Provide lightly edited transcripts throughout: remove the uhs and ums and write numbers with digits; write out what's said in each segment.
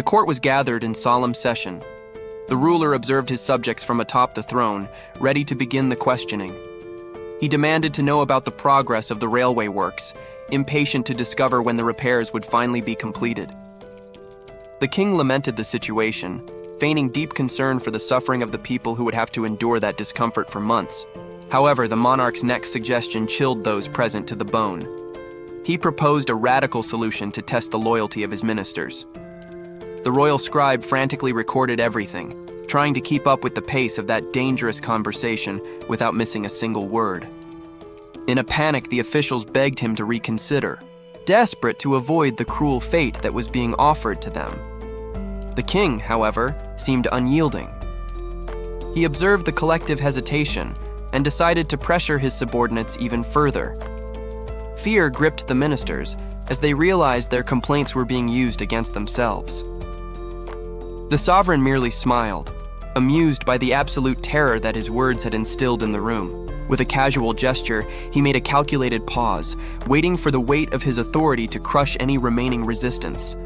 court was gathered in solemn session. The ruler observed his subjects from atop the throne, ready to begin the questioning. He demanded to know about the progress of the railway works, impatient to discover when the repairs would finally be completed. The king lamented the situation, feigning deep concern for the suffering of the people who would have to endure that discomfort for months. However, the monarch's next suggestion chilled those present to the bone. He proposed a radical solution to test the loyalty of his ministers. The royal scribe frantically recorded everything, trying to keep up with the pace of that dangerous conversation without missing a single word. In a panic, the officials begged him to reconsider, desperate to avoid the cruel fate that was being offered to them. The king, however, seemed unyielding. He observed the collective hesitation and decided to pressure his subordinates even further. Fear gripped the ministers as they realized their complaints were being used against themselves. The sovereign merely smiled, amused by the absolute terror that his words had instilled in the room. With a casual gesture, he made a calculated pause, waiting for the weight of his authority to crush any remaining resistance.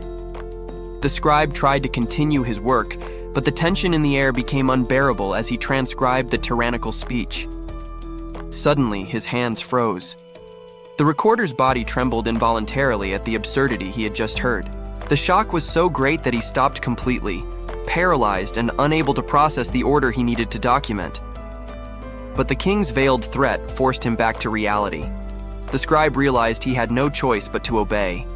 The scribe tried to continue his work, but the tension in the air became unbearable as he transcribed the tyrannical speech. Suddenly, his hands froze. The recorder's body trembled involuntarily at the absurdity he had just heard. The shock was so great that he stopped completely, paralyzed and unable to process the order he needed to document. But the king's veiled threat forced him back to reality. The scribe realized he had no choice but to obey.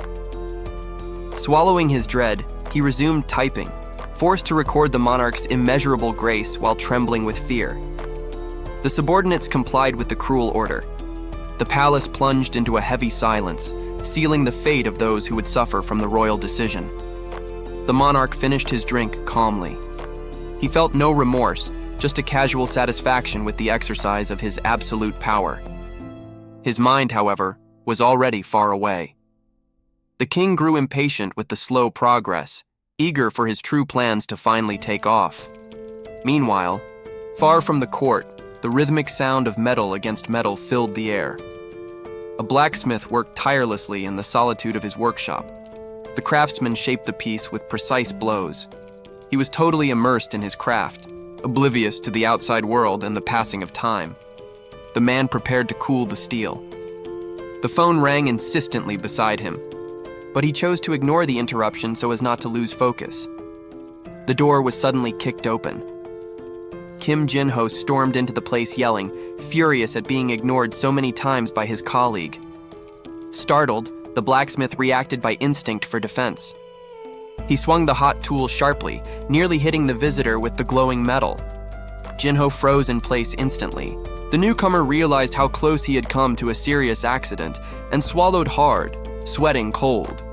Swallowing his dread, he resumed typing, forced to record the monarch's immeasurable grace while trembling with fear. The subordinates complied with the cruel order. The palace plunged into a heavy silence, sealing the fate of those who would suffer from the royal decision. The monarch finished his drink calmly. He felt no remorse, just a casual satisfaction with the exercise of his absolute power. His mind, however, was already far away. The king grew impatient with the slow progress, eager for his true plans to finally take off. Meanwhile, far from the court, the rhythmic sound of metal against metal filled the air. A blacksmith worked tirelessly in the solitude of his workshop. The craftsman shaped the piece with precise blows. He was totally immersed in his craft, oblivious to the outside world and the passing of time. The man prepared to cool the steel. The phone rang insistently beside him, but he chose to ignore the interruption so as not to lose focus. The door was suddenly kicked open. Kim Jin-ho stormed into the place yelling, furious at being ignored so many times by his colleague. Startled, the blacksmith reacted by instinct for defense. He swung the hot tool sharply, nearly hitting the visitor with the glowing metal. Jin-ho froze in place instantly. The newcomer realized how close he had come to a serious accident and swallowed hard, sweating cold.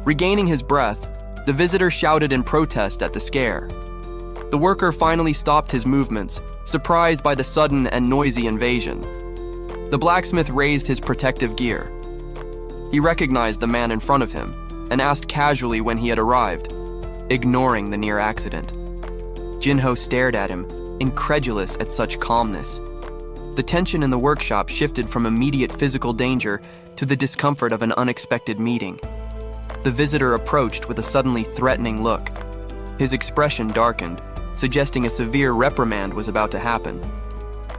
Regaining his breath, the visitor shouted in protest at the scare. The worker finally stopped his movements, surprised by the sudden and noisy invasion. The blacksmith raised his protective gear. He recognized the man in front of him and asked casually when he had arrived, ignoring the near accident. Jin-ho stared at him, incredulous at such calmness. The tension in the workshop shifted from immediate physical danger to the discomfort of an unexpected meeting. The visitor approached with a suddenly threatening look. His expression darkened, suggesting a severe reprimand was about to happen.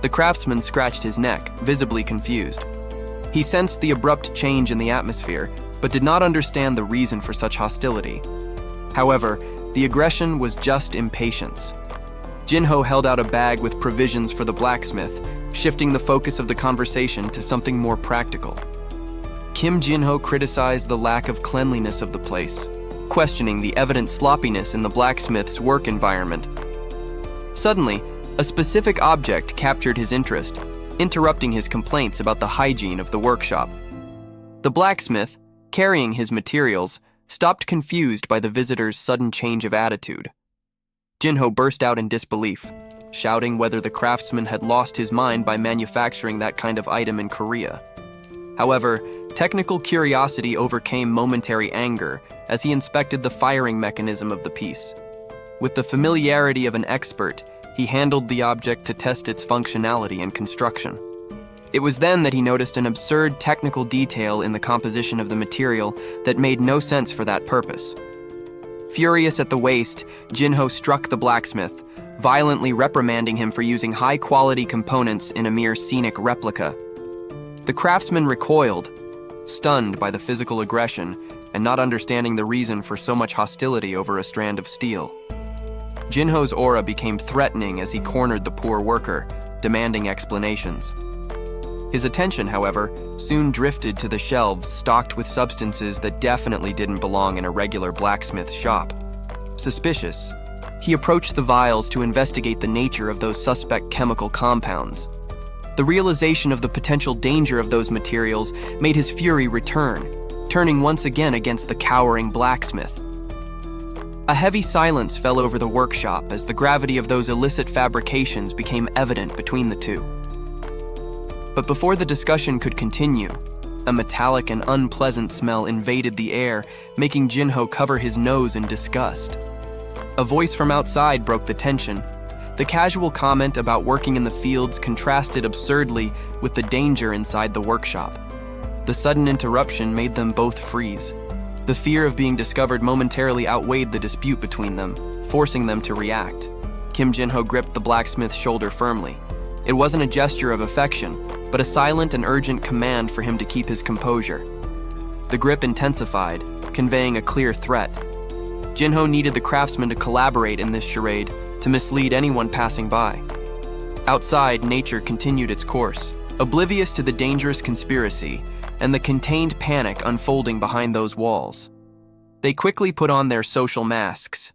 The craftsman scratched his neck, visibly confused. He sensed the abrupt change in the atmosphere, but did not understand the reason for such hostility. However, the aggression was just impatience. Jin-ho held out a bag with provisions for the blacksmith, shifting the focus of the conversation to something more practical. Kim Jin-ho criticized the lack of cleanliness of the place, questioning the evident sloppiness in the blacksmith's work environment. Suddenly, a specific object captured his interest, interrupting his complaints about the hygiene of the workshop. The blacksmith, carrying his materials, stopped confused by the visitor's sudden change of attitude. Jin-ho burst out in disbelief, shouting whether the craftsman had lost his mind by manufacturing that kind of item in Korea. However, technical curiosity overcame momentary anger as he inspected the firing mechanism of the piece. With the familiarity of an expert, he handled the object to test its functionality and construction. It was then that he noticed an absurd technical detail in the composition of the material that made no sense for that purpose. Furious at the waste, Jinho struck the blacksmith, violently reprimanding him for using high-quality components in a mere scenic replica. The craftsman recoiled, stunned by the physical aggression and not understanding the reason for so much hostility over a strand of steel. Jinho's aura became threatening as he cornered the poor worker, demanding explanations. His attention, however, soon drifted to the shelves stocked with substances that definitely didn't belong in a regular blacksmith shop. Suspicious, he approached the vials to investigate the nature of those suspect chemical compounds. The realization of the potential danger of those materials made his fury return, turning once again against the cowering blacksmith. A heavy silence fell over the workshop as the gravity of those illicit fabrications became evident between the two. But before the discussion could continue, a metallic and unpleasant smell invaded the air, making Jinho cover his nose in disgust. A voice from outside broke the tension. The casual comment about working in the fields contrasted absurdly with the danger inside the workshop. The sudden interruption made them both freeze. The fear of being discovered momentarily outweighed the dispute between them, forcing them to react. Kim Jinho gripped the blacksmith's shoulder firmly. It wasn't a gesture of affection, but a silent and urgent command for him to keep his composure. The grip intensified, conveying a clear threat. Jinho needed the craftsman to collaborate in this charade, to mislead anyone passing by. Outside, nature continued its course, oblivious to the dangerous conspiracy and the contained panic unfolding behind those walls. They quickly put on their social masks.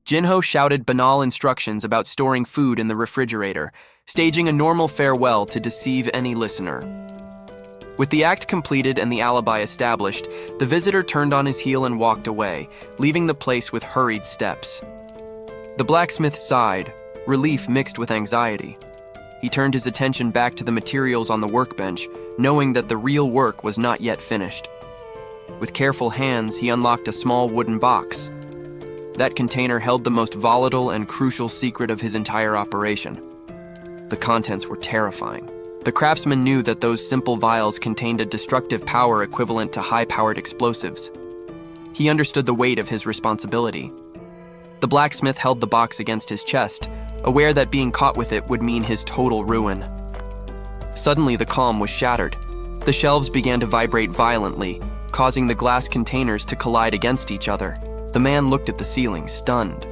Jinho shouted banal instructions about storing food in the refrigerator, staging a normal farewell to deceive any listener. With the act completed and the alibi established, the visitor turned on his heel and walked away, leaving the place with hurried steps. The blacksmith sighed, relief mixed with anxiety. He turned his attention back to the materials on the workbench, knowing that the real work was not yet finished. With careful hands, he unlocked a small wooden box. That container held the most volatile and crucial secret of his entire operation. The contents were terrifying. The craftsman knew that those simple vials contained a destructive power equivalent to high-powered explosives. He understood the weight of his responsibility. The blacksmith held the box against his chest, aware that being caught with it would mean his total ruin. Suddenly, the calm was shattered. The shelves began to vibrate violently, causing the glass containers to collide against each other. The man looked at the ceiling, stunned.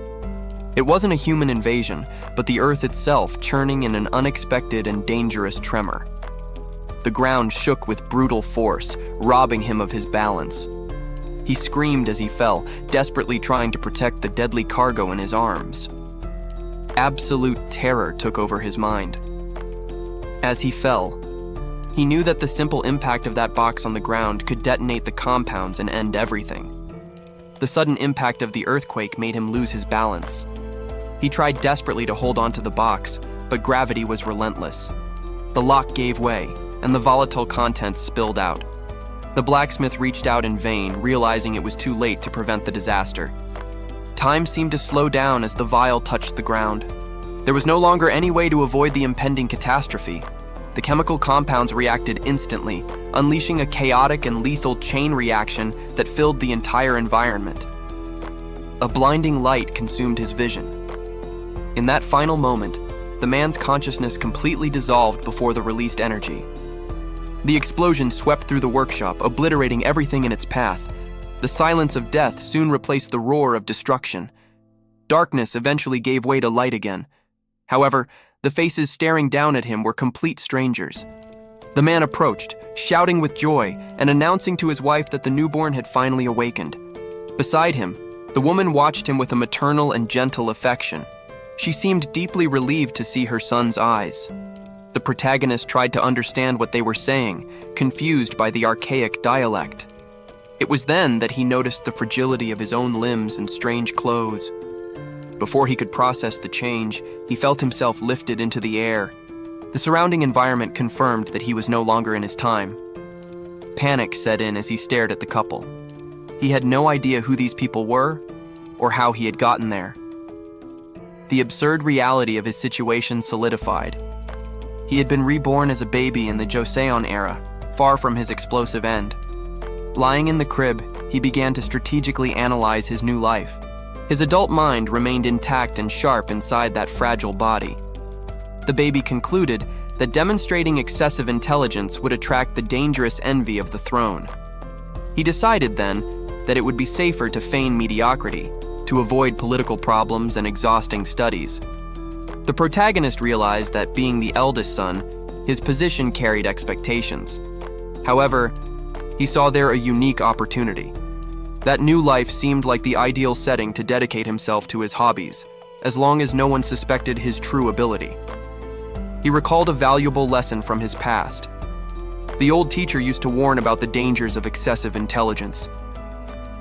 It wasn't a human invasion, but the earth itself churning in an unexpected and dangerous tremor. The ground shook with brutal force, robbing him of his balance. He screamed as he fell, desperately trying to protect the deadly cargo in his arms. Absolute terror took over his mind. As he fell, he knew that the simple impact of that box on the ground could detonate the compounds and end everything. The sudden impact of the earthquake made him lose his balance. He tried desperately to hold onto the box, but gravity was relentless. The lock gave way, and the volatile contents spilled out. The blacksmith reached out in vain, realizing it was too late to prevent the disaster. Time seemed to slow down as the vial touched the ground. There was no longer any way to avoid the impending catastrophe. The chemical compounds reacted instantly, unleashing a chaotic and lethal chain reaction that filled the entire environment. A blinding light consumed his vision. In that final moment, the man's consciousness completely dissolved before the released energy. The explosion swept through the workshop, obliterating everything in its path. The silence of death soon replaced the roar of destruction. Darkness eventually gave way to light again. However, the faces staring down at him were complete strangers. The man approached, shouting with joy and announcing to his wife that the newborn had finally awakened. Beside him, the woman watched him with a maternal and gentle affection. She seemed deeply relieved to see her son's eyes. The protagonist tried to understand what they were saying, confused by the archaic dialect. It was then that he noticed the fragility of his own limbs and strange clothes. Before he could process the change, he felt himself lifted into the air. The surrounding environment confirmed that he was no longer in his time. Panic set in as he stared at the couple. He had no idea who these people were or how he had gotten there. The absurd reality of his situation solidified. He had been reborn as a baby in the Joseon era, far from his explosive end. Lying in the crib, he began to strategically analyze his new life. His adult mind remained intact and sharp inside that fragile body. The baby concluded that demonstrating excessive intelligence would attract the dangerous envy of the throne. He decided then that it would be safer to feign mediocrity, to avoid political problems and exhausting studies. The protagonist realized that being the eldest son, his position carried expectations. However, he saw there a unique opportunity. That new life seemed like the ideal setting to dedicate himself to his hobbies, as long as no one suspected his true ability. He recalled a valuable lesson from his past. The old teacher used to warn about the dangers of excessive intelligence.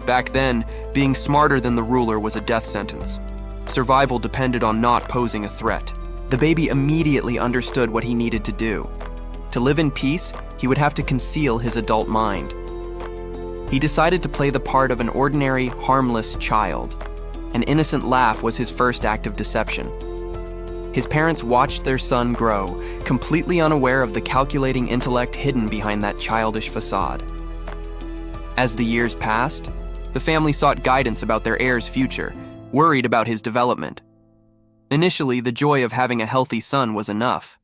Back then, being smarter than the ruler was a death sentence. Survival depended on not posing a threat. The baby immediately understood what he needed to do. To live in peace, he would have to conceal his adult mind. He decided to play the part of an ordinary, harmless child. An innocent laugh was his first act of deception. His parents watched their son grow, completely unaware of the calculating intellect hidden behind that childish facade. As the years passed, the family sought guidance about their heir's future, worried about his development. Initially, the joy of having a healthy son was enough.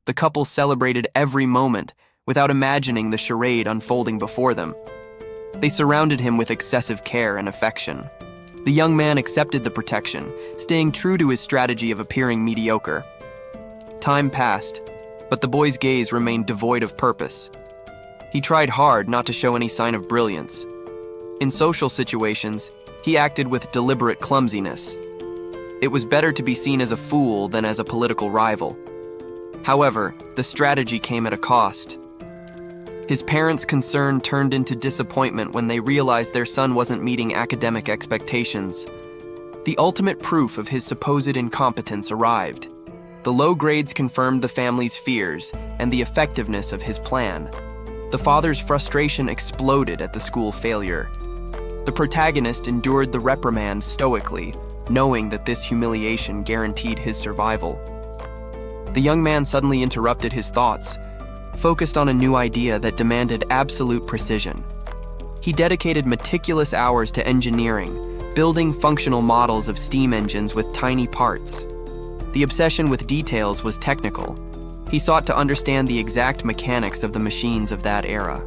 The couple celebrated every moment without imagining the charade unfolding before them. They surrounded him with excessive care and affection. The young man accepted the protection, staying true to his strategy of appearing mediocre. Time passed, but the boy's gaze remained devoid of purpose. He tried hard not to show any sign of brilliance. In social situations, he acted with deliberate clumsiness. It was better to be seen as a fool than as a political rival. However, the strategy came at a cost. His parents' concern turned into disappointment when they realized their son wasn't meeting academic expectations. The ultimate proof of his supposed incompetence arrived. The low grades confirmed the family's fears and the effectiveness of his plan. The father's frustration exploded at the school failure. The protagonist endured the reprimand stoically, knowing that this humiliation guaranteed his survival. The young man suddenly interrupted his thoughts, focused on a new idea that demanded absolute precision. He dedicated meticulous hours to engineering, building functional models of steam engines with tiny parts. The obsession with details was technical. He sought to understand the exact mechanics of the machines of that era.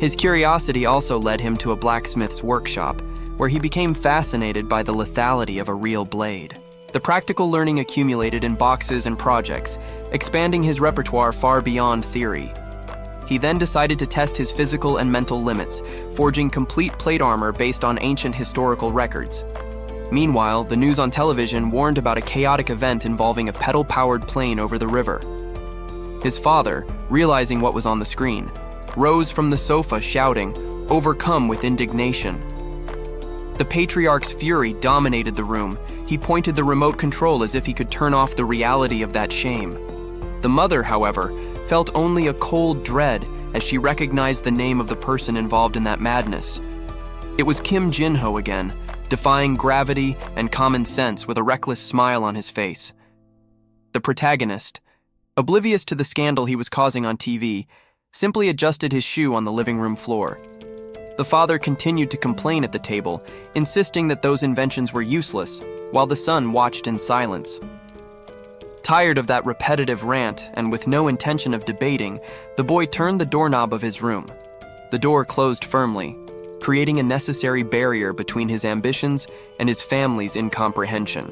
His curiosity also led him to a blacksmith's workshop, where he became fascinated by the lethality of a real blade. The practical learning accumulated in boxes and projects, expanding his repertoire far beyond theory. He then decided to test his physical and mental limits, forging complete plate armor based on ancient historical records. Meanwhile, the news on television warned about a chaotic event involving a pedal-powered plane over the river. His father, realizing what was on the screen, rose from the sofa shouting, overcome with indignation. The patriarch's fury dominated the room. He pointed the remote control as if he could turn off the reality of that shame. The mother, however, felt only a cold dread as she recognized the name of the person involved in that madness. It was Kim Jin-ho again, defying gravity and common sense with a reckless smile on his face. The protagonist, oblivious to the scandal he was causing on TV, simply adjusted his shoe on the living room floor. The father continued to complain at the table, insisting that those inventions were useless, while the son watched in silence. Tired of that repetitive rant and with no intention of debating, the boy turned the doorknob of his room. The door closed firmly, creating a necessary barrier between his ambitions and his family's incomprehension.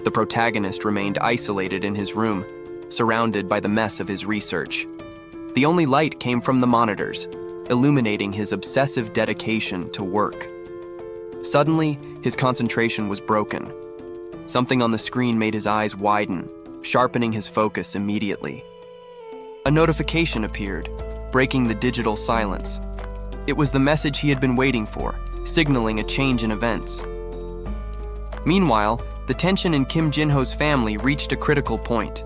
The protagonist remained isolated in his room, surrounded by the mess of his research. The only light came from the monitors, illuminating his obsessive dedication to work. Suddenly, his concentration was broken. Something on the screen made his eyes widen, sharpening his focus immediately. A notification appeared, breaking the digital silence. It was the message he had been waiting for, signaling a change in events. Meanwhile, the tension in Kim Jin-ho's family reached a critical point.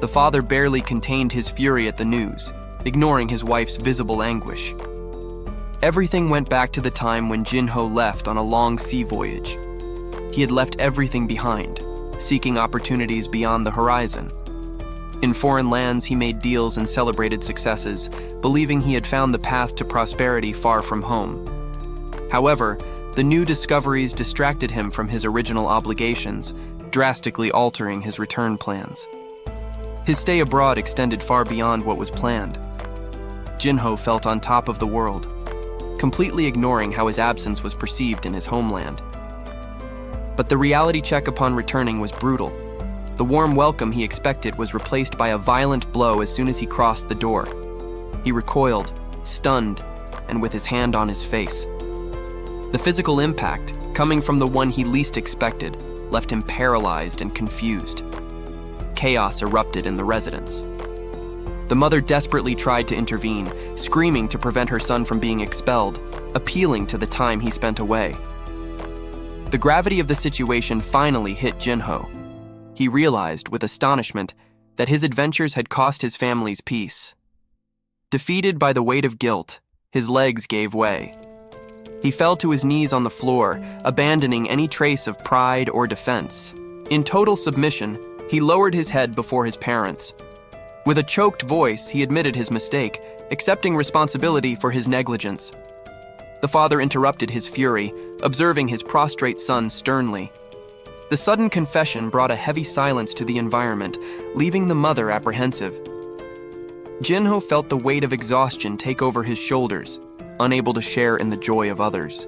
The father barely contained his fury at the news, ignoring his wife's visible anguish. Everything went back to the time when Jin-ho left on a long sea voyage. He had left everything behind, seeking opportunities beyond the horizon. In foreign lands, he made deals and celebrated successes, believing he had found the path to prosperity far from home. However, The new discoveries distracted him from his original obligations, drastically altering his return plans. His stay abroad extended far beyond what was planned. Jinho felt on top of the world, completely ignoring how his absence was perceived in his homeland. But the reality check upon returning was brutal. The warm welcome he expected was replaced by a violent blow as soon as he crossed the door. He recoiled, stunned, and with his hand on his face. The physical impact, coming from the one he least expected, left him paralyzed and confused. Chaos erupted in the residence. The mother desperately tried to intervene, screaming to prevent her son from being expelled, appealing to the time he spent away. The gravity of the situation finally hit Jinho. He realized with astonishment that his adventures had cost his family's peace. Defeated by the weight of guilt, his legs gave way. He fell to his knees on the floor, abandoning any trace of pride or defense. In total submission, he lowered his head before his parents. With a choked voice, he admitted his mistake, accepting responsibility for his negligence. The father interrupted his fury, observing his prostrate son sternly. The sudden confession brought a heavy silence to the environment, leaving the mother apprehensive. Jinho felt the weight of exhaustion take over his shoulders, unable to share in the joy of others.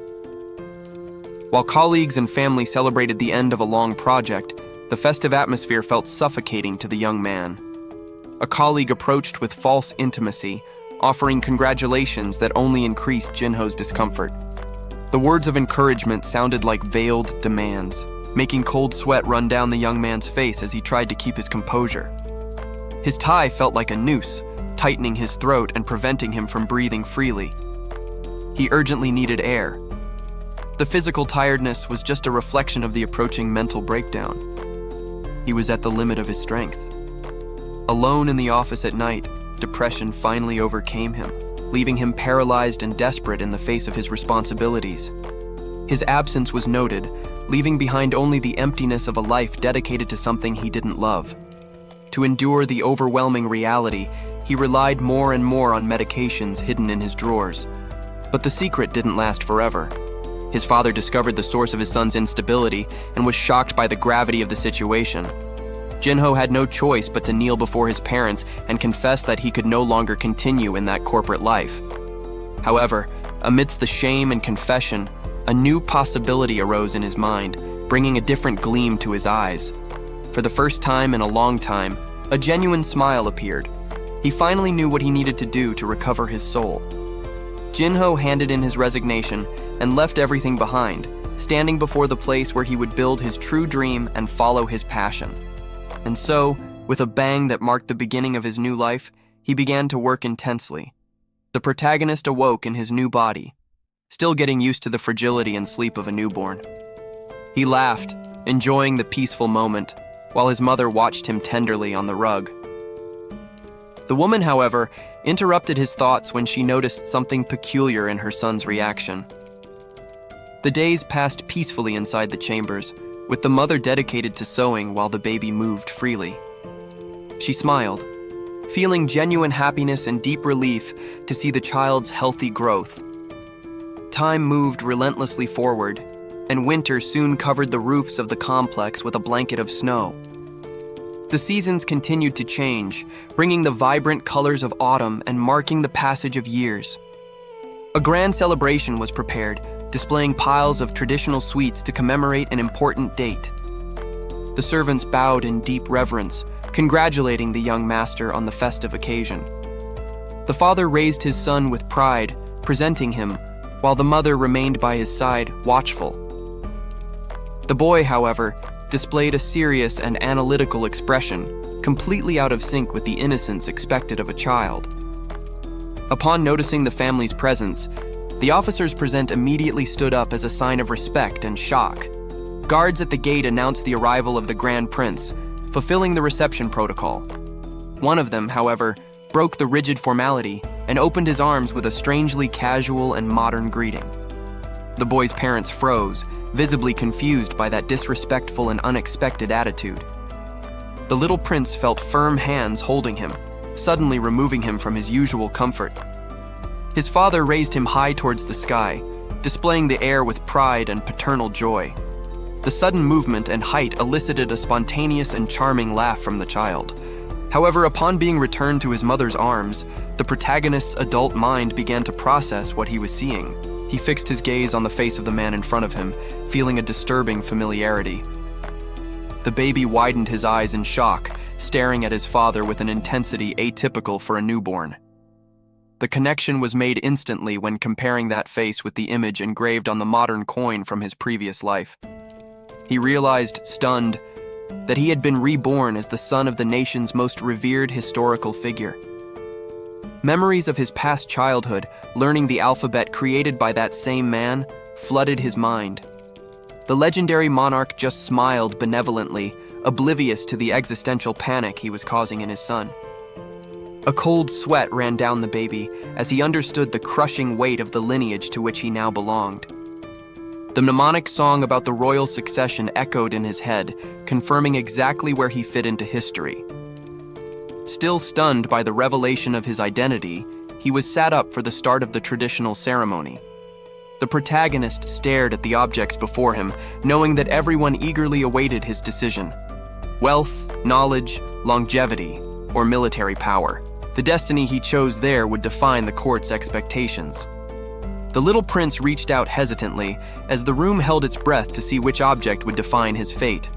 While colleagues and family celebrated the end of a long project, the festive atmosphere felt suffocating to the young man. A colleague approached with false intimacy, offering congratulations that only increased Jinho's discomfort. The words of encouragement sounded like veiled demands, making cold sweat run down the young man's face as he tried to keep his composure. His tie felt like a noose, tightening his throat and preventing him from breathing freely. He urgently needed air. The physical tiredness was just a reflection of the approaching mental breakdown. He was at the limit of his strength. Alone in the office at night, depression finally overcame him, leaving him paralyzed and desperate in the face of his responsibilities. His absence was noted, leaving behind only the emptiness of a life dedicated to something he didn't love. To endure the overwhelming reality, he relied more and more on medications hidden in his drawers. But the secret didn't last forever. His father discovered the source of his son's instability and was shocked by the gravity of the situation. Jinho had no choice but to kneel before his parents and confess that he could no longer continue in that corporate life. However, amidst the shame and confession, a new possibility arose in his mind, bringing a different gleam to his eyes. For the first time in a long time, a genuine smile appeared. He finally knew what he needed to do to recover his soul. Jinho handed in his resignation and left everything behind, standing before the place where he would build his true dream and follow his passion. And so, with a bang that marked the beginning of his new life, he began to work intensely. The protagonist awoke in his new body, still getting used to the fragility and sleep of a newborn. He laughed, enjoying the peaceful moment, while his mother watched him tenderly on the rug. The woman, however, interrupted his thoughts when she noticed something peculiar in her son's reaction. The days passed peacefully inside the chambers, with the mother dedicated to sewing while the baby moved freely. She smiled, feeling genuine happiness and deep relief to see the child's healthy growth. Time moved relentlessly forward, and winter soon covered the roofs of the complex with a blanket of snow. The seasons continued to change, bringing the vibrant colors of autumn and marking the passage of years. A grand celebration was prepared, displaying piles of traditional sweets to commemorate an important date. The servants bowed in deep reverence, congratulating the young master on the festive occasion. The father raised his son with pride, presenting him, while the mother remained by his side, watchful. The boy, however, displayed a serious and analytical expression, completely out of sync with the innocence expected of a child. Upon noticing the family's presence, the officers present immediately stood up as a sign of respect and shock. Guards at the gate announced the arrival of the Grand Prince, fulfilling the reception protocol. One of them, however, broke the rigid formality and opened his arms with a strangely casual and modern greeting. The boy's parents froze, visibly confused by that disrespectful and unexpected attitude. The little prince felt firm hands holding him, suddenly removing him from his usual comfort. His father raised him high towards the sky, displaying the air with pride and paternal joy. The sudden movement and height elicited a spontaneous and charming laugh from the child. However, upon being returned to his mother's arms, the protagonist's adult mind began to process what he was seeing. He fixed his gaze on the face of the man in front of him, feeling a disturbing familiarity. The baby widened his eyes in shock, staring at his father with an intensity atypical for a newborn. The connection was made instantly when comparing that face with the image engraved on the modern coin from his previous life. He realized, stunned, that he had been reborn as the son of the nation's most revered historical figure. Memories of his past childhood, learning the alphabet created by that same man, flooded his mind. The legendary monarch just smiled benevolently, oblivious to the existential panic he was causing in his son. A cold sweat ran down the baby as he understood the crushing weight of the lineage to which he now belonged. The mnemonic song about the royal succession echoed in his head, confirming exactly where he fit into history. Still stunned by the revelation of his identity, he was sat up for the start of the traditional ceremony. The protagonist stared at the objects before him, knowing that everyone eagerly awaited his decision. Wealth, knowledge, longevity, or military power. The destiny he chose there would define the court's expectations. The little prince reached out hesitantly as the room held its breath to see which object would define his fate.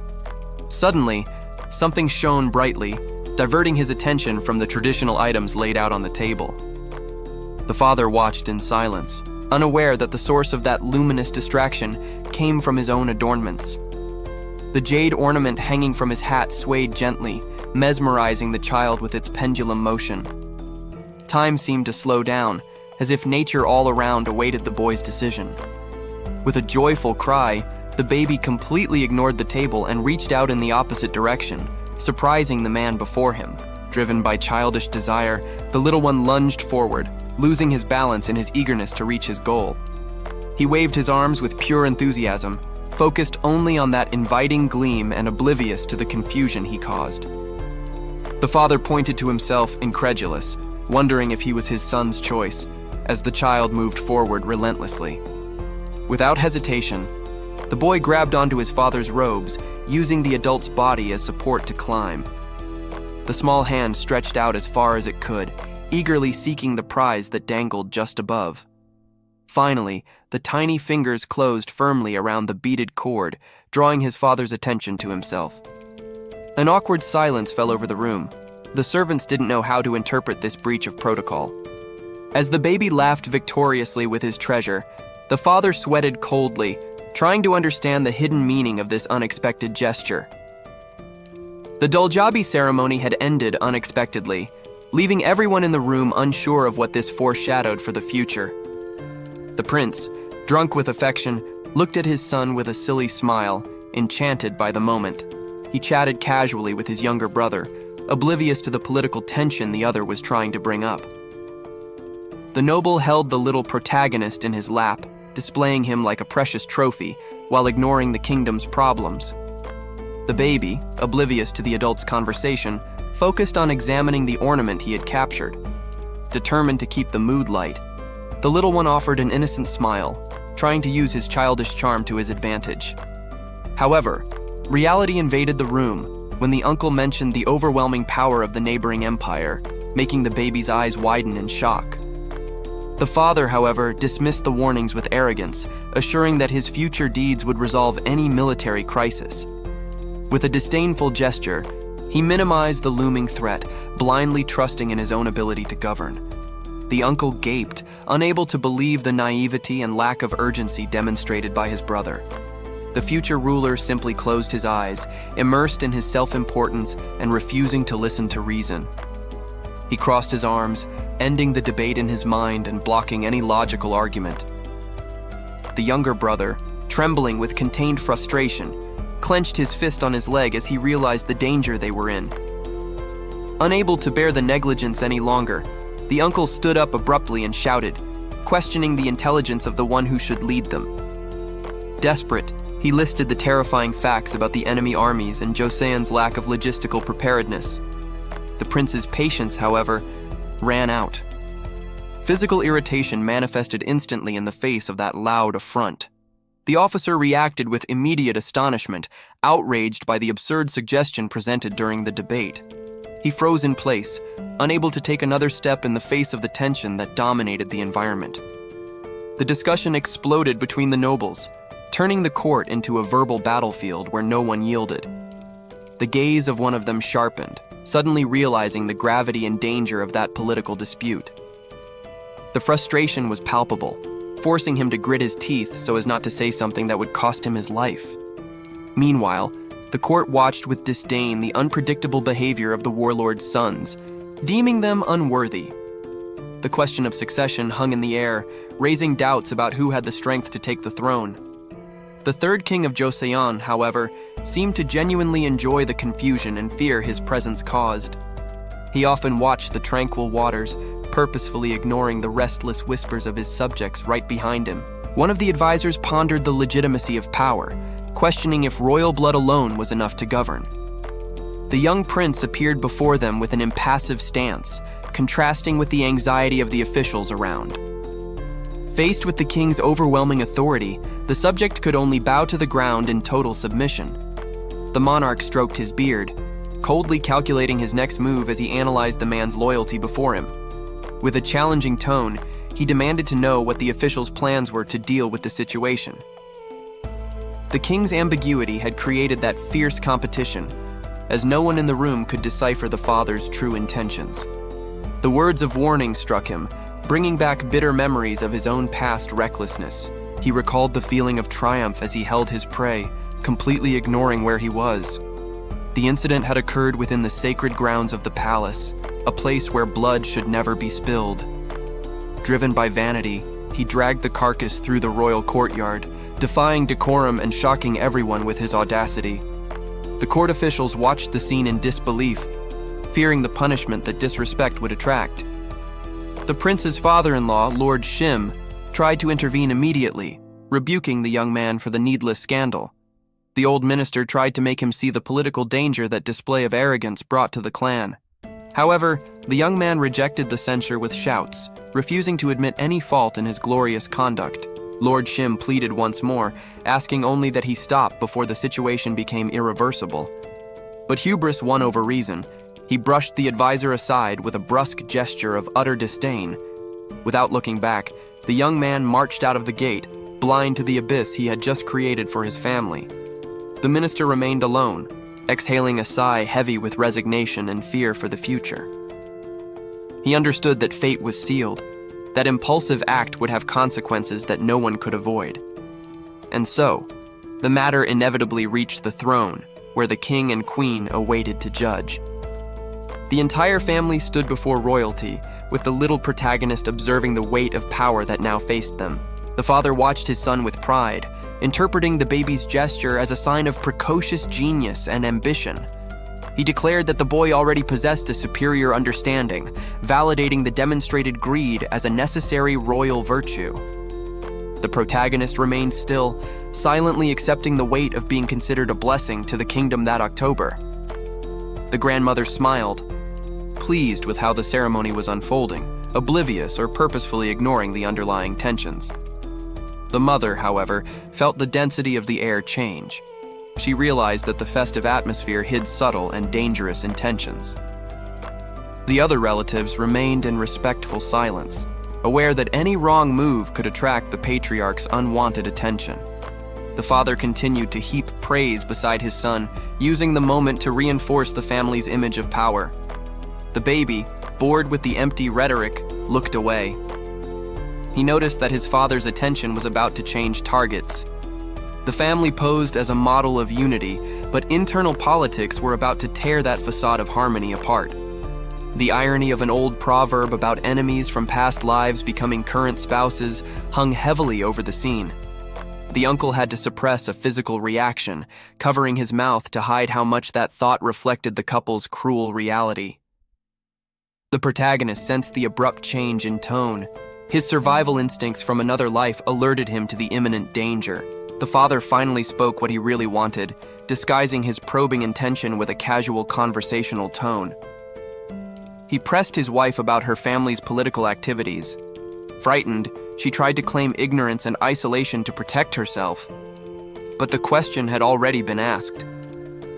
Suddenly, something shone brightly, diverting his attention from the traditional items laid out on the table. The father watched in silence, unaware that the source of that luminous distraction came from his own adornments. The jade ornament hanging from his hat swayed gently, mesmerizing the child with its pendulum motion. Time seemed to slow down, as if nature all around awaited the boy's decision. With a joyful cry, the baby completely ignored the table and reached out in the opposite direction, surprising the man before him. Driven by childish desire, the little one lunged forward, losing his balance in his eagerness to reach his goal. He waved his arms with pure enthusiasm, focused only on that inviting gleam and oblivious to the confusion he caused. The father pointed to himself, incredulous, wondering if he was his son's choice, as the child moved forward relentlessly. Without hesitation, the boy grabbed onto his father's robes, using the adult's body as support to climb. The small hand stretched out as far as it could, eagerly seeking the prize that dangled just above. Finally, the tiny fingers closed firmly around the beaded cord, drawing his father's attention to himself. An awkward silence fell over the room. The servants didn't know how to interpret this breach of protocol. As the baby laughed victoriously with his treasure, the father sweated coldly, trying to understand the hidden meaning of this unexpected gesture. The Doljabi ceremony had ended unexpectedly, leaving everyone in the room unsure of what this foreshadowed for the future. The prince, drunk with affection, looked at his son with a silly smile, enchanted by the moment. He chatted casually with his younger brother, oblivious to the political tension the other was trying to bring up. The noble held the little protagonist in his lap, displaying him like a precious trophy, while ignoring the kingdom's problems. The baby, oblivious to the adult's conversation, focused on examining the ornament he had captured. Determined to keep the mood light, the little one offered an innocent smile, trying to use his childish charm to his advantage. However, reality invaded the room when the uncle mentioned the overwhelming power of the neighboring empire, making the baby's eyes widen in shock. The father, however, dismissed the warnings with arrogance, assuring that his future deeds would resolve any military crisis. With a disdainful gesture, he minimized the looming threat, blindly trusting in his own ability to govern. The uncle gaped, unable to believe the naivety and lack of urgency demonstrated by his brother. The future ruler simply closed his eyes, immersed in his self-importance and refusing to listen to reason. He crossed his arms, ending the debate in his mind and blocking any logical argument. The younger brother, trembling with contained frustration, clenched his fist on his leg as he realized the danger they were in. Unable to bear the negligence any longer, the uncle stood up abruptly and shouted, questioning the intelligence of the one who should lead them. Desperate, he listed the terrifying facts about the enemy armies and Joseon's lack of logistical preparedness. The prince's patience, however, ran out. Physical irritation manifested instantly in the face of that loud affront. The officer reacted with immediate astonishment, outraged by the absurd suggestion presented during the debate. He froze in place, unable to take another step in the face of the tension that dominated the environment. The discussion exploded between the nobles, turning the court into a verbal battlefield where no one yielded. The gaze of one of them sharpened, suddenly realizing the gravity and danger of that political dispute. The frustration was palpable, forcing him to grit his teeth so as not to say something that would cost him his life. Meanwhile, the court watched with disdain the unpredictable behavior of the warlord's sons, deeming them unworthy. The question of succession hung in the air, raising doubts about who had the strength to take the throne. The third king of Joseon, however, seemed to genuinely enjoy the confusion and fear his presence caused. He often watched the tranquil waters, purposefully ignoring the restless whispers of his subjects right behind him. One of the advisors pondered the legitimacy of power, questioning if royal blood alone was enough to govern. The young prince appeared before them with an impassive stance, contrasting with the anxiety of the officials around. Faced with the king's overwhelming authority, the subject could only bow to the ground in total submission. The monarch stroked his beard, coldly calculating his next move as he analyzed the man's loyalty before him. With a challenging tone, he demanded to know what the officials' plans were to deal with the situation. The king's ambiguity had created that fierce competition, as no one in the room could decipher the father's true intentions. The words of warning struck him, bringing back bitter memories of his own past recklessness. He recalled the feeling of triumph as he held his prey, completely ignoring where he was. The incident had occurred within the sacred grounds of the palace, a place where blood should never be spilled. Driven by vanity, he dragged the carcass through the royal courtyard, defying decorum and shocking everyone with his audacity. The court officials watched the scene in disbelief, fearing the punishment that disrespect would attract. The prince's father-in-law, Lord Shim, tried to intervene immediately, rebuking the young man for the needless scandal. The old minister tried to make him see the political danger that display of arrogance brought to the clan. However, the young man rejected the censure with shouts, refusing to admit any fault in his glorious conduct. Lord Shim pleaded once more, asking only that he stop before the situation became irreversible. But hubris won over reason. He brushed the advisor aside with a brusque gesture of utter disdain. Without looking back, the young man marched out of the gate, blind to the abyss he had just created for his family. The minister remained alone, exhaling a sigh heavy with resignation and fear for the future. He understood that fate was sealed, that impulsive act would have consequences that no one could avoid. And so, the matter inevitably reached the throne, where the king and queen awaited to judge. The entire family stood before royalty, with the little protagonist observing the weight of power that now faced them. The father watched his son with pride, interpreting the baby's gesture as a sign of precocious genius and ambition. He declared that the boy already possessed a superior understanding, validating the demonstrated greed as a necessary royal virtue. The protagonist remained still, silently accepting the weight of being considered a blessing to the kingdom that October. The grandmother smiled, pleased with how the ceremony was unfolding, oblivious or purposefully ignoring the underlying tensions. The mother, however, felt the density of the air change. She realized that the festive atmosphere hid subtle and dangerous intentions. The other relatives remained in respectful silence, aware that any wrong move could attract the patriarch's unwanted attention. The father continued to heap praise beside his son, using the moment to reinforce the family's image of power. The baby, bored with the empty rhetoric, looked away. He noticed that his father's attention was about to change targets. The family posed as a model of unity, but internal politics were about to tear that facade of harmony apart. The irony of an old proverb about enemies from past lives becoming current spouses hung heavily over the scene. The uncle had to suppress a physical reaction, covering his mouth to hide how much that thought reflected the couple's cruel reality. The protagonist sensed the abrupt change in tone. His survival instincts from another life alerted him to the imminent danger. The father finally spoke what he really wanted, disguising his probing intention with a casual conversational tone. He pressed his wife about her family's political activities, Frightened, she tried to claim ignorance and isolation to protect herself. But the question had already been asked.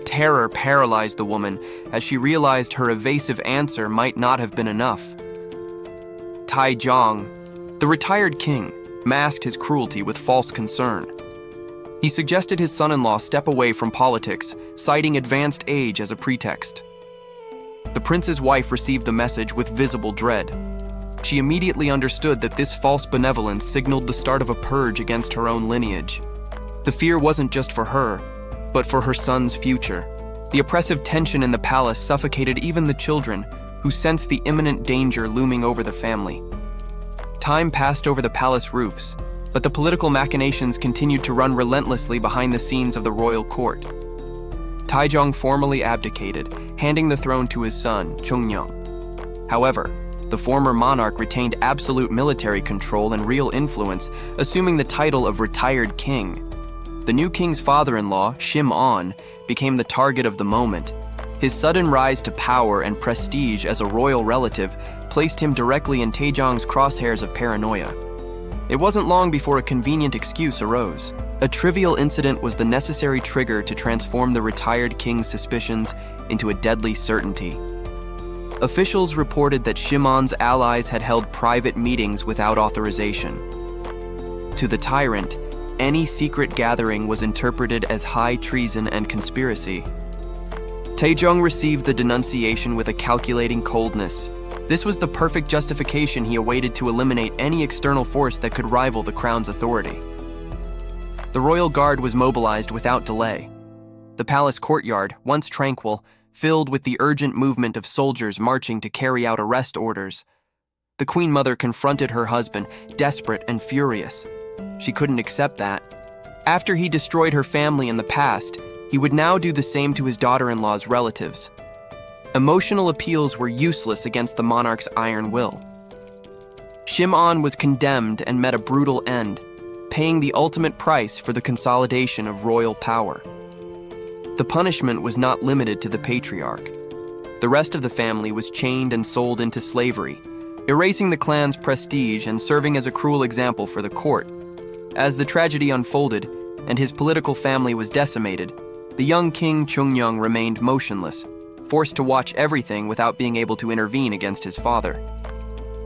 Terror paralyzed the woman as she realized her evasive answer might not have been enough. Taejong, the retired king, masked his cruelty with false concern. He suggested his son-in-law step away from politics, citing advanced age as a pretext. The prince's wife received the message with visible dread. She immediately understood that this false benevolence signaled the start of a purge against her own lineage. The fear wasn't just for her, but for her son's future. The oppressive tension in the palace suffocated even the children, who sensed the imminent danger looming over the family. Time passed over the palace roofs, but the political machinations continued to run relentlessly behind the scenes of the royal court. Taejong formally abdicated, handing the throne to his son, Chungnyeong. However, the former monarch retained absolute military control and real influence, assuming the title of retired king. The new king's father-in-law, Shim-on, became the target of the moment. His sudden rise to power and prestige as a royal relative placed him directly in Taejong's crosshairs of paranoia. It wasn't long before a convenient excuse arose. A trivial incident was the necessary trigger to transform the retired king's suspicions into a deadly certainty. Officials reported that Shimon's allies had held private meetings without authorization. To the tyrant, any secret gathering was interpreted as high treason and conspiracy. Taejong received the denunciation with a calculating coldness. This was the perfect justification he awaited to eliminate any external force that could rival the crown's authority. The royal guard was mobilized without delay. The palace courtyard, once tranquil, filled with the urgent movement of soldiers marching to carry out arrest orders. The queen mother confronted her husband, desperate and furious. She couldn't accept that. After he destroyed her family in the past, he would now do the same to his daughter-in-law's relatives. Emotional appeals were useless against the monarch's iron will. Shim-on was condemned and met a brutal end, paying the ultimate price for the consolidation of royal power. The punishment was not limited to the patriarch. The rest of the family was chained and sold into slavery, erasing the clan's prestige and serving as a cruel example for the court. As the tragedy unfolded and his political family was decimated, the young king Chungnyeong remained motionless, forced to watch everything without being able to intervene against his father.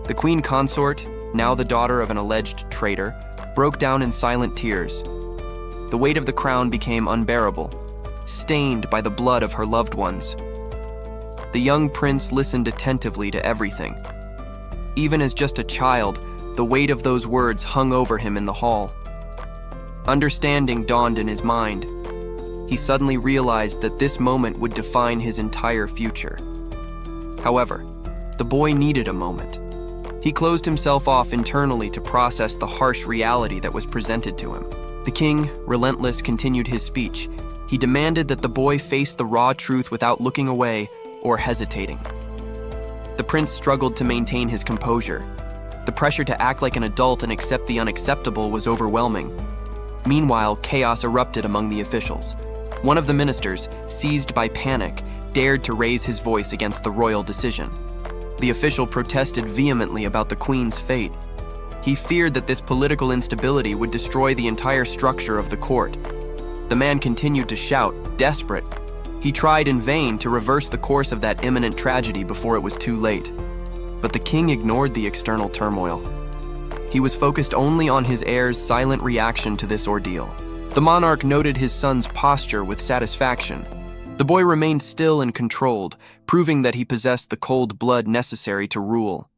The queen consort, now the daughter of an alleged traitor, broke down in silent tears. The weight of the crown became unbearable, stained by the blood of her loved ones. The young prince listened attentively to everything. Even as just a child, the weight of those words hung over him in the hall. Understanding dawned in his mind. He suddenly realized that this moment would define his entire future. However, the boy needed a moment. He closed himself off internally to process the harsh reality that was presented to him. The king, relentless, continued his speech. He demanded that the boy face the raw truth without looking away or hesitating. The prince struggled to maintain his composure. The pressure to act like an adult and accept the unacceptable was overwhelming. Meanwhile, chaos erupted among the officials. One of the ministers, seized by panic, dared to raise his voice against the royal decision. The official protested vehemently about the queen's fate. He feared that this political instability would destroy the entire structure of the court. The man continued to shout, desperate. He tried in vain to reverse the course of that imminent tragedy before it was too late. But the king ignored the external turmoil. He was focused only on his heir's silent reaction to this ordeal. The monarch noted his son's posture with satisfaction. The boy remained still and controlled, proving that he possessed the cold blood necessary to rule.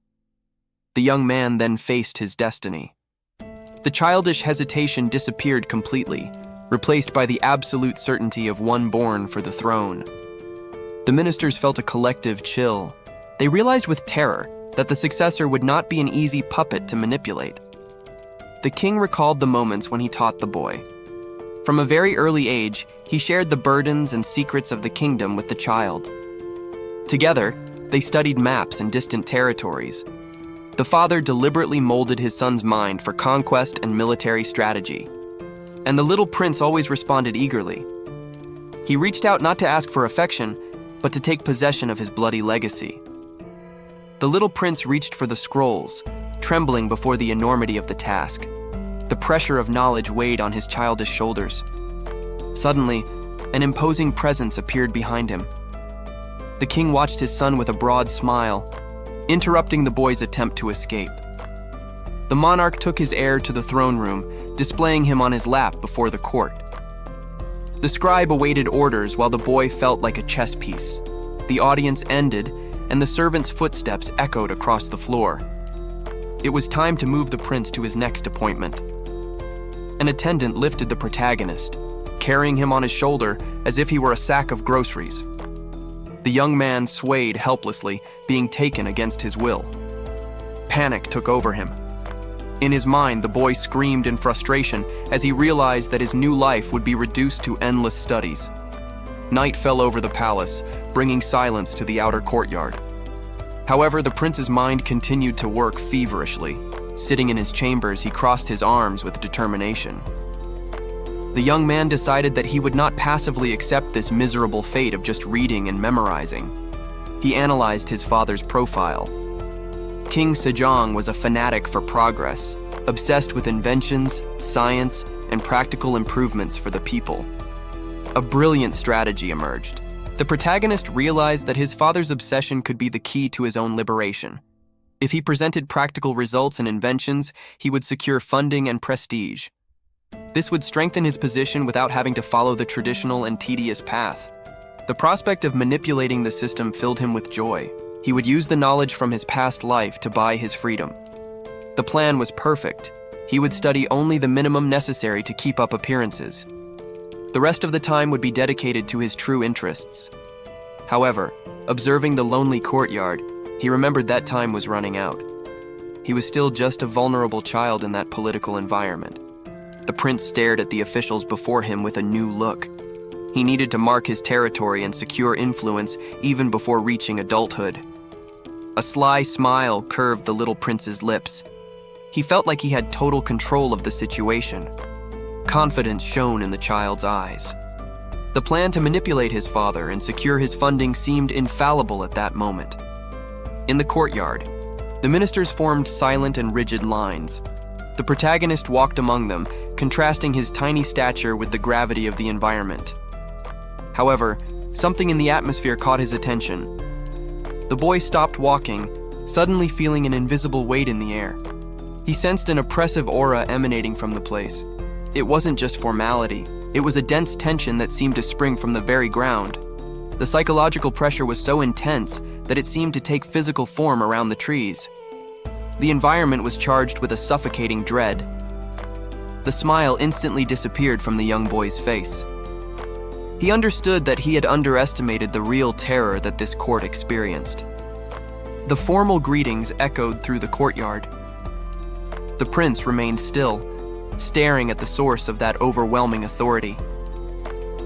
The young man then faced his destiny. The childish hesitation disappeared completely, replaced by the absolute certainty of one born for the throne. The ministers felt a collective chill. They realized with terror that the successor would not be an easy puppet to manipulate. The king recalled the moments when he taught the boy. From a very early age, he shared the burdens and secrets of the kingdom with the child. Together, they studied maps and distant territories. The father deliberately molded his son's mind for conquest and military strategy. And the little prince always responded eagerly. He reached out not to ask for affection, but to take possession of his bloody legacy. The little prince reached for the scrolls, trembling before the enormity of the task. The pressure of knowledge weighed on his childish shoulders. Suddenly, an imposing presence appeared behind him. The king watched his son with a broad smile, interrupting the boy's attempt to escape. The monarch took his heir to the throne room, displaying him on his lap before the court. The scribe awaited orders while the boy felt like a chess piece. The audience ended, and the servant's footsteps echoed across the floor. It was time to move the prince to his next appointment. An attendant lifted the protagonist, carrying him on his shoulder as if he were a sack of groceries. The young man swayed helplessly, being taken against his will. Panic took over him. In his mind, the boy screamed in frustration as he realized that his new life would be reduced to endless studies. Night fell over the palace, bringing silence to the outer courtyard. However, the prince's mind continued to work feverishly. Sitting in his chambers, he crossed his arms with determination. The young man decided that he would not passively accept this miserable fate of just reading and memorizing. He analyzed his father's profile. King Sejong was a fanatic for progress, obsessed with inventions, science, and practical improvements for the people. A brilliant strategy emerged. The protagonist realized that his father's obsession could be the key to his own liberation. If he presented practical results and inventions, he would secure funding and prestige. This would strengthen his position without having to follow the traditional and tedious path. The prospect of manipulating the system filled him with joy. He would use the knowledge from his past life to buy his freedom. The plan was perfect. He would study only the minimum necessary to keep up appearances. The rest of the time would be dedicated to his true interests. However, observing the lonely courtyard, he remembered that time was running out. He was still just a vulnerable child in that political environment. The prince stared at the officials before him with a new look. He needed to mark his territory and secure influence even before reaching adulthood. A sly smile curved the little prince's lips. He felt like he had total control of the situation. Confidence shone in the child's eyes. The plan to manipulate his father and secure his funding seemed infallible at that moment. In the courtyard, the ministers formed silent and rigid lines. The protagonist walked among them, contrasting his tiny stature with the gravity of the environment. However, something in the atmosphere caught his attention. The boy stopped walking, suddenly feeling an invisible weight in the air. He sensed an oppressive aura emanating from the place. It wasn't just formality. It was a dense tension that seemed to spring from the very ground. The psychological pressure was so intense that it seemed to take physical form around the trees. The environment was charged with a suffocating dread. The smile instantly disappeared from the young boy's face. He understood that he had underestimated the real terror that this court experienced. The formal greetings echoed through the courtyard. The prince remained still, staring at the source of that overwhelming authority.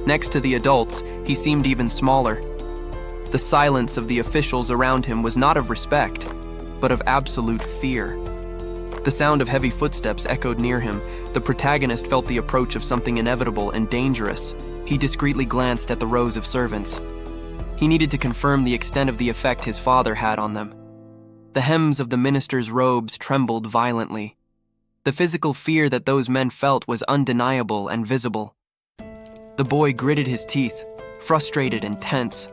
Next to the adults, he seemed even smaller. The silence of the officials around him was not of respect, but of absolute fear. The sound of heavy footsteps echoed near him. The protagonist felt the approach of something inevitable and dangerous. He discreetly glanced at the rows of servants. He needed to confirm the extent of the effect his father had on them. The hems of the minister's robes trembled violently. The physical fear that those men felt was undeniable and visible. The boy gritted his teeth, frustrated and tense.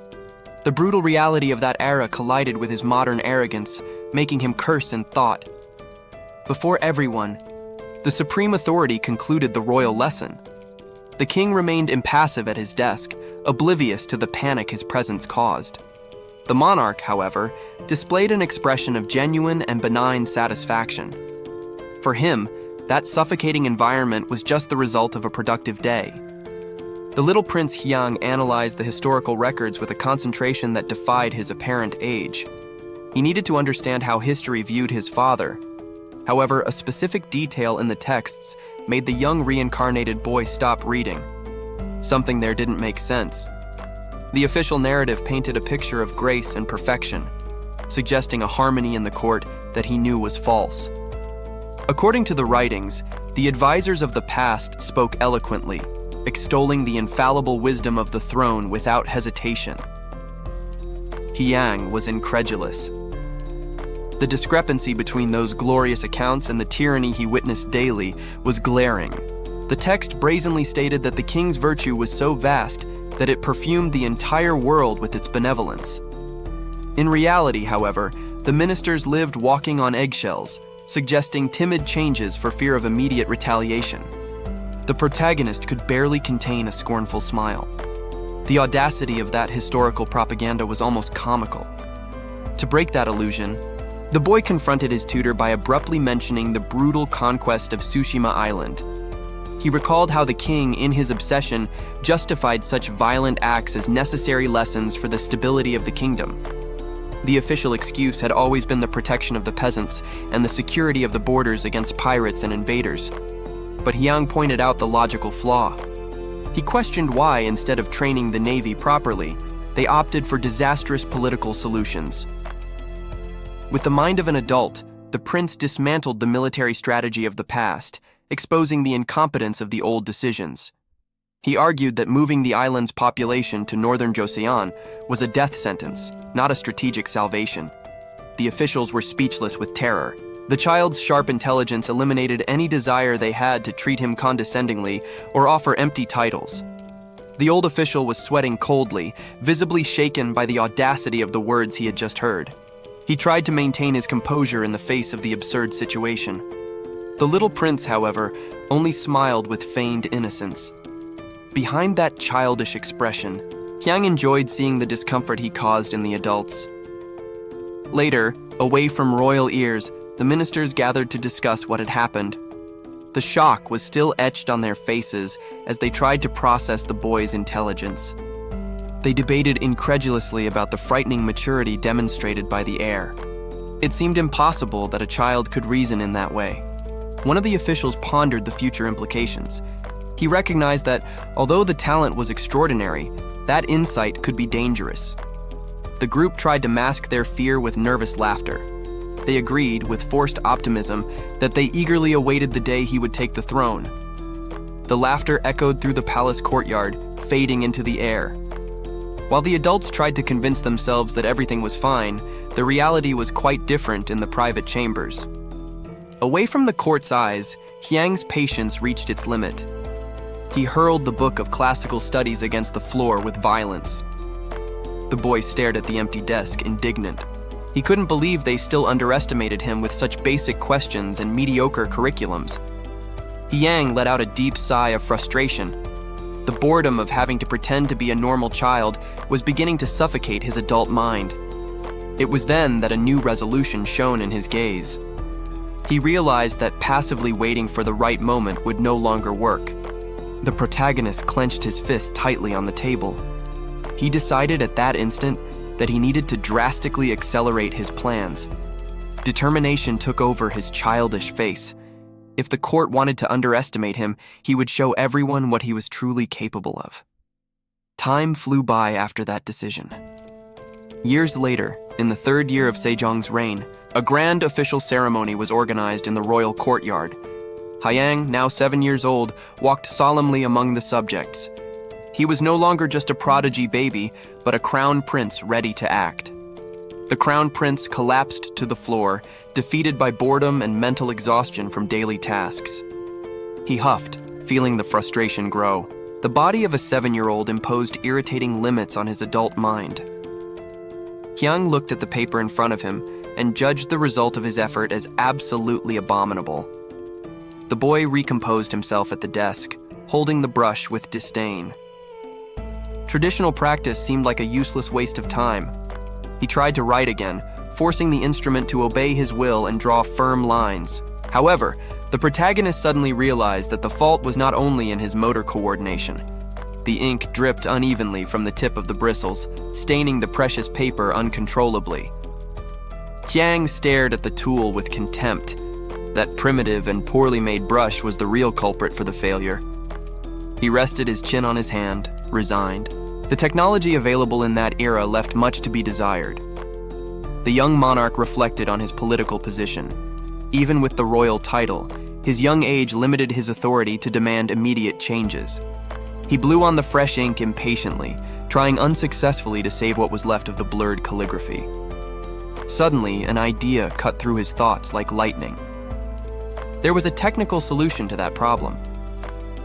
The brutal reality of that era collided with his modern arrogance, making him curse in thought. Before everyone, the supreme authority concluded the royal lesson. The king remained impassive at his desk, oblivious to the panic his presence caused. The monarch, however, displayed an expression of genuine and benign satisfaction. For him, that suffocating environment was just the result of a productive day. The little Prince Hyang analyzed the historical records with a concentration that defied his apparent age. He needed to understand how history viewed his father. However, a specific detail in the texts made the young reincarnated boy stop reading. Something there didn't make sense. The official narrative painted a picture of grace and perfection, suggesting a harmony in the court that he knew was false. According to the writings, the advisors of the past spoke eloquently, extolling the infallible wisdom of the throne without hesitation. Hyang was incredulous. The discrepancy between those glorious accounts and the tyranny he witnessed daily was glaring. The text brazenly stated that the king's virtue was so vast that it perfumed the entire world with its benevolence. In reality, however, the ministers lived walking on eggshells, suggesting timid changes for fear of immediate retaliation. The protagonist could barely contain a scornful smile. The audacity of that historical propaganda was almost comical. To break that illusion, the boy confronted his tutor by abruptly mentioning the brutal conquest of Tsushima Island. He recalled how the king, in his obsession, justified such violent acts as necessary lessons for the stability of the kingdom. The official excuse had always been the protection of the peasants and the security of the borders against pirates and invaders. But Hyang pointed out the logical flaw. He questioned why, instead of training the navy properly, they opted for disastrous political solutions. With the mind of an adult, the prince dismantled the military strategy of the past, exposing the incompetence of the old decisions. He argued that moving the island's population to northern Joseon was a death sentence, not a strategic salvation. The officials were speechless with terror. The child's sharp intelligence eliminated any desire they had to treat him condescendingly or offer empty titles. The old official was sweating coldly, visibly shaken by the audacity of the words he had just heard. He tried to maintain his composure in the face of the absurd situation. The little prince, however, only smiled with feigned innocence. Behind that childish expression, Hyang enjoyed seeing the discomfort he caused in the adults. Later, away from royal ears, the ministers gathered to discuss what had happened. The shock was still etched on their faces as they tried to process the boy's intelligence. They debated incredulously about the frightening maturity demonstrated by the heir. It seemed impossible that a child could reason in that way. One of the officials pondered the future implications. He recognized that, although the talent was extraordinary, that insight could be dangerous. The group tried to mask their fear with nervous laughter. They agreed, with forced optimism, that they eagerly awaited the day he would take the throne. The laughter echoed through the palace courtyard, fading into the air. While the adults tried to convince themselves that everything was fine, the reality was quite different in the private chambers. Away from the court's eyes, Hyang's patience reached its limit. He hurled the book of classical studies against the floor with violence. The boy stared at the empty desk, indignant. He couldn't believe they still underestimated him with such basic questions and mediocre curriculums. Hyang let out a deep sigh of frustration. The boredom of having to pretend to be a normal child was beginning to suffocate his adult mind. It was then that a new resolution shone in his gaze. He realized that passively waiting for the right moment would no longer work. The protagonist clenched his fist tightly on the table. He decided at that instant that he needed to drastically accelerate his plans. Determination took over his childish face. If the court wanted to underestimate him, he would show everyone what he was truly capable of. Time flew by after that decision. Years later, in the third year of Sejong's reign, a grand official ceremony was organized in the royal courtyard. Hyang, now 7 years old, walked solemnly among the subjects. He was no longer just a prodigy baby, but a crown prince ready to act. The crown prince collapsed to the floor, defeated by boredom and mental exhaustion from daily tasks. He huffed, feeling the frustration grow. The body of a 7-year-old imposed irritating limits on his adult mind. Hyang looked at the paper in front of him and judged the result of his effort as absolutely abominable. The boy recomposed himself at the desk, holding the brush with disdain. Traditional practice seemed like a useless waste of time. He tried to write again, forcing the instrument to obey his will and draw firm lines. However, the protagonist suddenly realized that the fault was not only in his motor coordination. The ink dripped unevenly from the tip of the bristles, staining the precious paper uncontrollably. Hyang stared at the tool with contempt. That primitive and poorly made brush was the real culprit for the failure. He rested his chin on his hand, resigned. The technology available in that era left much to be desired. The young monarch reflected on his political position. Even with the royal title, his young age limited his authority to demand immediate changes. He blew on the fresh ink impatiently, trying unsuccessfully to save what was left of the blurred calligraphy. Suddenly, an idea cut through his thoughts like lightning. There was a technical solution to that problem.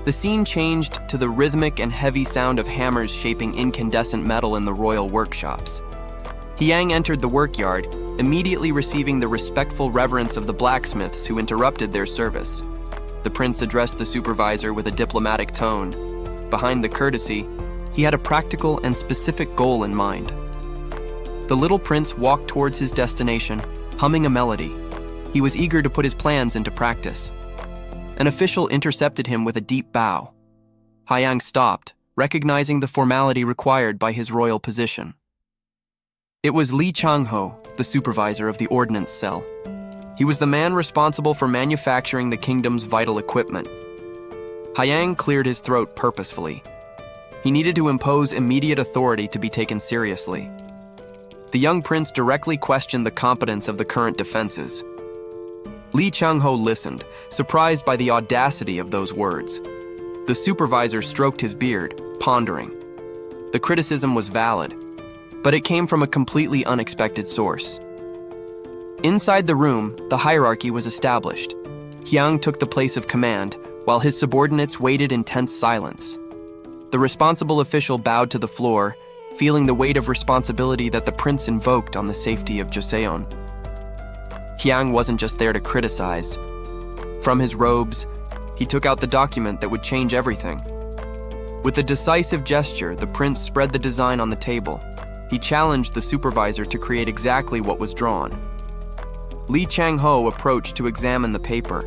The scene changed to the rhythmic and heavy sound of hammers shaping incandescent metal in the royal workshops. Hyang entered the workyard, immediately receiving the respectful reverence of the blacksmiths who interrupted their service. The prince addressed the supervisor with a diplomatic tone. Behind the courtesy, he had a practical and specific goal in mind. The little prince walked towards his destination, humming a melody. He was eager to put his plans into practice. An official intercepted him with a deep bow. Hyang stopped, recognizing the formality required by his royal position. It was Lee Chang-ho, the supervisor of the ordnance cell. He was the man responsible for manufacturing the kingdom's vital equipment. Hyang cleared his throat purposefully. He needed to impose immediate authority to be taken seriously. The young prince directly questioned the competence of the current defenses. Lee Chang-ho listened, surprised by the audacity of those words. The supervisor stroked his beard, pondering. The criticism was valid, but it came from a completely unexpected source. Inside the room, the hierarchy was established. Hyang took the place of command, while his subordinates waited in tense silence. The responsible official bowed to the floor, feeling the weight of responsibility that the prince invoked on the safety of Joseon. Hyang wasn't just there to criticize. From his robes, he took out the document that would change everything. With a decisive gesture, the prince spread the design on the table. He challenged the supervisor to create exactly what was drawn. Lee Chang-ho approached to examine the paper.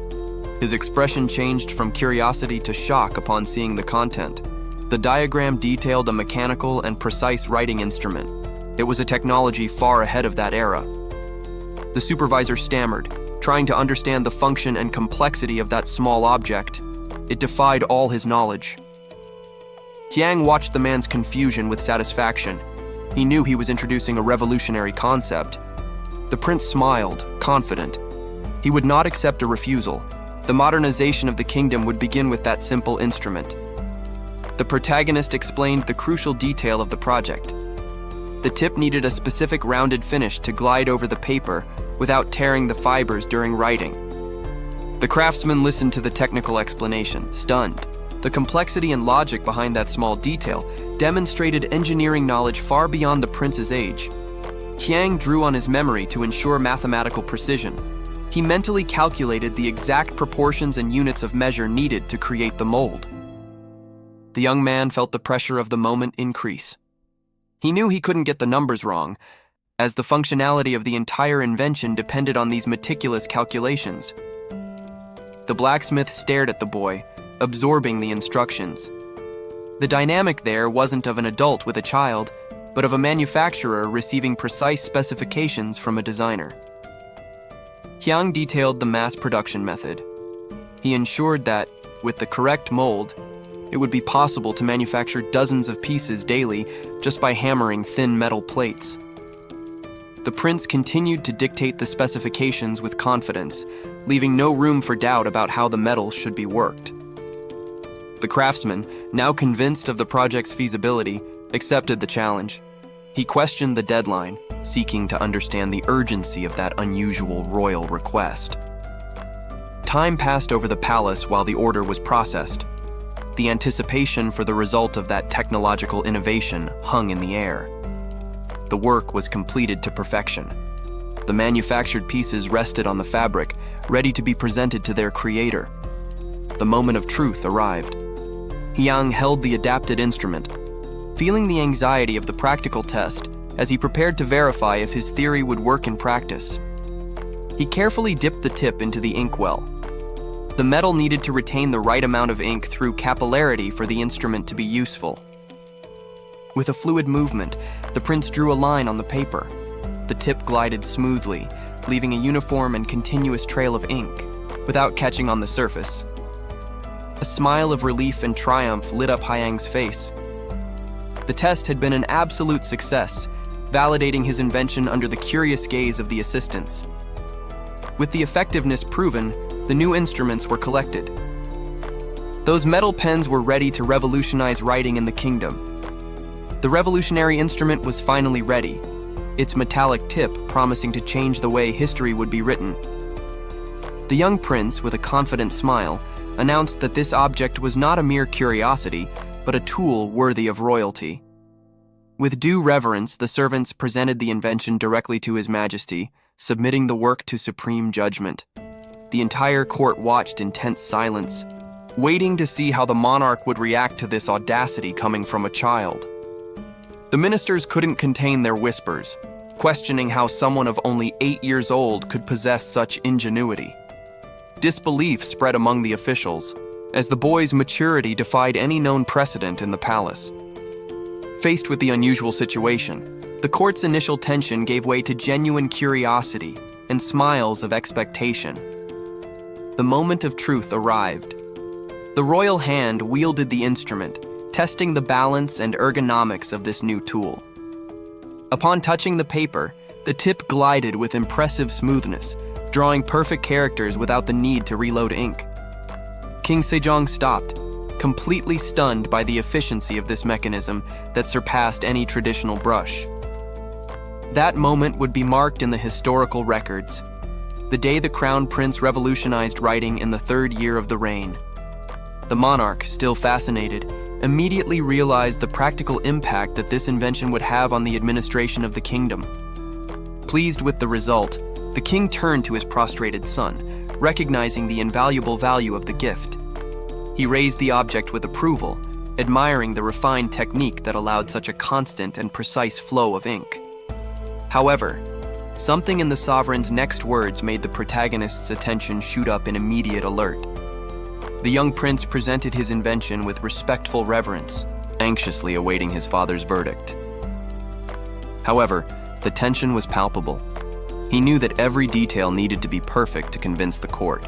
His expression changed from curiosity to shock upon seeing the content. The diagram detailed a mechanical and precise writing instrument. It was a technology far ahead of that era. The supervisor stammered, trying to understand the function and complexity of that small object. It defied all his knowledge. Hyang watched the man's confusion with satisfaction. He knew he was introducing a revolutionary concept. The prince smiled, confident. He would not accept a refusal. The modernization of the kingdom would begin with that simple instrument. The protagonist explained the crucial detail of the project. The tip needed a specific rounded finish to glide over the paper without tearing the fibers during writing. The craftsman listened to the technical explanation, stunned. The complexity and logic behind that small detail demonstrated engineering knowledge far beyond the prince's age. Hyang drew on his memory to ensure mathematical precision. He mentally calculated the exact proportions and units of measure needed to create the mold. The young man felt the pressure of the moment increase. He knew he couldn't get the numbers wrong, as the functionality of the entire invention depended on these meticulous calculations. The blacksmith stared at the boy, absorbing the instructions. The dynamic there wasn't of an adult with a child, but of a manufacturer receiving precise specifications from a designer. Hyang detailed the mass production method. He ensured that, with the correct mold, it would be possible to manufacture dozens of pieces daily just by hammering thin metal plates. The prince continued to dictate the specifications with confidence, leaving no room for doubt about how the metal should be worked. The craftsman, now convinced of the project's feasibility, accepted the challenge. He questioned the deadline, seeking to understand the urgency of that unusual royal request. Time passed over the palace while the order was processed. The anticipation for the result of that technological innovation hung in the air. The work was completed to perfection. The manufactured pieces rested on the fabric, ready to be presented to their creator. The moment of truth arrived. Hyang held the adapted instrument, feeling the anxiety of the practical test as he prepared to verify if his theory would work in practice. He carefully dipped the tip into the inkwell. The metal needed to retain the right amount of ink through capillarity for the instrument to be useful. With a fluid movement, the prince drew a line on the paper. The tip glided smoothly, leaving a uniform and continuous trail of ink, without catching on the surface. A smile of relief and triumph lit up Hyang's face. The test had been an absolute success, validating his invention under the curious gaze of the assistants. With the effectiveness proven, the new instruments were collected. Those metal pens were ready to revolutionize writing in the kingdom. The revolutionary instrument was finally ready. its metallic tip promising to change the way history would be written. The young prince, with a confident smile, announced that this object was not a mere curiosity, but a tool worthy of royalty. With due reverence, the servants presented the invention directly to His Majesty, submitting the work to supreme judgment. The entire court watched in tense silence, waiting to see how the monarch would react to this audacity coming from a child. The ministers couldn't contain their whispers, questioning how someone of only 8 years old could possess such ingenuity. Disbelief spread among the officials, as the boy's maturity defied any known precedent in the palace. Faced with the unusual situation, the court's initial tension gave way to genuine curiosity and smiles of expectation. The moment of truth arrived. The royal hand wielded the instrument, testing the balance and ergonomics of this new tool. Upon touching the paper, the tip glided with impressive smoothness, drawing perfect characters without the need to reload ink. King Sejong stopped, completely stunned by the efficiency of this mechanism that surpassed any traditional brush. That moment would be marked in the historical records, the day the crown prince revolutionized writing in the 3rd year of the reign. The monarch, still fascinated, immediately realized the practical impact that this invention would have on the administration of the kingdom. Pleased with the result, the king turned to his prostrated son, recognizing the invaluable value of the gift. He raised the object with approval, admiring the refined technique that allowed such a constant and precise flow of ink. However, something in the sovereign's next words made the protagonist's attention shoot up in immediate alert. The young prince presented his invention with respectful reverence, anxiously awaiting his father's verdict. However, the tension was palpable. He knew that every detail needed to be perfect to convince the court.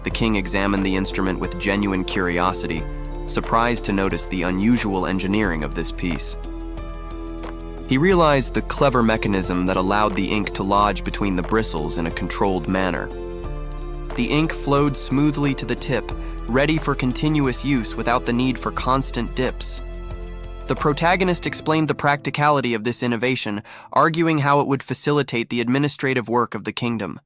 The king examined the instrument with genuine curiosity, surprised to notice the unusual engineering of this piece. He realized the clever mechanism that allowed the ink to lodge between the bristles in a controlled manner. The ink flowed smoothly to the tip, ready for continuous use without the need for constant dips. The protagonist explained the practicality of this innovation, arguing how it would facilitate the administrative work of the kingdom.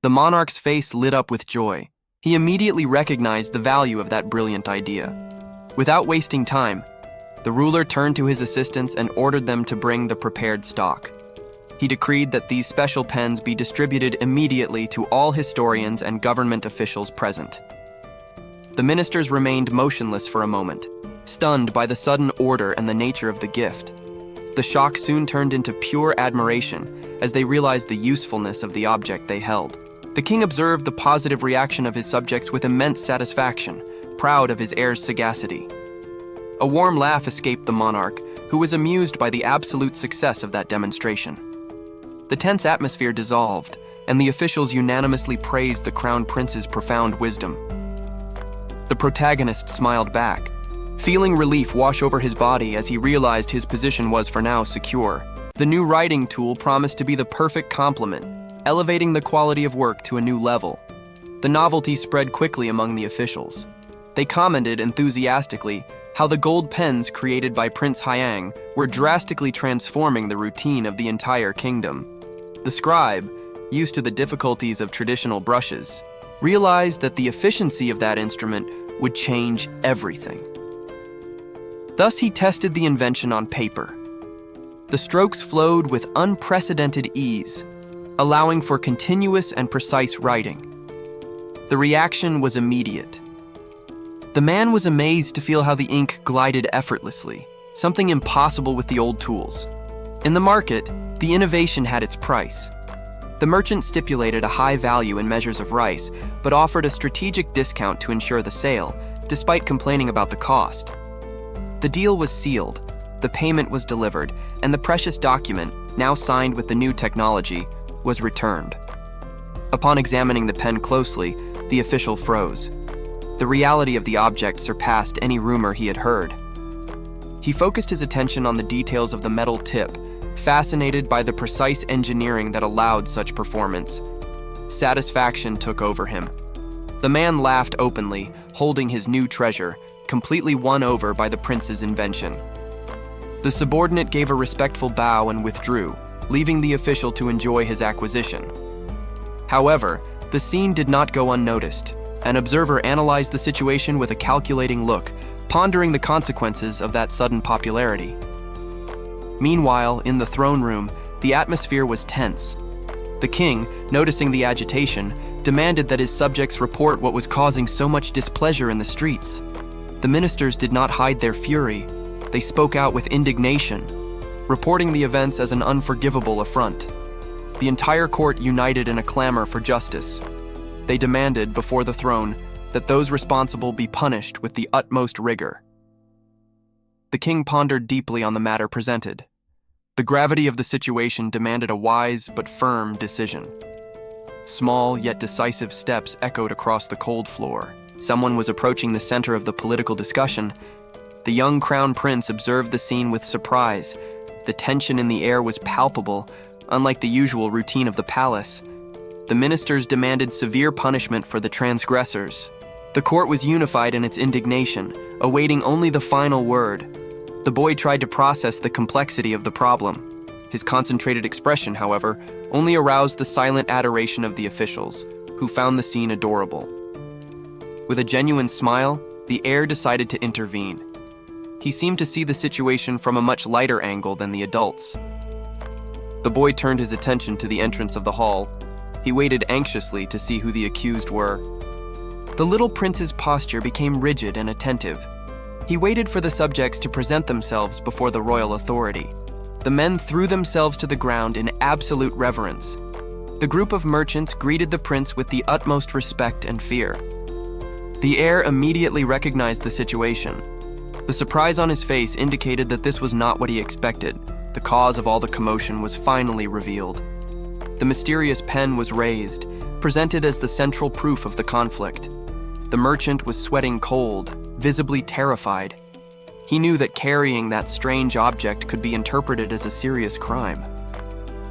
The monarch's face lit up with joy. He immediately recognized the value of that brilliant idea. Without wasting time, the ruler turned to his assistants and ordered them to bring the prepared stock. He decreed that these special pens be distributed immediately to all historians and government officials present. The ministers remained motionless for a moment, stunned by the sudden order and the nature of the gift. The shock soon turned into pure admiration as they realized the usefulness of the object they held. The king observed the positive reaction of his subjects with immense satisfaction, proud of his heir's sagacity. A warm laugh escaped the monarch, who was amused by the absolute success of that demonstration. The tense atmosphere dissolved, and the officials unanimously praised the crown prince's profound wisdom. The protagonist smiled back, feeling relief wash over his body as he realized his position was for now secure. The new writing tool promised to be the perfect complement, elevating the quality of work to a new level. The novelty spread quickly among the officials. They commented enthusiastically how the gold pens created by Prince Hyang were drastically transforming the routine of the entire kingdom. The scribe, used to the difficulties of traditional brushes, realized that the efficiency of that instrument would change everything. Thus, he tested the invention on paper. The strokes flowed with unprecedented ease, allowing for continuous and precise writing. The reaction was immediate. The man was amazed to feel how the ink glided effortlessly, something impossible with the old tools. In the market, the innovation had its price. The merchant stipulated a high value in measures of rice, but offered a strategic discount to ensure the sale, despite complaining about the cost. The deal was sealed, the payment was delivered, and the precious document, now signed with the new technology, was returned. Upon examining the pen closely, the official froze. The reality of the object surpassed any rumor he had heard. He focused his attention on the details of the metal tip, fascinated by the precise engineering that allowed such performance. Satisfaction took over him. The man laughed openly, holding his new treasure, completely won over by the prince's invention. The subordinate gave a respectful bow and withdrew, leaving the official to enjoy his acquisition. However, the scene did not go unnoticed. An observer analyzed the situation with a calculating look, pondering the consequences of that sudden popularity. Meanwhile, in the throne room, the atmosphere was tense. The king, noticing the agitation, demanded that his subjects report what was causing so much displeasure in the streets. The ministers did not hide their fury. They spoke out with indignation, reporting the events as an unforgivable affront. The entire court united in a clamor for justice. They demanded, before the throne, that those responsible be punished with the utmost rigor. The king pondered deeply on the matter presented. The gravity of the situation demanded a wise but firm decision. Small yet decisive steps echoed across the cold floor. Someone was approaching the center of the political discussion. The young crown prince observed the scene with surprise. The tension in the air was palpable, unlike the usual routine of the palace. The ministers demanded severe punishment for the transgressors. The court was unified in its indignation, awaiting only the final word. The boy tried to process the complexity of the problem. His concentrated expression, however, only aroused the silent adoration of the officials, who found the scene adorable. With a genuine smile, the heir decided to intervene. He seemed to see the situation from a much lighter angle than the adults. The boy turned his attention to the entrance of the hall. He waited anxiously to see who the accused were. The little prince's posture became rigid and attentive. He waited for the subjects to present themselves before the royal authority. The men threw themselves to the ground in absolute reverence. The group of merchants greeted the prince with the utmost respect and fear. The heir immediately recognized the situation. The surprise on his face indicated that this was not what he expected. The cause of all the commotion was finally revealed. The mysterious pen was raised, presented as the central proof of the conflict. The merchant was sweating cold, visibly terrified. He knew that carrying that strange object could be interpreted as a serious crime.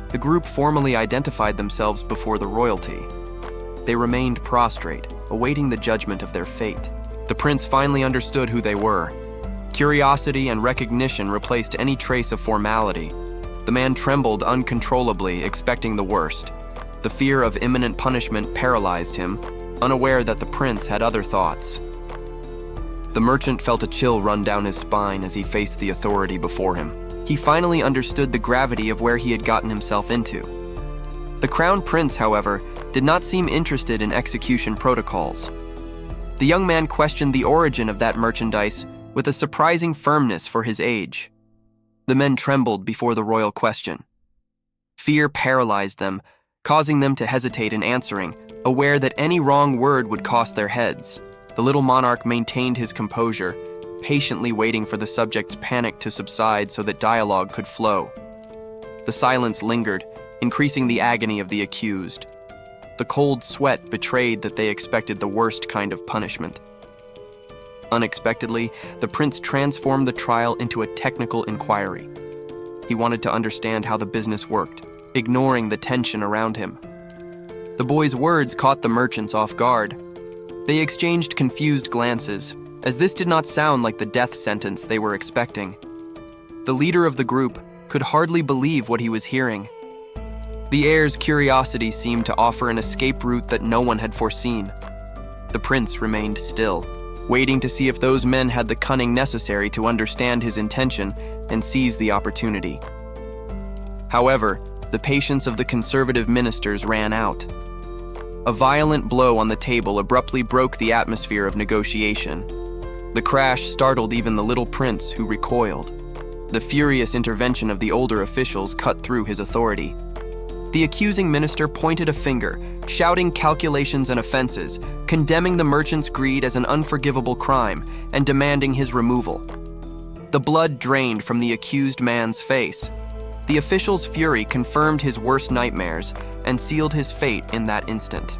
The group formally identified themselves before the royalty. They remained prostrate, awaiting the judgment of their fate. The prince finally understood who they were. Curiosity and recognition replaced any trace of formality. The man trembled uncontrollably, expecting the worst. The fear of imminent punishment paralyzed him, unaware that the prince had other thoughts. The merchant felt a chill run down his spine as he faced the authority before him. He finally understood the gravity of where he had gotten himself into. The crown prince, however, did not seem interested in execution protocols. The young man questioned the origin of that merchandise with a surprising firmness for his age. The men trembled before the royal question. Fear paralyzed them, causing them to hesitate in answering, aware that any wrong word would cost their heads. The little monarch maintained his composure, patiently waiting for the subject's panic to subside so that dialogue could flow. The silence lingered, increasing the agony of the accused. The cold sweat betrayed that they expected the worst kind of punishment. Unexpectedly, the prince transformed the trial into a technical inquiry. He wanted to understand how the business worked, ignoring the tension around him. The boy's words caught the merchants off guard. They exchanged confused glances, as this did not sound like the death sentence they were expecting. The leader of the group could hardly believe what he was hearing. The heir's curiosity seemed to offer an escape route that no one had foreseen. The prince remained still, waiting to see if those men had the cunning necessary to understand his intention and seize the opportunity. However, the patience of the conservative ministers ran out. A violent blow on the table abruptly broke the atmosphere of negotiation. The crash startled even the little prince, who recoiled. The furious intervention of the older officials cut through his authority. The accusing minister pointed a finger, shouting calculations and offenses, condemning the merchant's greed as an unforgivable crime, and demanding his removal. The blood drained from the accused man's face. The official's fury confirmed his worst nightmares and sealed his fate in that instant.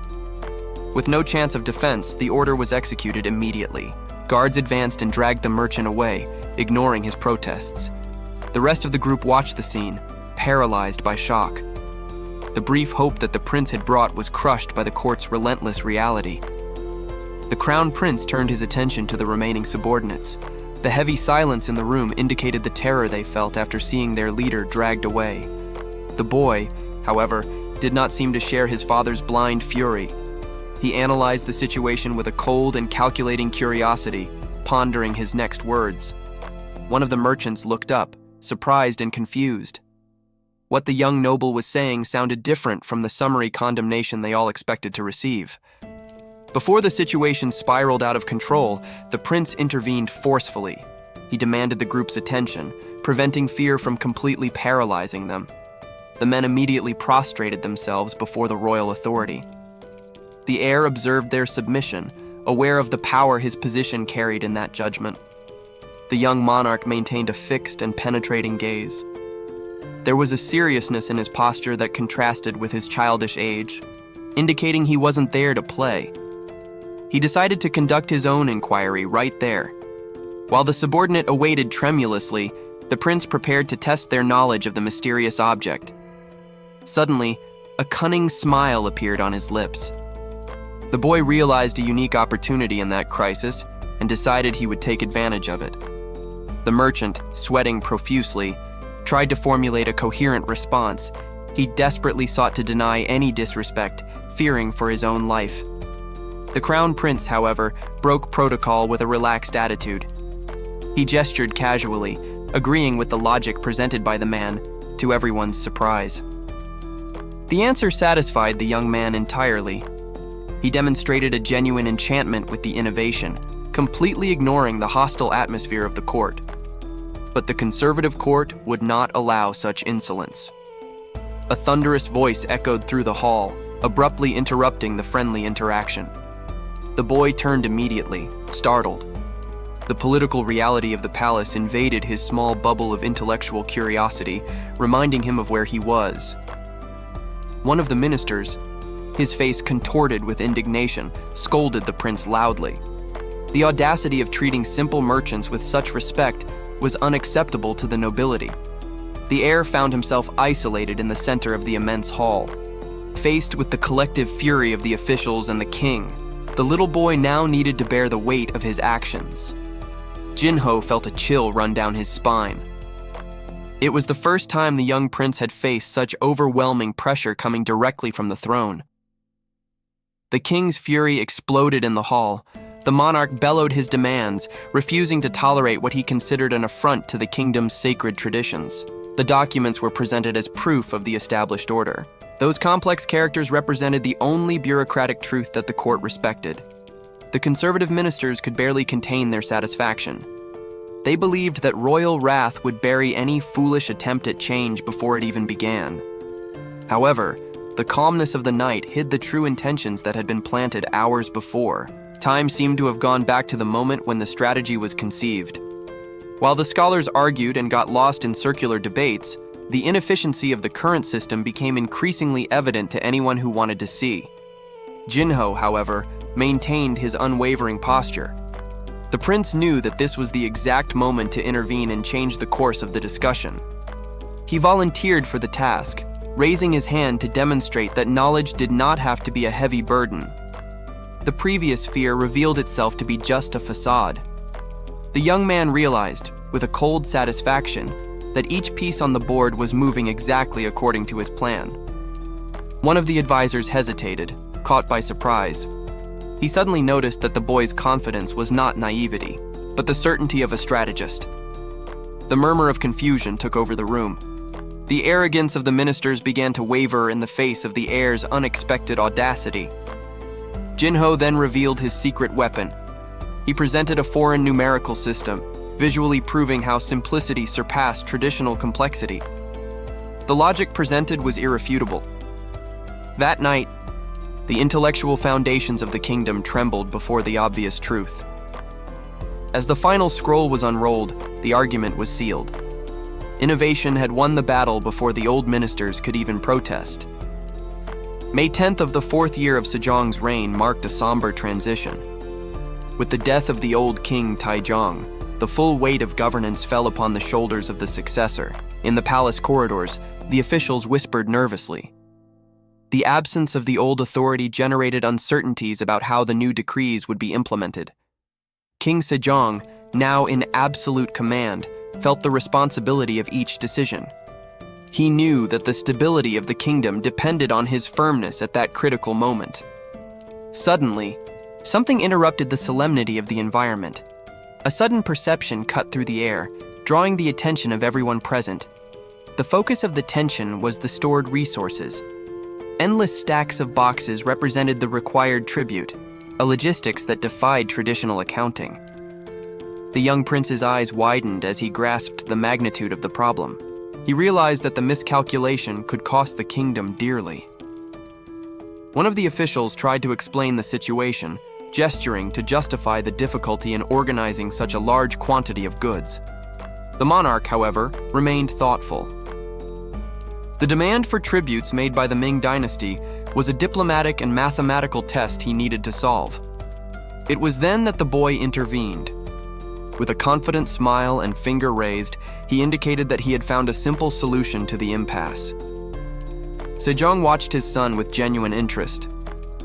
With no chance of defense, the order was executed immediately. Guards advanced and dragged the merchant away, ignoring his protests. The rest of the group watched the scene, paralyzed by shock. The brief hope that the prince had brought was crushed by the court's relentless reality. The crown prince turned his attention to the remaining subordinates. The heavy silence in the room indicated the terror they felt after seeing their leader dragged away. The boy, however, did not seem to share his father's blind fury. He analyzed the situation with a cold and calculating curiosity, pondering his next words. One of the merchants looked up, surprised and confused. What the young noble was saying sounded different from the summary condemnation they all expected to receive. Before the situation spiraled out of control, the prince intervened forcefully. He demanded the group's attention, preventing fear from completely paralyzing them. The men immediately prostrated themselves before the royal authority. The heir observed their submission, aware of the power his position carried in that judgment. The young monarch maintained a fixed and penetrating gaze. There was a seriousness in his posture that contrasted with his childish age, indicating he wasn't there to play. He decided to conduct his own inquiry right there. While the subordinate awaited tremulously, the prince prepared to test their knowledge of the mysterious object. Suddenly, a cunning smile appeared on his lips. The boy realized a unique opportunity in that crisis and decided he would take advantage of it. The merchant, sweating profusely, tried to formulate a coherent response. He desperately sought to deny any disrespect, fearing for his own life. The crown prince, however, broke protocol with a relaxed attitude. He gestured casually, agreeing with the logic presented by the man, to everyone's surprise. The answer satisfied the young man entirely. He demonstrated a genuine enchantment with the innovation, completely ignoring the hostile atmosphere of the court. But the conservative court would not allow such insolence. A thunderous voice echoed through the hall, abruptly interrupting the friendly interaction. The boy turned immediately, startled. The political reality of the palace invaded his small bubble of intellectual curiosity, reminding him of where he was. One of the ministers, his face contorted with indignation, scolded the prince loudly. The audacity of treating simple merchants with such respect was unacceptable to the nobility. The heir found himself isolated in the center of the immense hall. Faced with the collective fury of the officials and the king, the little boy now needed to bear the weight of his actions. Jinho felt a chill run down his spine. It was the first time the young prince had faced such overwhelming pressure coming directly from the throne. The king's fury exploded in the hall. The monarch bellowed his demands, refusing to tolerate what he considered an affront to the kingdom's sacred traditions. The documents were presented as proof of the established order. Those complex characters represented the only bureaucratic truth that the court respected. The conservative ministers could barely contain their satisfaction. They believed that royal wrath would bury any foolish attempt at change before it even began. However, the calmness of the night hid the true intentions that had been planted hours before. Time seemed to have gone back to the moment when the strategy was conceived. While the scholars argued and got lost in circular debates, the inefficiency of the current system became increasingly evident to anyone who wanted to see. Jinho, however, maintained his unwavering posture. The prince knew that this was the exact moment to intervene and change the course of the discussion. He volunteered for the task, raising his hand to demonstrate that knowledge did not have to be a heavy burden. The previous fear revealed itself to be just a facade. The young man realized, with a cold satisfaction, that each piece on the board was moving exactly according to his plan. One of the advisors hesitated, caught by surprise. He suddenly noticed that the boy's confidence was not naivety, but the certainty of a strategist. The murmur of confusion took over the room. The arrogance of the ministers began to waver in the face of the heir's unexpected audacity. Jinho then revealed his secret weapon. He presented a foreign numerical system, visually proving how simplicity surpassed traditional complexity. The logic presented was irrefutable. That night, the intellectual foundations of the kingdom trembled before the obvious truth. As the final scroll was unrolled, the argument was sealed. Innovation had won the battle before the old ministers could even protest. May 10th of the 4th year of Sejong's reign marked a somber transition. With the death of the old king Taejong, the full weight of governance fell upon the shoulders of the successor. In the palace corridors, the officials whispered nervously. The absence of the old authority generated uncertainties about how the new decrees would be implemented. King Sejong, now in absolute command, felt the responsibility of each decision. He knew that the stability of the kingdom depended on his firmness at that critical moment. Suddenly, something interrupted the solemnity of the environment. A sudden perception cut through the air, drawing the attention of everyone present. The focus of the tension was the stored resources. Endless stacks of boxes represented the required tribute, a logistics that defied traditional accounting. The young prince's eyes widened as he grasped the magnitude of the problem. He realized that the miscalculation could cost the kingdom dearly. One of the officials tried to explain the situation, gesturing to justify the difficulty in organizing such a large quantity of goods. The monarch, however, remained thoughtful. The demand for tributes made by the Ming dynasty was a diplomatic and mathematical test he needed to solve. It was then that the boy intervened. With a confident smile and finger raised, he indicated that he had found a simple solution to the impasse. Sejong watched his son with genuine interest.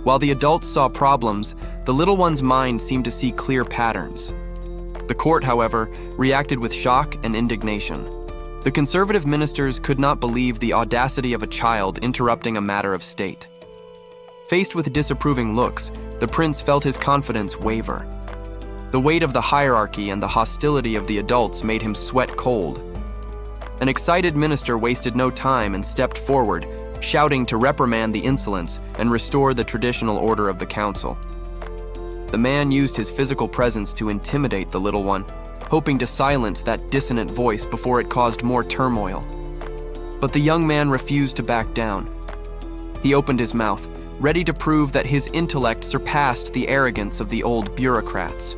While the adults saw problems, the little one's mind seemed to see clear patterns. The court, however, reacted with shock and indignation. The conservative ministers could not believe the audacity of a child interrupting a matter of state. Faced with disapproving looks, the prince felt his confidence waver. The weight of the hierarchy and the hostility of the adults made him sweat cold. An excited minister wasted no time and stepped forward, shouting to reprimand the insolence and restore the traditional order of the council. The man used his physical presence to intimidate the little one, hoping to silence that dissonant voice before it caused more turmoil. But the young man refused to back down. He opened his mouth, ready to prove that his intellect surpassed the arrogance of the old bureaucrats.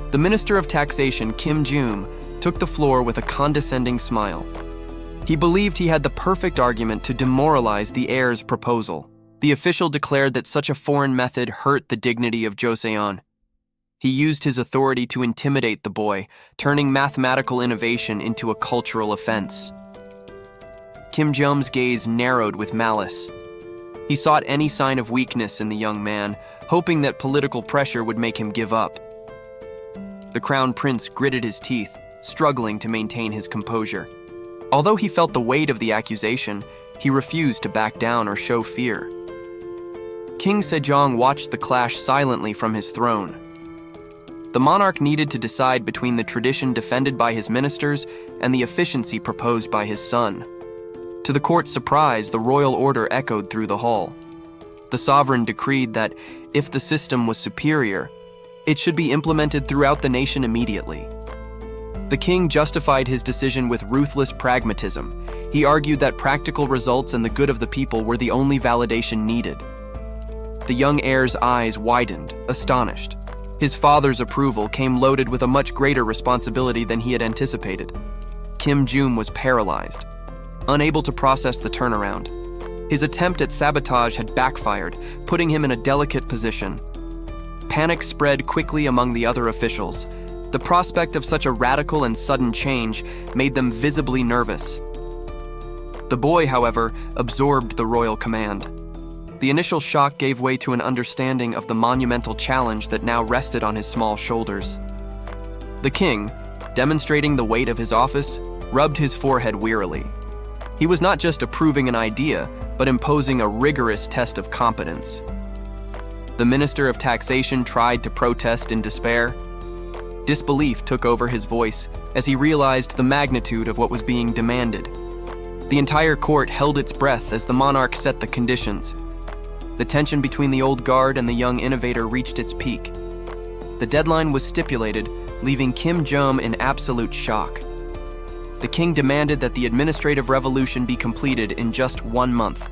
The Minister of Taxation, Kim Jum, took the floor with a condescending smile. He believed he had the perfect argument to demoralize the heir's proposal. The official declared that such a foreign method hurt the dignity of Joseon. He used his authority to intimidate the boy, turning mathematical innovation into a cultural offense. Kim Jum's gaze narrowed with malice. He sought any sign of weakness in the young man, hoping that political pressure would make him give up. The crown prince gritted his teeth, struggling to maintain his composure. Although he felt the weight of the accusation, he refused to back down or show fear. King Sejong watched the clash silently from his throne. The monarch needed to decide between the tradition defended by his ministers and the efficiency proposed by his son. To the court's surprise, the royal order echoed through the hall. The sovereign decreed that, if the system was superior, it should be implemented throughout the nation immediately. The king justified his decision with ruthless pragmatism. He argued that practical results and the good of the people were the only validation needed. The young heir's eyes widened, astonished. His father's approval came loaded with a much greater responsibility than he had anticipated. Kim Jum was paralyzed, unable to process the turnaround. His attempt at sabotage had backfired, putting him in a delicate position. Panic spread quickly among the other officials. The prospect of such a radical and sudden change made them visibly nervous. The boy, however, absorbed the royal command. The initial shock gave way to an understanding of the monumental challenge that now rested on his small shoulders. The king, demonstrating the weight of his office, rubbed his forehead wearily. He was not just approving an idea, but imposing a rigorous test of competence. The Minister of Taxation tried to protest in despair. Disbelief took over his voice as he realized the magnitude of what was being demanded. The entire court held its breath as the monarch set the conditions. The tension between the old guard and the young innovator reached its peak. The deadline was stipulated, leaving Kim Jum in absolute shock. The king demanded that the administrative revolution be completed in just 1 month.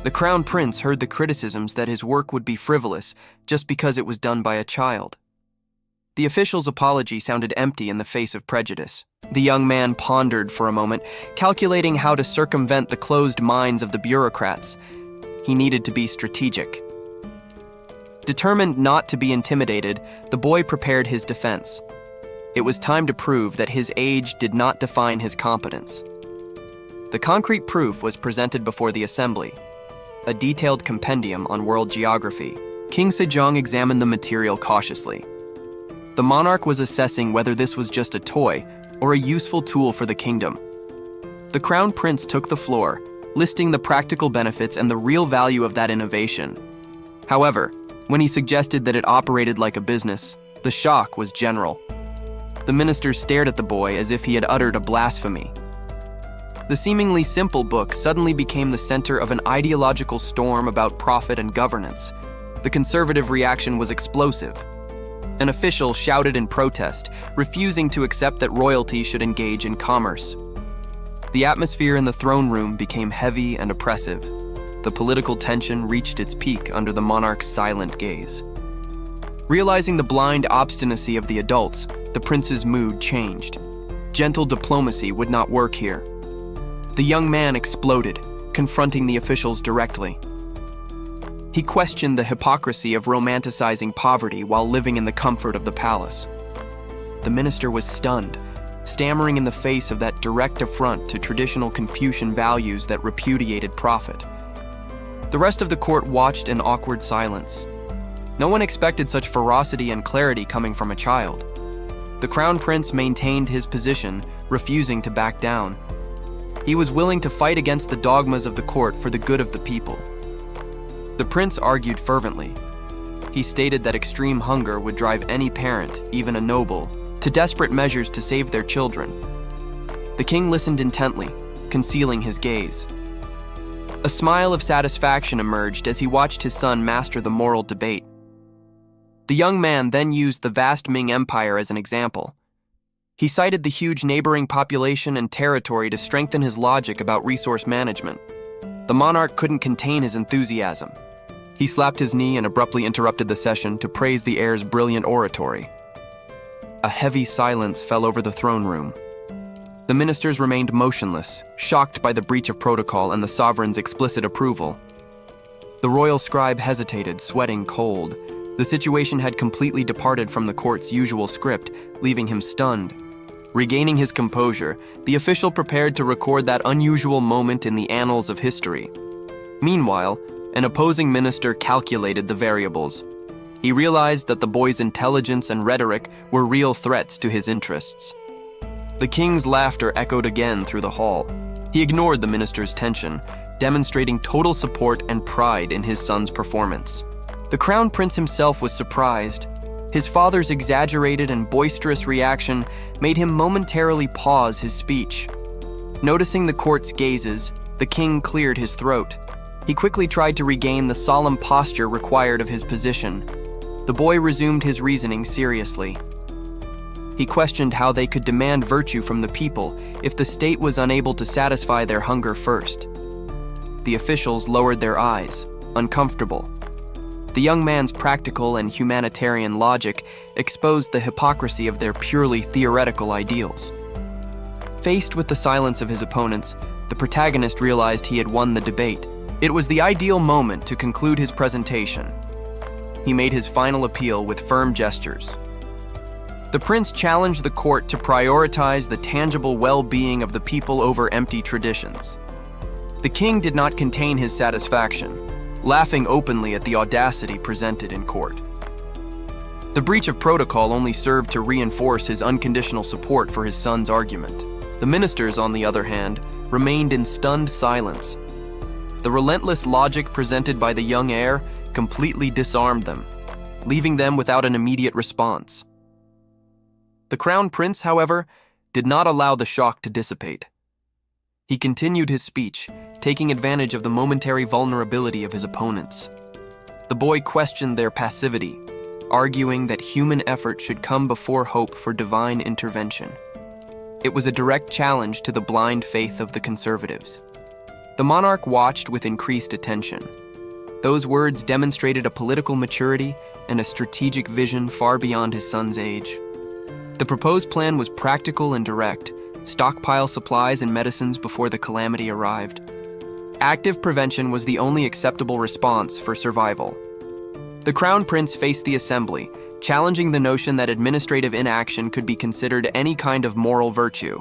The crown prince heard the criticisms that his work would be frivolous just because it was done by a child. The official's apology sounded empty in the face of prejudice. The young man pondered for a moment, calculating how to circumvent the closed minds of the bureaucrats. He needed to be strategic. Determined not to be intimidated, the boy prepared his defense. It was time to prove that his age did not define his competence. The concrete proof was presented before the assembly, a detailed compendium on world geography. King Sejong examined the material cautiously. The monarch was assessing whether this was just a toy or a useful tool for the kingdom. The Crown Prince took the floor, listing the practical benefits and the real value of that innovation. However, when he suggested that it operated like a business, the shock was general. The minister stared at the boy as if he had uttered a blasphemy. The seemingly simple book suddenly became the center of an ideological storm about profit and governance. The conservative reaction was explosive. An official shouted in protest, refusing to accept that royalty should engage in commerce. The atmosphere in the throne room became heavy and oppressive. The political tension reached its peak under the monarch's silent gaze. Realizing the blind obstinacy of the adults, the prince's mood changed. Gentle diplomacy would not work here. The young man exploded, confronting the officials directly. He questioned the hypocrisy of romanticizing poverty while living in the comfort of the palace. The minister was stunned, stammering in the face of that direct affront to traditional Confucian values that repudiated profit. The rest of the court watched in awkward silence. No one expected such ferocity and clarity coming from a child. The Crown Prince maintained his position, refusing to back down. He was willing to fight against the dogmas of the court for the good of the people. The prince argued fervently. He stated that extreme hunger would drive any parent, even a noble, to desperate measures to save their children. The king listened intently, concealing his gaze. A smile of satisfaction emerged as he watched his son master the moral debate. The young man then used the vast Ming Empire as an example. He cited the huge neighboring population and territory to strengthen his logic about resource management. The monarch couldn't contain his enthusiasm. He slapped his knee and abruptly interrupted the session to praise the heir's brilliant oratory. A heavy silence fell over the throne room. The ministers remained motionless, shocked by the breach of protocol and the sovereign's explicit approval. The royal scribe hesitated, sweating cold. The situation had completely departed from the court's usual script, leaving him stunned. Regaining his composure, the official prepared to record that unusual moment in the annals of history. Meanwhile, an opposing minister calculated the variables. He realized that the boy's intelligence and rhetoric were real threats to his interests. The king's laughter echoed again through the hall. He ignored the minister's tension, demonstrating total support and pride in his son's performance. The Crown Prince himself was surprised. His father's exaggerated and boisterous reaction made him momentarily pause his speech. Noticing the court's gazes, the king cleared his throat. He quickly tried to regain the solemn posture required of his position. The boy resumed his reasoning seriously. He questioned how they could demand virtue from the people if the state was unable to satisfy their hunger first. The officials lowered their eyes, uncomfortable. The young man's practical and humanitarian logic exposed the hypocrisy of their purely theoretical ideals. Faced with the silence of his opponents, the protagonist realized he had won the debate. It was the ideal moment to conclude his presentation. He made his final appeal with firm gestures. The prince challenged the court to prioritize the tangible well-being of the people over empty traditions. The king did not contain his satisfaction, laughing openly at the audacity presented in court. The breach of protocol only served to reinforce his unconditional support for his son's argument. The ministers, on the other hand, remained in stunned silence. The relentless logic presented by the young heir completely disarmed them, leaving them without an immediate response. The Crown Prince, however, did not allow the shock to dissipate. He continued his speech, taking advantage of the momentary vulnerability of his opponents. The boy questioned their passivity, arguing that human effort should come before hope for divine intervention. It was a direct challenge to the blind faith of the conservatives. The monarch watched with increased attention. Those words demonstrated a political maturity and a strategic vision far beyond his son's age. The proposed plan was practical and direct: stockpile supplies and medicines before the calamity arrived. Active prevention was the only acceptable response for survival. The Crown Prince faced the assembly, challenging the notion that administrative inaction could be considered any kind of moral virtue.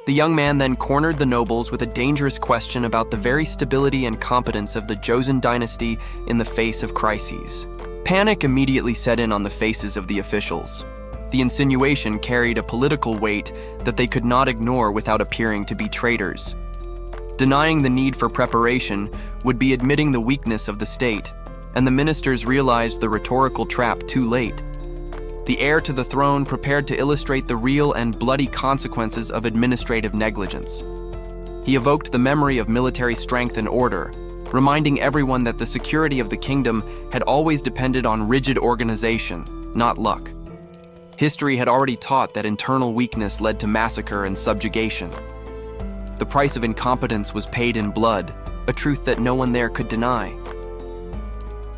The young man then cornered the nobles with a dangerous question about the very stability and competence of the Joseon dynasty in the face of crises. Panic immediately set in on the faces of the officials. The insinuation carried a political weight that they could not ignore without appearing to be traitors. Denying the need for preparation would be admitting the weakness of the state, and the ministers realized the rhetorical trap too late. The heir to the throne prepared to illustrate the real and bloody consequences of administrative negligence. He evoked the memory of military strength and order, reminding everyone that the security of the kingdom had always depended on rigid organization, not luck. History had already taught that internal weakness led to massacre and subjugation. The price of incompetence was paid in blood, a truth that no one there could deny.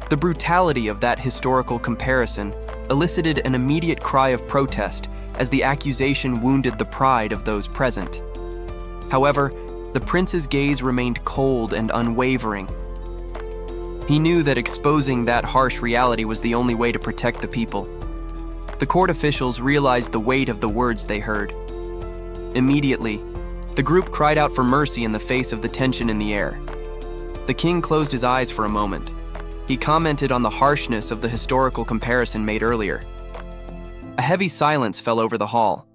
The brutality of that historical comparison elicited an immediate cry of protest as the accusation wounded the pride of those present. However, the prince's gaze remained cold and unwavering. He knew that exposing that harsh reality was the only way to protect the people. The court officials realized the weight of the words they heard. Immediately, the group cried out for mercy in the face of the tension in the air. The king closed his eyes for a moment. He commented on the harshness of the historical comparison made earlier. A heavy silence fell over the hall.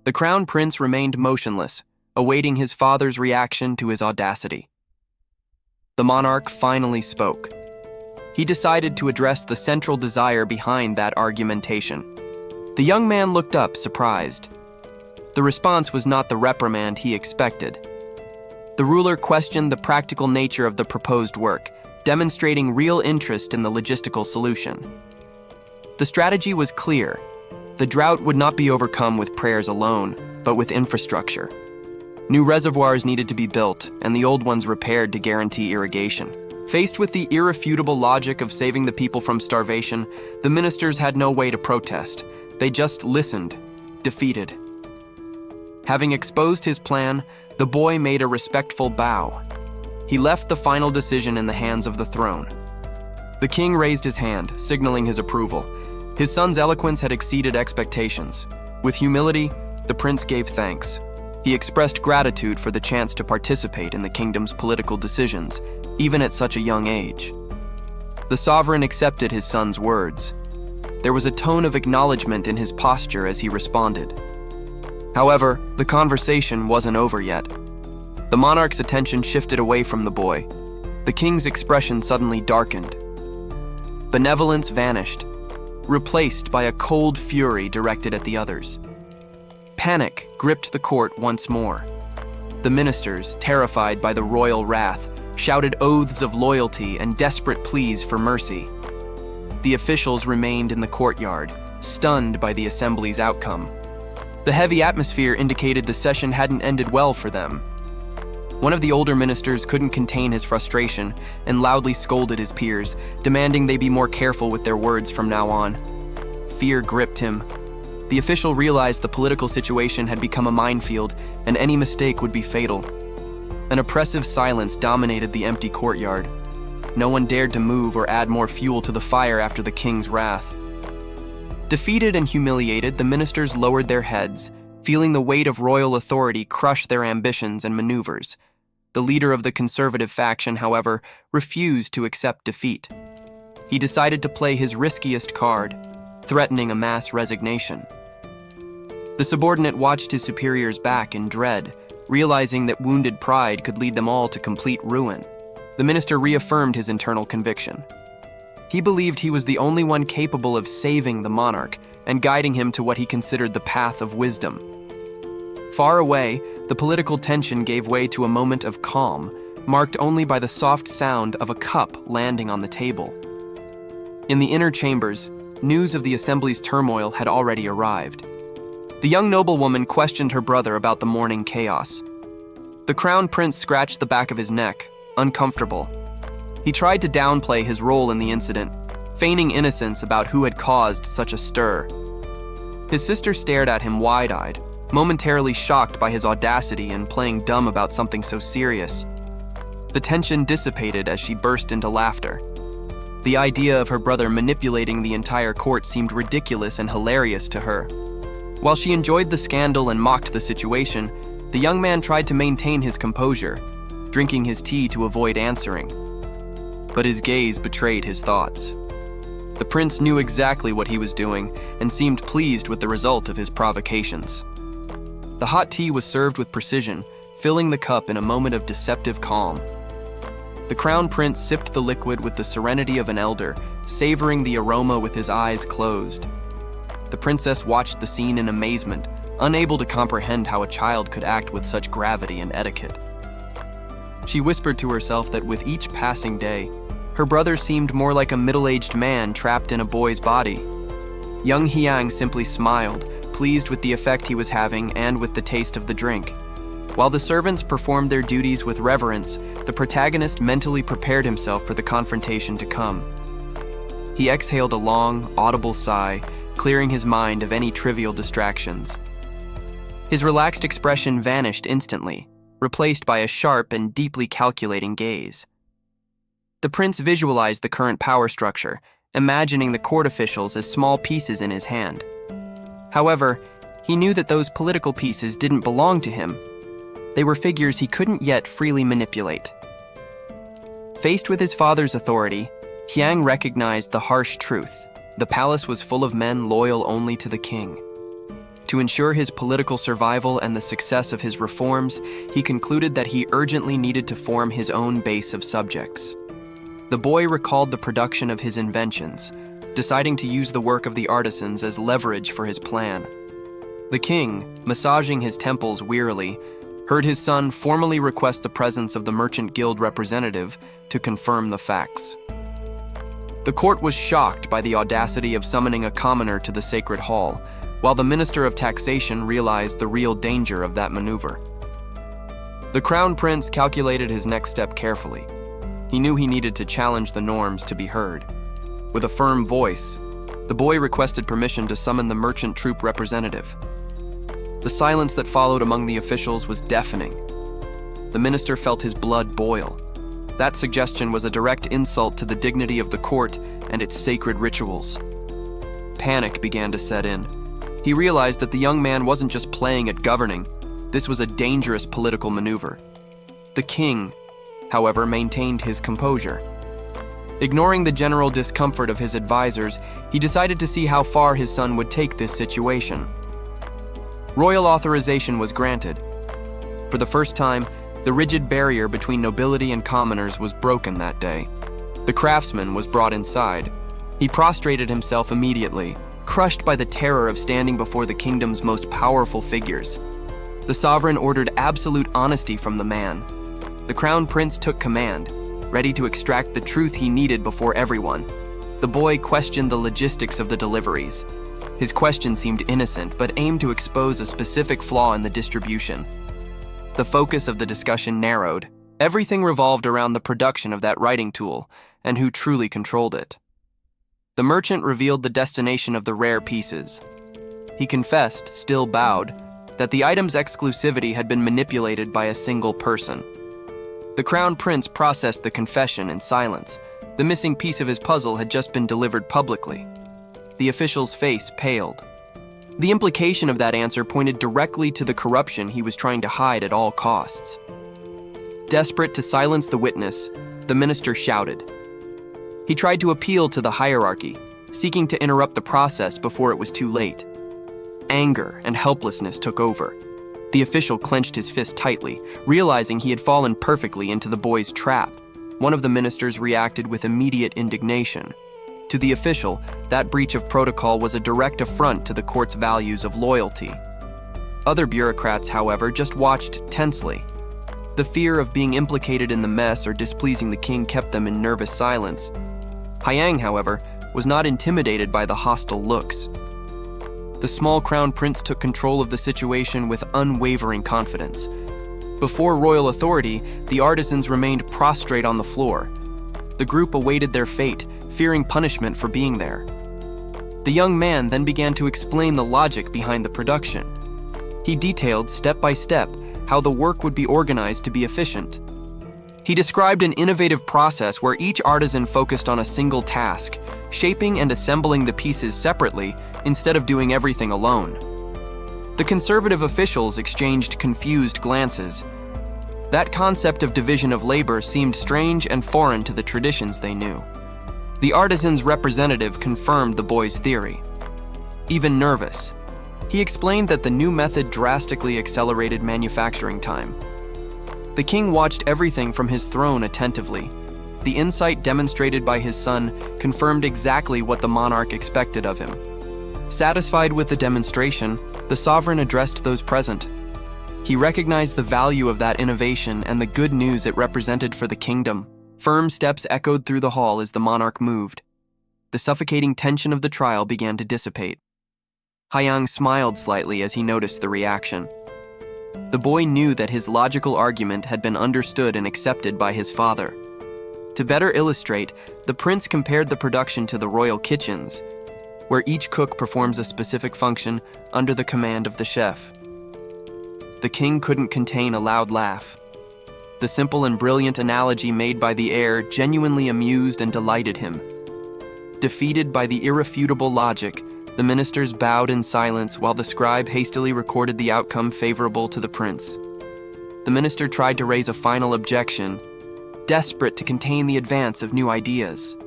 The crown prince remained motionless, awaiting his father's reaction to his audacity. The monarch finally spoke. He decided to address the central desire behind that argumentation. The young man looked up, surprised. The response was not the reprimand he expected. The ruler questioned the practical nature of the proposed work, demonstrating real interest in the logistical solution. The strategy was clear. The drought would not be overcome with prayers alone, but with infrastructure. New reservoirs needed to be built, and the old ones repaired to guarantee irrigation. Faced with the irrefutable logic of saving the people from starvation, the ministers had no way to protest. They just listened, defeated. Having exposed his plan, the boy made a respectful bow. He left the final decision in the hands of the throne. The king raised his hand, signaling his approval. His son's eloquence had exceeded expectations. With humility, the prince gave thanks. He expressed gratitude for the chance to participate in the kingdom's political decisions, even at such a young age. The sovereign accepted his son's words. There was a tone of acknowledgement in his posture as he responded. However, the conversation wasn't over yet. The monarch's attention shifted away from the boy. The king's expression suddenly darkened. Benevolence vanished, replaced by a cold fury directed at the others. Panic gripped the court once more. The ministers, terrified by the royal wrath, shouted oaths of loyalty and desperate pleas for mercy. The officials remained in the courtyard, stunned by the assembly's outcome. The heavy atmosphere indicated the session hadn't ended well for them. One of the older ministers couldn't contain his frustration and loudly scolded his peers, demanding they be more careful with their words from now on. Fear gripped him. The official realized the political situation had become a minefield, and any mistake would be fatal. An oppressive silence dominated the empty courtyard. No one dared to move or add more fuel to the fire after the king's wrath. Defeated and humiliated, the ministers lowered their heads, feeling the weight of royal authority crush their ambitions and maneuvers. The leader of the conservative faction, however, refused to accept defeat. He decided to play his riskiest card, threatening a mass resignation. The subordinate watched his superiors back in dread, realizing that wounded pride could lead them all to complete ruin. The minister reaffirmed his internal conviction. He believed he was the only one capable of saving the monarch and guiding him to what he considered the path of wisdom. Far away, the political tension gave way to a moment of calm, marked only by the soft sound of a cup landing on the table. In the inner chambers, news of the assembly's turmoil had already arrived. The young noblewoman questioned her brother about the morning chaos. The crown prince scratched the back of his neck, uncomfortable. He tried to downplay his role in the incident, feigning innocence about who had caused such a stir. His sister stared at him wide-eyed, momentarily shocked by his audacity and playing dumb about something so serious. The tension dissipated as she burst into laughter. The idea of her brother manipulating the entire court seemed ridiculous and hilarious to her. While she enjoyed the scandal and mocked the situation, the young man tried to maintain his composure, drinking his tea to avoid answering. But his gaze betrayed his thoughts. The prince knew exactly what he was doing and seemed pleased with the result of his provocations. The hot tea was served with precision, filling the cup in a moment of deceptive calm. The crown prince sipped the liquid with the serenity of an elder, savoring the aroma with his eyes closed. The princess watched the scene in amazement, unable to comprehend how a child could act with such gravity and etiquette. She whispered to herself that with each passing day, her brother seemed more like a middle-aged man trapped in a boy's body. Young Hyang simply smiled, pleased with the effect he was having and with the taste of the drink. While the servants performed their duties with reverence, the protagonist mentally prepared himself for the confrontation to come. He exhaled a long, audible sigh, clearing his mind of any trivial distractions. His relaxed expression vanished instantly, replaced by a sharp and deeply calculating gaze. The prince visualized the current power structure, imagining the court officials as small pieces in his hand. However, he knew that those political pieces didn't belong to him. They were figures he couldn't yet freely manipulate. Faced with his father's authority, Hyang recognized the harsh truth. The palace was full of men loyal only to the king. To ensure his political survival and the success of his reforms, he concluded that he urgently needed to form his own base of subjects. The boy recalled the production of his inventions, deciding to use the work of the artisans as leverage for his plan. The king, massaging his temples wearily, heard his son formally request the presence of the Merchant Guild representative to confirm the facts. The court was shocked by the audacity of summoning a commoner to the sacred hall, while the Minister of Taxation realized the real danger of that maneuver. The Crown Prince calculated his next step carefully. He knew he needed to challenge the norms to be heard. With a firm voice, the boy requested permission to summon the merchant troop representative. The silence that followed among the officials was deafening. The minister felt his blood boil. That suggestion was a direct insult to the dignity of the court and its sacred rituals. Panic began to set in. He realized that the young man wasn't just playing at governing. This was a dangerous political maneuver. The king, however, maintained his composure. Ignoring the general discomfort of his advisors, he decided to see how far his son would take this situation. Royal authorization was granted. For the first time, the rigid barrier between nobility and commoners was broken that day. The craftsman was brought inside. He prostrated himself immediately, crushed by the terror of standing before the kingdom's most powerful figures. The sovereign ordered absolute honesty from the man. The crown prince took command, ready to extract the truth he needed before everyone. The boy questioned the logistics of the deliveries. His question seemed innocent, but aimed to expose a specific flaw in the distribution. The focus of the discussion narrowed. Everything revolved around the production of that writing tool and who truly controlled it. The merchant revealed the destination of the rare pieces. He confessed, still bowed, that the item's exclusivity had been manipulated by a single person. The crown prince processed the confession in silence. The missing piece of his puzzle had just been delivered publicly. The official's face paled. The implication of that answer pointed directly to the corruption he was trying to hide at all costs. Desperate to silence the witness, the minister shouted. He tried to appeal to the hierarchy, seeking to interrupt the process before it was too late. Anger and helplessness took over. The official clenched his fist tightly, realizing he had fallen perfectly into the boy's trap. One of the ministers reacted with immediate indignation. To the official, that breach of protocol was a direct affront to the court's values of loyalty. Other bureaucrats, however, just watched tensely. The fear of being implicated in the mess or displeasing the king kept them in nervous silence. Hyang, however, was not intimidated by the hostile looks. The small crown prince took control of the situation with unwavering confidence. Before royal authority, the artisans remained prostrate on the floor. The group awaited their fate, fearing punishment for being there. The young man then began to explain the logic behind the production. He detailed, step by step, how the work would be organized to be efficient. He described an innovative process where each artisan focused on a single task, shaping and assembling the pieces separately instead of doing everything alone. The conservative officials exchanged confused glances. That concept of division of labor seemed strange and foreign to the traditions they knew. The artisan's representative confirmed the boy's theory. Even nervous, he explained that the new method drastically accelerated manufacturing time. The king watched everything from his throne attentively. The insight demonstrated by his son confirmed exactly what the monarch expected of him. Satisfied with the demonstration, the sovereign addressed those present. He recognized the value of that innovation and the good news it represented for the kingdom. Firm steps echoed through the hall as the monarch moved. The suffocating tension of the trial began to dissipate. Hyang smiled slightly as he noticed the reaction. The boy knew that his logical argument had been understood and accepted by his father. To better illustrate, the prince compared the production to the royal kitchens, where each cook performs a specific function under the command of the chef. The king couldn't contain a loud laugh. The simple and brilliant analogy made by the heir genuinely amused and delighted him. Defeated by the irrefutable logic, the ministers bowed in silence while the scribe hastily recorded the outcome favorable to the prince. The minister tried to raise a final objection, desperate to contain the advance of new ideas.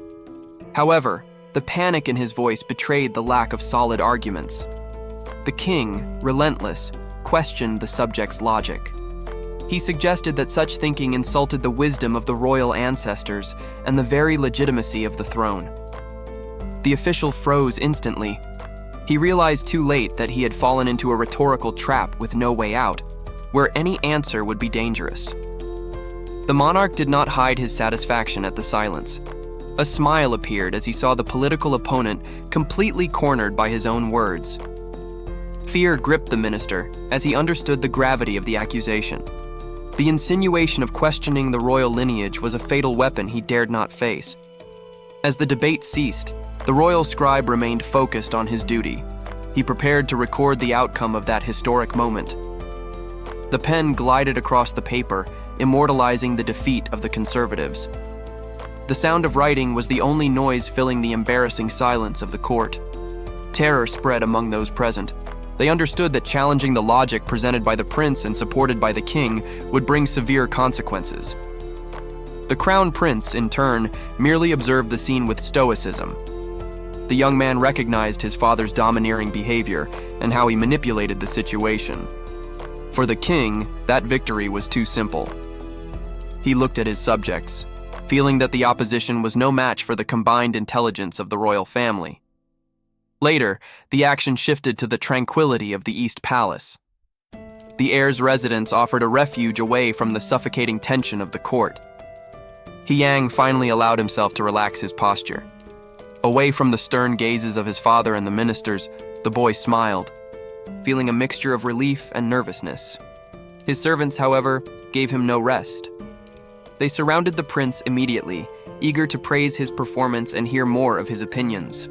However, the panic in his voice betrayed the lack of solid arguments. The king, relentless, questioned the subject's logic. He suggested that such thinking insulted the wisdom of the royal ancestors and the very legitimacy of the throne. The official froze instantly. He realized too late that he had fallen into a rhetorical trap with no way out, where any answer would be dangerous. The monarch did not hide his satisfaction at the silence. A smile appeared as he saw the political opponent completely cornered by his own words. Fear gripped the minister as he understood the gravity of the accusation. The insinuation of questioning the royal lineage was a fatal weapon he dared not face. As the debate ceased, the royal scribe remained focused on his duty. He prepared to record the outcome of that historic moment. The pen glided across the paper, immortalizing the defeat of the conservatives. The sound of writing was the only noise filling the embarrassing silence of the court. Terror spread among those present. They understood that challenging the logic presented by the prince and supported by the king would bring severe consequences. The crown prince, in turn, merely observed the scene with stoicism. The young man recognized his father's domineering behavior and how he manipulated the situation. For the king, that victory was too simple. He looked at his subjects, feeling that the opposition was no match for the combined intelligence of the royal family. Later, the action shifted to the tranquility of the East Palace. The heir's residence offered a refuge away from the suffocating tension of the court. Hyang finally allowed himself to relax his posture. Away from the stern gazes of his father and the ministers, the boy smiled, feeling a mixture of relief and nervousness. His servants, however, gave him no rest. They surrounded the prince immediately, eager to praise his performance and hear more of his opinions.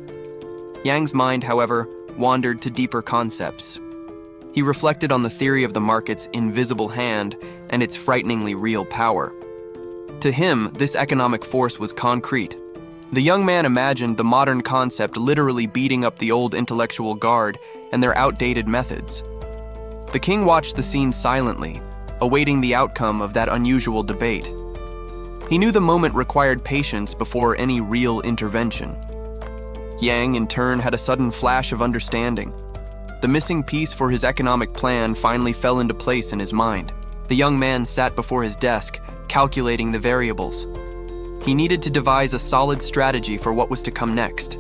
Yang's mind, however, wandered to deeper concepts. He reflected on the theory of the market's invisible hand and its frighteningly real power. To him, this economic force was concrete. The young man imagined the modern concept literally beating up the old intellectual guard and their outdated methods. The king watched the scene silently, awaiting the outcome of that unusual debate. He knew the moment required patience before any real intervention. Yang, in turn, had a sudden flash of understanding. The missing piece for his economic plan finally fell into place in his mind. The young man sat before his desk, calculating the variables. He needed to devise a solid strategy for what was to come next.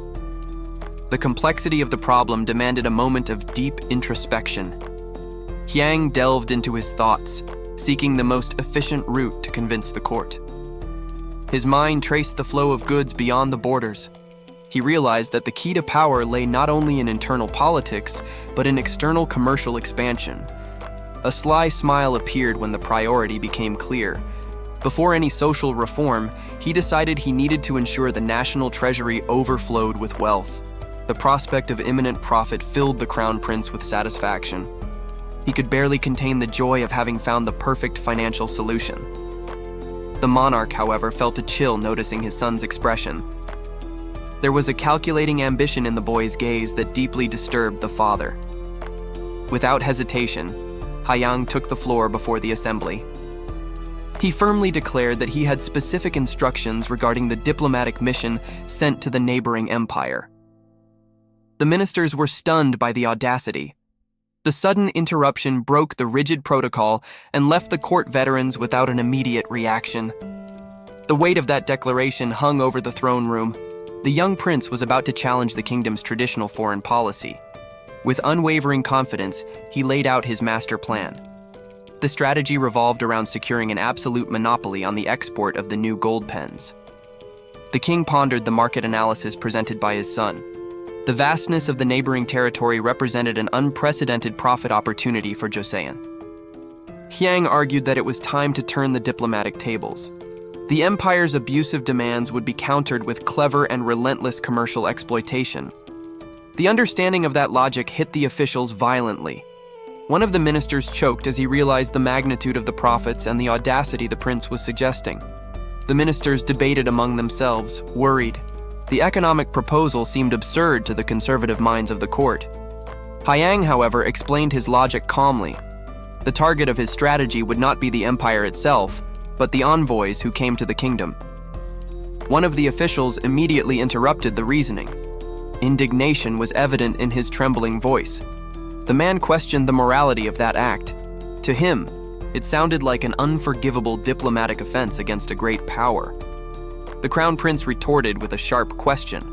The complexity of the problem demanded a moment of deep introspection. Hyang delved into his thoughts, seeking the most efficient route to convince the court. His mind traced the flow of goods beyond the borders. He realized that the key to power lay not only in internal politics, but in external commercial expansion. A sly smile appeared when the priority became clear. Before any social reform, he decided he needed to ensure the national treasury overflowed with wealth. The prospect of imminent profit filled the crown prince with satisfaction. He could barely contain the joy of having found the perfect financial solution. The monarch, however, felt a chill noticing his son's expression. There was a calculating ambition in the boy's gaze that deeply disturbed the father. Without hesitation, Hyang took the floor before the assembly. He firmly declared that he had specific instructions regarding the diplomatic mission sent to the neighboring empire. The ministers were stunned by the audacity. The sudden interruption broke the rigid protocol and left the court veterans without an immediate reaction. The weight of that declaration hung over the throne room. The young prince was about to challenge the kingdom's traditional foreign policy. With unwavering confidence, he laid out his master plan. The strategy revolved around securing an absolute monopoly on the export of the new gold pens. The king pondered the market analysis presented by his son. The vastness of the neighboring territory represented an unprecedented profit opportunity for Joseon. Hyang argued that it was time to turn the diplomatic tables. The empire's abusive demands would be countered with clever and relentless commercial exploitation. The understanding of that logic hit the officials violently. One of the ministers choked as he realized the magnitude of the profits and the audacity the prince was suggesting. The ministers debated among themselves, worried. The economic proposal seemed absurd to the conservative minds of the court. Hyang, however, explained his logic calmly. The target of his strategy would not be the empire itself, but the envoys who came to the kingdom. One of the officials immediately interrupted the reasoning. Indignation was evident in his trembling voice. The man questioned the morality of that act. To him, it sounded like an unforgivable diplomatic offense against a great power. The crown prince retorted with a sharp question.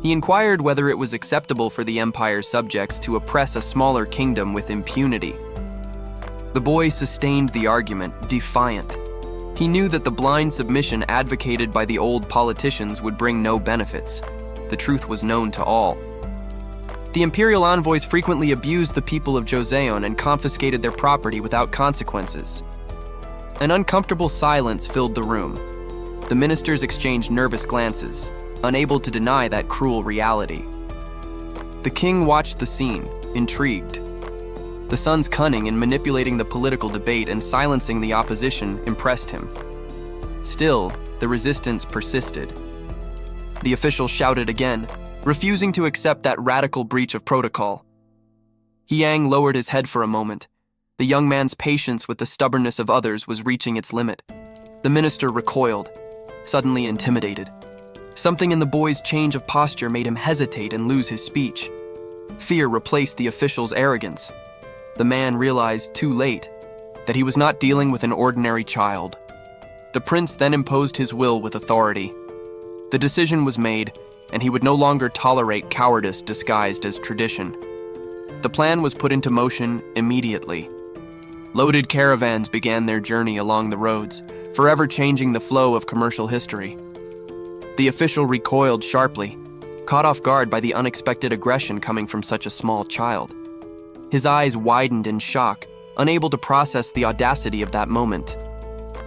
He inquired whether it was acceptable for the empire's subjects to oppress a smaller kingdom with impunity. The boy sustained the argument, defiant. He knew that the blind submission advocated by the old politicians would bring no benefits. The truth was known to all. The imperial envoys frequently abused the people of Joseon and confiscated their property without consequences. An uncomfortable silence filled the room. The ministers exchanged nervous glances, unable to deny that cruel reality. The king watched the scene, intrigued. The son's cunning in manipulating the political debate and silencing the opposition impressed him. Still, the resistance persisted. The official shouted again, refusing to accept that radical breach of protocol. Hyang lowered his head for a moment. The young man's patience with the stubbornness of others was reaching its limit. The minister recoiled, suddenly intimidated. Something in the boy's change of posture made him hesitate and lose his speech. Fear replaced the official's arrogance. The man realized too late that he was not dealing with an ordinary child. The prince then imposed his will with authority. The decision was made, and he would no longer tolerate cowardice disguised as tradition. The plan was put into motion immediately. Loaded caravans began their journey along the roads, forever changing the flow of commercial history. The official recoiled sharply, caught off guard by the unexpected aggression coming from such a small child. His eyes widened in shock, unable to process the audacity of that moment.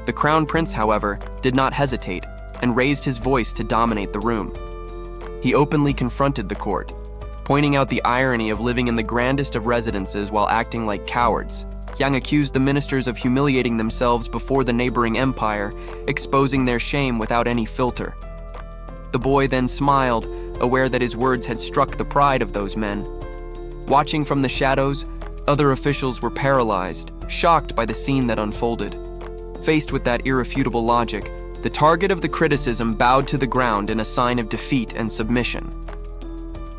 The crown prince, however, did not hesitate and raised his voice to dominate the room. He openly confronted the court, pointing out the irony of living in the grandest of residences while acting like cowards. Hyang accused the ministers of humiliating themselves before the neighboring empire, exposing their shame without any filter. The boy then smiled, aware that his words had struck the pride of those men. Watching from the shadows, other officials were paralyzed, shocked by the scene that unfolded. Faced with that irrefutable logic, the target of the criticism bowed to the ground in a sign of defeat and submission.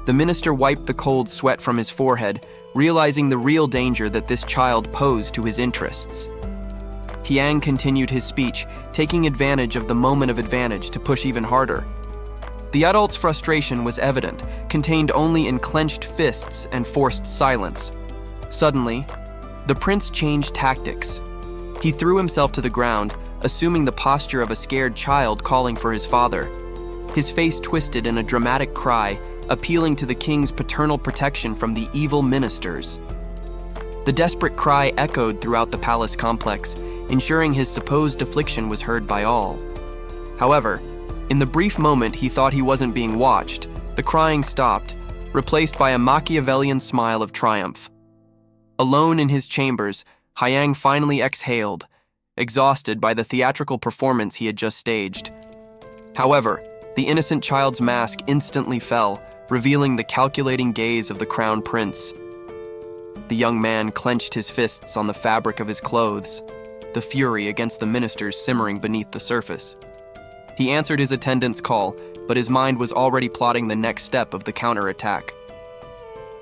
The minister wiped the cold sweat from his forehead, realizing the real danger that this child posed to his interests. Hyang continued his speech, taking advantage of the moment of advantage to push even harder. The adult's frustration was evident, contained only in clenched fists and forced silence. Suddenly, the prince changed tactics. He threw himself to the ground, assuming the posture of a scared child calling for his father. His face twisted in a dramatic cry, appealing to the king's paternal protection from the evil ministers. The desperate cry echoed throughout the palace complex, ensuring his supposed affliction was heard by all. However, in the brief moment he thought he wasn't being watched, the crying stopped, replaced by a Machiavellian smile of triumph. Alone in his chambers, Hyang finally exhaled, exhausted by the theatrical performance he had just staged. However, the innocent child's mask instantly fell, revealing the calculating gaze of the crown prince. The young man clenched his fists on the fabric of his clothes. the fury against the ministers simmering beneath the surface. He answered his attendant's call, but his mind was already plotting the next step of the counterattack.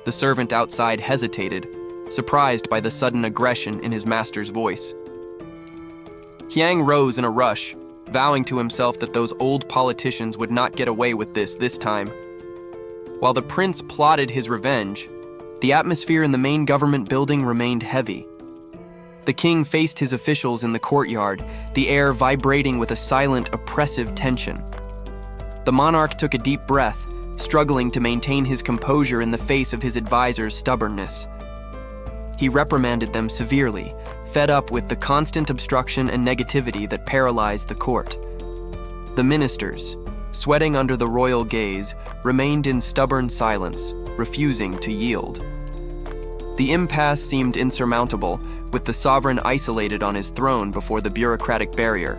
The servant outside hesitated, surprised by the sudden aggression in his master's voice. Hyang rose in a rush, vowing to himself that those old politicians would not get away with this time. While the prince plotted his revenge, the atmosphere in the main government building remained heavy. The king faced his officials in the courtyard, the air vibrating with a silent, oppressive tension. The monarch took a deep breath, struggling to maintain his composure in the face of his advisor's stubbornness. He reprimanded them severely, fed up with the constant obstruction and negativity that paralyzed the court. The ministers, sweating under the royal gaze, remained in stubborn silence, refusing to yield. The impasse seemed insurmountable, with the sovereign isolated on his throne before the bureaucratic barrier.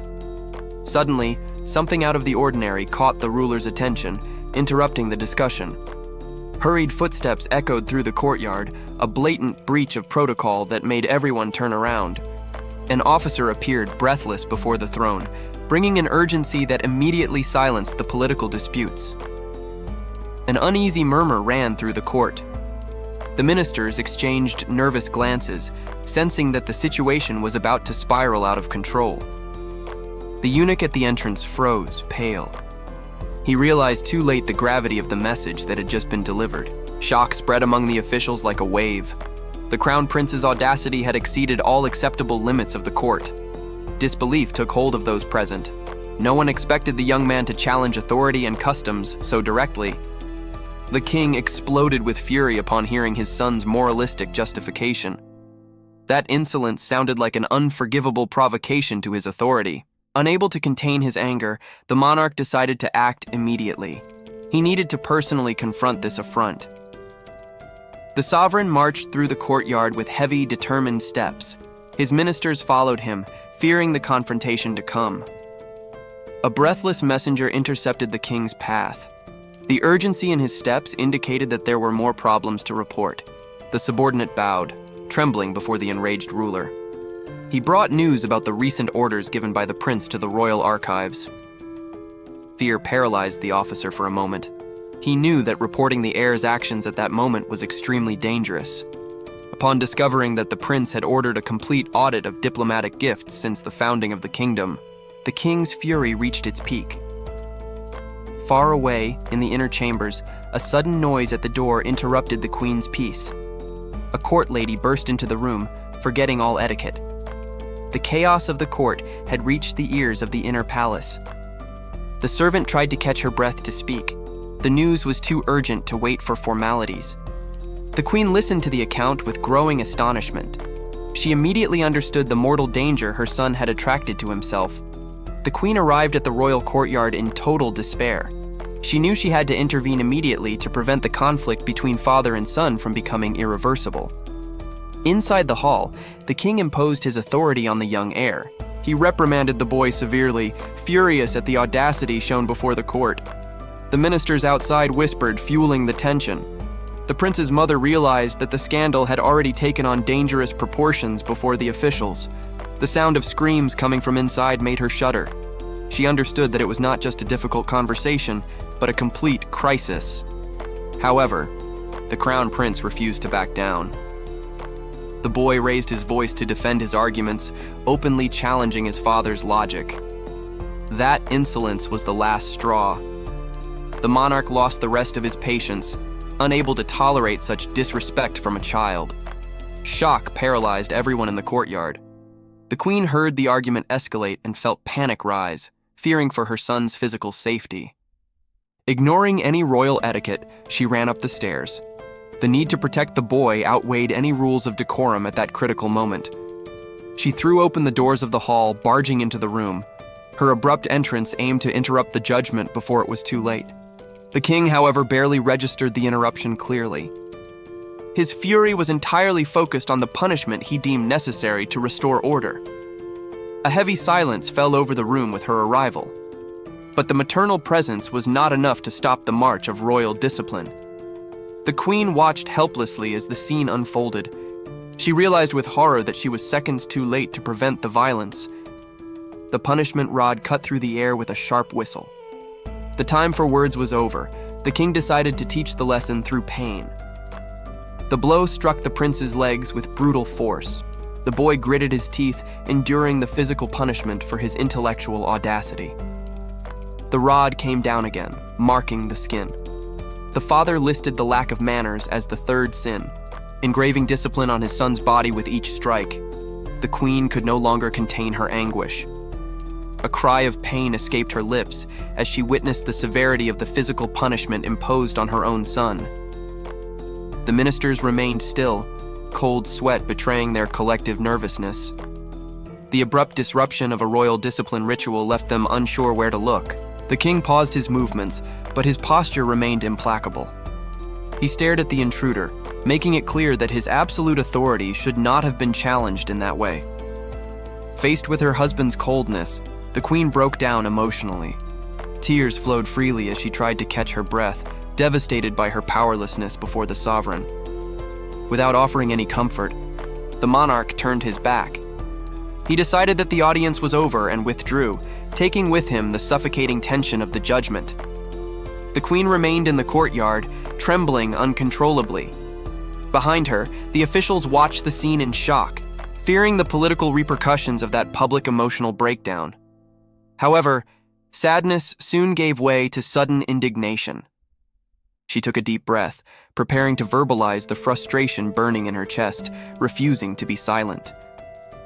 Suddenly, something out of the ordinary caught the ruler's attention, interrupting the discussion. Hurried footsteps echoed through the courtyard, a blatant breach of protocol that made everyone turn around. An officer appeared breathless before the throne, bringing an urgency that immediately silenced the political disputes. An uneasy murmur ran through the court. The ministers exchanged nervous glances, sensing that the situation was about to spiral out of control. The eunuch at the entrance froze, pale. He realized too late the gravity of the message that had just been delivered. Shock spread among the officials like a wave. The crown prince's audacity had exceeded all acceptable limits of the court. Disbelief took hold of those present. No one expected the young man to challenge authority and customs so directly. The king exploded with fury upon hearing his son's moralistic justification. That insolence sounded like an unforgivable provocation to his authority. Unable to contain his anger, the monarch decided to act immediately. He needed to personally confront this affront. The sovereign marched through the courtyard with heavy, determined steps. His ministers followed him, fearing the confrontation to come. A breathless messenger intercepted the king's path. The urgency in his steps indicated that there were more problems to report. The subordinate bowed, trembling before the enraged ruler. He brought news about the recent orders given by the prince to the royal archives. Fear paralyzed the officer for a moment. He knew that reporting the heir's actions at that moment was extremely dangerous. Upon discovering that the prince had ordered a complete audit of diplomatic gifts since the founding of the kingdom, the king's fury reached its peak. Far away, in the inner chambers, a sudden noise at the door interrupted the queen's peace. A court lady burst into the room, forgetting all etiquette. The chaos of the court had reached the ears of the inner palace. The servant tried to catch her breath to speak. The news was too urgent to wait for formalities. The queen listened to the account with growing astonishment. She immediately understood the mortal danger her son had attracted to himself. The queen arrived at the royal courtyard in total despair. She knew she had to intervene immediately to prevent the conflict between father and son from becoming irreversible. Inside the hall, the king imposed his authority on the young heir. He reprimanded the boy severely, furious at the audacity shown before the court. The ministers outside whispered, fueling the tension. The prince's mother realized that the scandal had already taken on dangerous proportions before the officials. The sound of screams coming from inside made her shudder. She understood that it was not just a difficult conversation, but a complete crisis. However, the crown prince refused to back down. The boy raised his voice to defend his arguments, openly challenging his father's logic. That insolence was the last straw. The monarch lost the rest of his patience, unable to tolerate such disrespect from a child. Shock paralyzed everyone in the courtyard. The queen heard the argument escalate and felt panic rise, fearing for her son's physical safety. Ignoring any royal etiquette, she ran up the stairs. The need to protect the boy outweighed any rules of decorum at that critical moment. She threw open the doors of the hall, barging into the room. Her abrupt entrance aimed to interrupt the judgment before it was too late. The king, however, barely registered the interruption clearly. His fury was entirely focused on the punishment he deemed necessary to restore order. A heavy silence fell over the room with her arrival. But the maternal presence was not enough to stop the march of royal discipline. The queen watched helplessly as the scene unfolded. She realized with horror that she was seconds too late to prevent the violence. The punishment rod cut through the air with a sharp whistle. The time for words was over. The king decided to teach the lesson through pain. The blow struck the prince's legs with brutal force. The boy gritted his teeth, enduring the physical punishment for his intellectual audacity. The rod came down again, marking the skin. The father listed the lack of manners as the third sin, engraving discipline on his son's body with each strike. The queen could no longer contain her anguish. A cry of pain escaped her lips as she witnessed the severity of the physical punishment imposed on her own son. The ministers remained still, cold sweat betraying their collective nervousness. The abrupt disruption of a royal discipline ritual left them unsure where to look. The king paused his movements, but his posture remained implacable. He stared at the intruder, making it clear that his absolute authority should not have been challenged in that way. Faced with her husband's coldness, the queen broke down emotionally. Tears flowed freely as she tried to catch her breath, devastated by her powerlessness before the sovereign. Without offering any comfort, the monarch turned his back. He decided that the audience was over and withdrew, taking with him the suffocating tension of the judgment. The queen remained in the courtyard, trembling uncontrollably. Behind her, the officials watched the scene in shock, fearing the political repercussions of that public emotional breakdown. However, sadness soon gave way to sudden indignation. She took a deep breath, preparing to verbalize the frustration burning in her chest, refusing to be silent.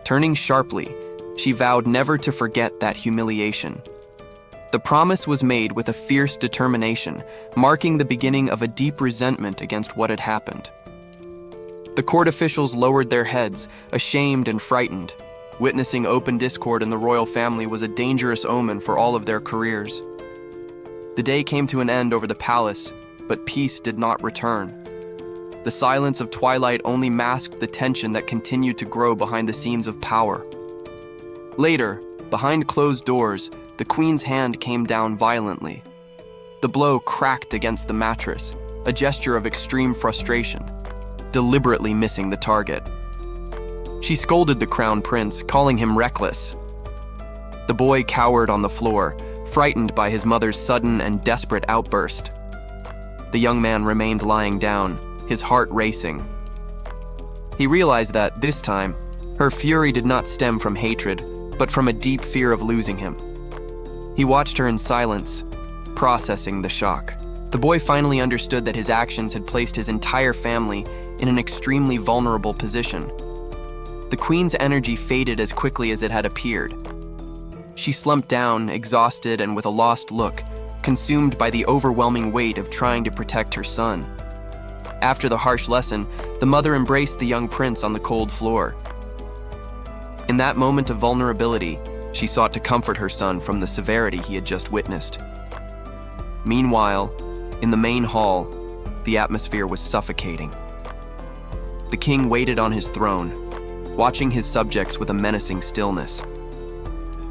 Turning sharply, she vowed never to forget that humiliation. The promise was made with a fierce determination, marking the beginning of a deep resentment against what had happened. The court officials lowered their heads, ashamed and frightened. Witnessing open discord in the royal family was a dangerous omen for all of their careers. The day came to an end over the palace, but peace did not return. The silence of twilight only masked the tension that continued to grow behind the scenes of power. Later, behind closed doors, the queen's hand came down violently. The blow cracked against the mattress, a gesture of extreme frustration, deliberately missing the target. She scolded the crown prince, calling him reckless. The boy cowered on the floor, frightened by his mother's sudden and desperate outburst. The young man remained lying down, his heart racing. He realized that, this time, her fury did not stem from hatred, but from a deep fear of losing him. He watched her in silence, processing the shock. The boy finally understood that his actions had placed his entire family in an extremely vulnerable position. The queen's energy faded as quickly as it had appeared. She slumped down, exhausted and with a lost look, consumed by the overwhelming weight of trying to protect her son. After the harsh lesson, the mother embraced the young prince on the cold floor. In that moment of vulnerability, she sought to comfort her son from the severity he had just witnessed. Meanwhile, in the main hall, the atmosphere was suffocating. The king waited on his throne, watching his subjects with a menacing stillness.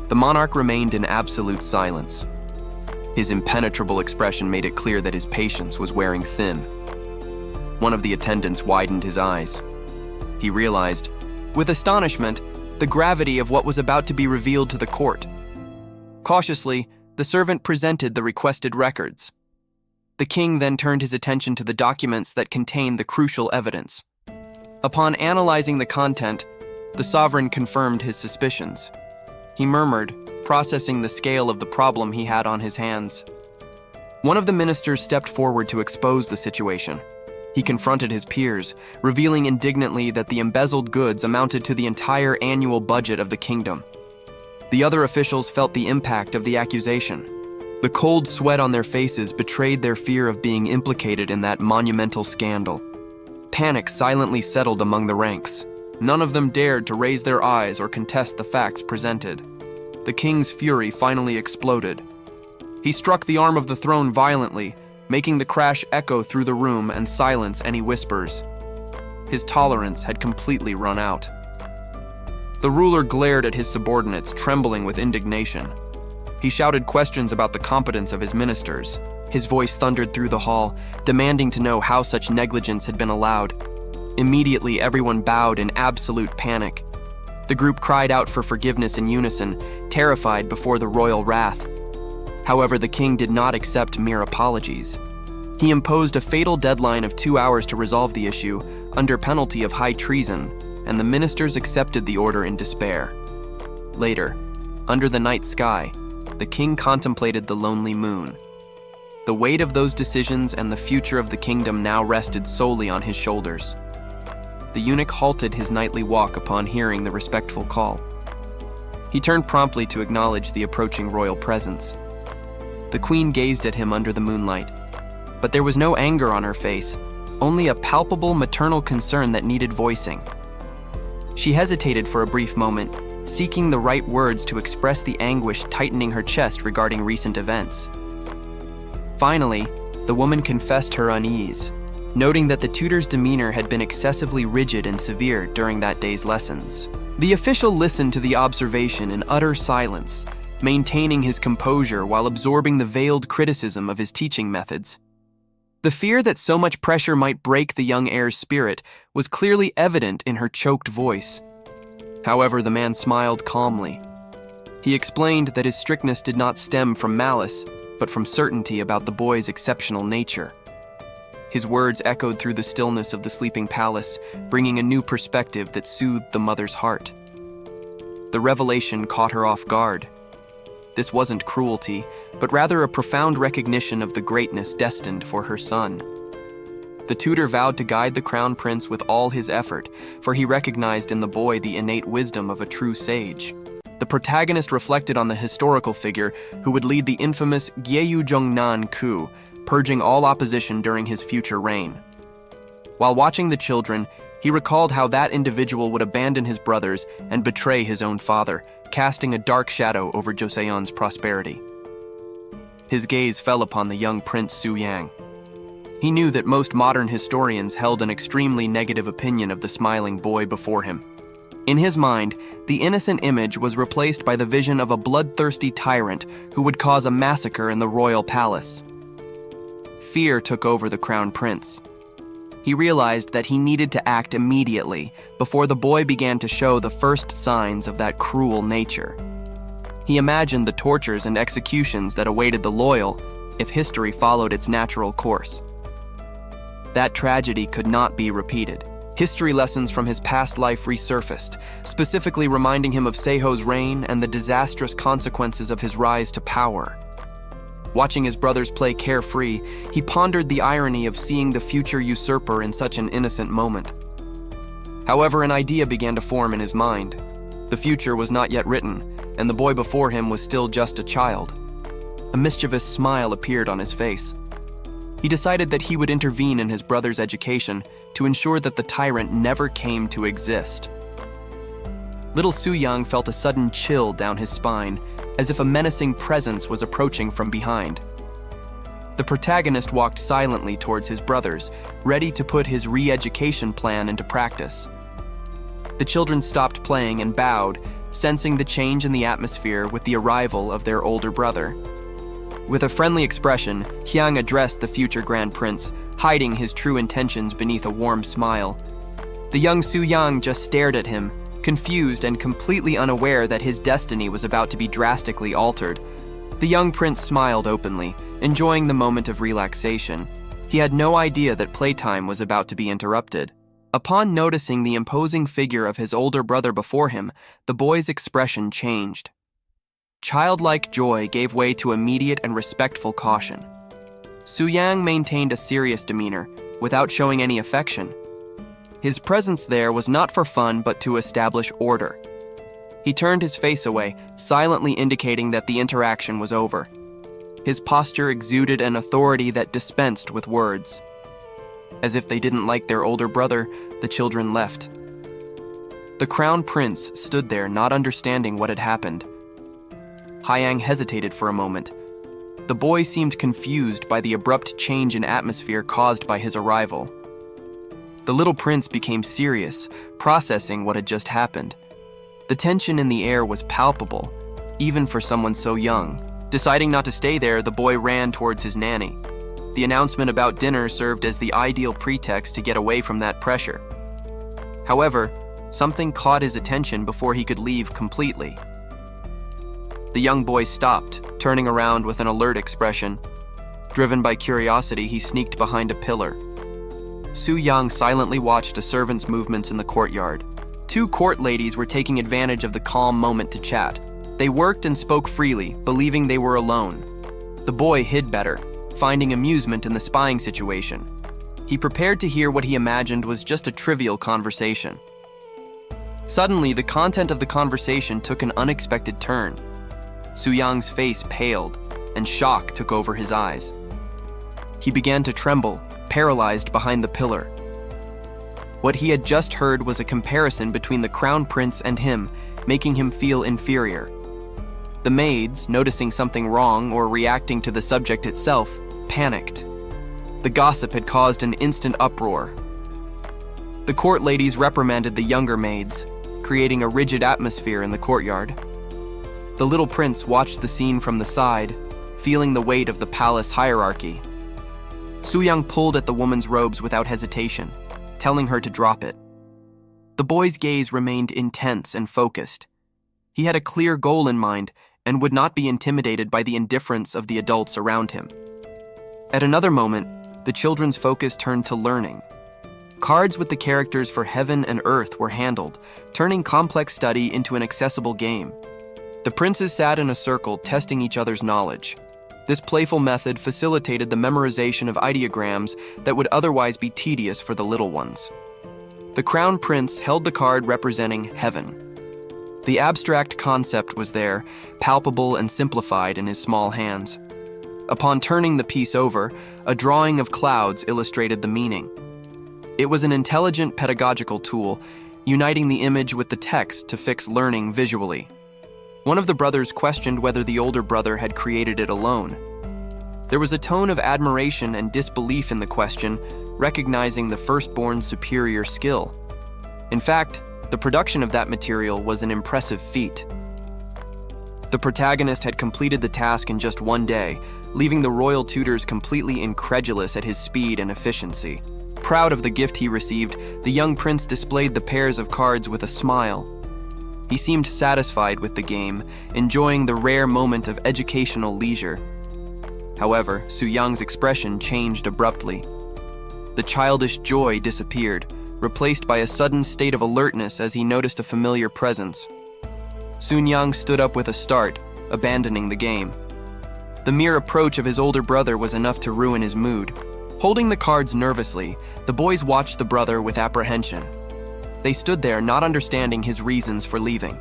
The monarch remained in absolute silence. His impenetrable expression made it clear that his patience was wearing thin. One of the attendants widened his eyes. He realized, with astonishment, the gravity of what was about to be revealed to the court. Cautiously, the servant presented the requested records. The king then turned his attention to the documents that contained the crucial evidence. Upon analyzing the content, the sovereign confirmed his suspicions. He murmured, processing the scale of the problem he had on his hands. One of the ministers stepped forward to expose the situation. He confronted his peers, revealing indignantly that the embezzled goods amounted to the entire annual budget of the kingdom. The other officials felt the impact of the accusation. The cold sweat on their faces betrayed their fear of being implicated in that monumental scandal. Panic silently settled among the ranks. None of them dared to raise their eyes or contest the facts presented. The king's fury finally exploded. He struck the arm of the throne violently, making the crash echo through the room and silence any whispers. His tolerance had completely run out. The ruler glared at his subordinates, trembling with indignation. He shouted questions about the competence of his ministers. His voice thundered through the hall, demanding to know how such negligence had been allowed. Immediately, everyone bowed in absolute panic. The group cried out for forgiveness in unison, terrified before the royal wrath. However, the king did not accept mere apologies. He imposed a fatal deadline of 2 hours to resolve the issue, under penalty of high treason, and the ministers accepted the order in despair. Later, under the night sky, the king contemplated the lonely moon. The weight of those decisions and the future of the kingdom now rested solely on his shoulders. The eunuch halted his nightly walk upon hearing the respectful call. He turned promptly to acknowledge the approaching royal presence. The queen gazed at him under the moonlight, but there was no anger on her face, only a palpable maternal concern that needed voicing. She hesitated for a brief moment, seeking the right words to express the anguish tightening her chest regarding recent events. Finally, the woman confessed her unease, noting that the tutor's demeanor had been excessively rigid and severe during that day's lessons. The official listened to the observation in utter silence, maintaining his composure while absorbing the veiled criticism of his teaching methods. The fear that so much pressure might break the young heir's spirit was clearly evident in her choked voice. However, the man smiled calmly. He explained that his strictness did not stem from malice, but from certainty about the boy's exceptional nature. His words echoed through the stillness of the sleeping palace, bringing a new perspective that soothed the mother's heart. The revelation caught her off guard. This wasn't cruelty, but rather a profound recognition of the greatness destined for her son. The tutor vowed to guide the crown prince with all his effort, for he recognized in the boy the innate wisdom of a true sage. The protagonist reflected on the historical figure who would lead the infamous Gyeyu-jongnan coup, purging all opposition during his future reign. While watching the children, he recalled how that individual would abandon his brothers and betray his own father, casting a dark shadow over Joseon's prosperity. His gaze fell upon the young Prince Su-yang. He knew that most modern historians held an extremely negative opinion of the smiling boy before him. In his mind, the innocent image was replaced by the vision of a bloodthirsty tyrant who would cause a massacre in the royal palace. Fear took over the crown prince. He realized that he needed to act immediately before the boy began to show the first signs of that cruel nature. He imagined the tortures and executions that awaited the loyal if history followed its natural course. That tragedy could not be repeated. History lessons from his past life resurfaced, specifically reminding him of Seiho's reign and the disastrous consequences of his rise to power. Watching his brothers play carefree, he pondered the irony of seeing the future usurper in such an innocent moment. However, an idea began to form in his mind. The future was not yet written, and the boy before him was still just a child. A mischievous smile appeared on his face. He decided that he would intervene in his brother's education to ensure that the tyrant never came to exist. Little Su-yang felt a sudden chill down his spine, as if a menacing presence was approaching from behind. The protagonist walked silently towards his brothers, ready to put his re-education plan into practice. The children stopped playing and bowed, sensing the change in the atmosphere with the arrival of their older brother. With a friendly expression, Hyang addressed the future Grand Prince, hiding his true intentions beneath a warm smile. The young Su-yang just stared at him, confused and completely unaware that his destiny was about to be drastically altered. The young prince smiled openly, enjoying the moment of relaxation. He had no idea that playtime was about to be interrupted. Upon noticing the imposing figure of his older brother before him, the boy's expression changed. Childlike joy gave way to immediate and respectful caution. Su-yang maintained a serious demeanor, without showing any affection. His presence there was not for fun but to establish order. He turned his face away, silently indicating that the interaction was over. His posture exuded an authority that dispensed with words. As if they didn't like their older brother, the children left. The crown prince stood there, not understanding what had happened. Hyang hesitated for a moment. The boy seemed confused by the abrupt change in atmosphere caused by his arrival. The little prince became serious, processing what had just happened. The tension in the air was palpable, even for someone so young. Deciding not to stay there, the boy ran towards his nanny. The announcement about dinner served as the ideal pretext to get away from that pressure. However, something caught his attention before he could leave completely. The young boy stopped, turning around with an alert expression. Driven by curiosity, he sneaked behind a pillar. Su-young silently watched a servant's movements in the courtyard. Two court ladies were taking advantage of the calm moment to chat. They worked and spoke freely, believing they were alone. The boy hid better, finding amusement in the spying situation. He prepared to hear what he imagined was just a trivial conversation. Suddenly, the content of the conversation took an unexpected turn. Su-young's face paled, and shock took over his eyes. He began to tremble, paralyzed behind the pillar. What he had just heard was a comparison between the crown prince and him, making him feel inferior. The maids, noticing something wrong or reacting to the subject itself, panicked. The gossip had caused an instant uproar. The court ladies reprimanded the younger maids, creating a rigid atmosphere in the courtyard. The little prince watched the scene from the side, feeling the weight of the palace hierarchy. Su-young pulled at the woman's robes without hesitation, telling her to drop it. The boy's gaze remained intense and focused. He had a clear goal in mind and would not be intimidated by the indifference of the adults around him. At another moment, the children's focus turned to learning. Cards with the characters for heaven and earth were handled, turning complex study into an accessible game. The princes sat in a circle, testing each other's knowledge. This playful method facilitated the memorization of ideograms that would otherwise be tedious for the little ones. The crown prince held the card representing heaven. The abstract concept was there, palpable and simplified in his small hands. Upon turning the piece over, a drawing of clouds illustrated the meaning. It was an intelligent pedagogical tool, uniting the image with the text to fix learning visually. One of the brothers questioned whether the older brother had created it alone. There was a tone of admiration and disbelief in the question, recognizing the firstborn's superior skill. In fact, the production of that material was an impressive feat. The protagonist had completed the task in just one day, leaving the royal tutors completely incredulous at his speed and efficiency. Proud of the gift he received, the young prince displayed the pairs of cards with a smile. He seemed satisfied with the game, enjoying the rare moment of educational leisure. However, Su-young's expression changed abruptly. The childish joy disappeared, replaced by a sudden state of alertness as he noticed a familiar presence. Su-young stood up with a start, abandoning the game. The mere approach of his older brother was enough to ruin his mood. Holding the cards nervously, the boys watched the brother with apprehension. They stood there not understanding his reasons for leaving.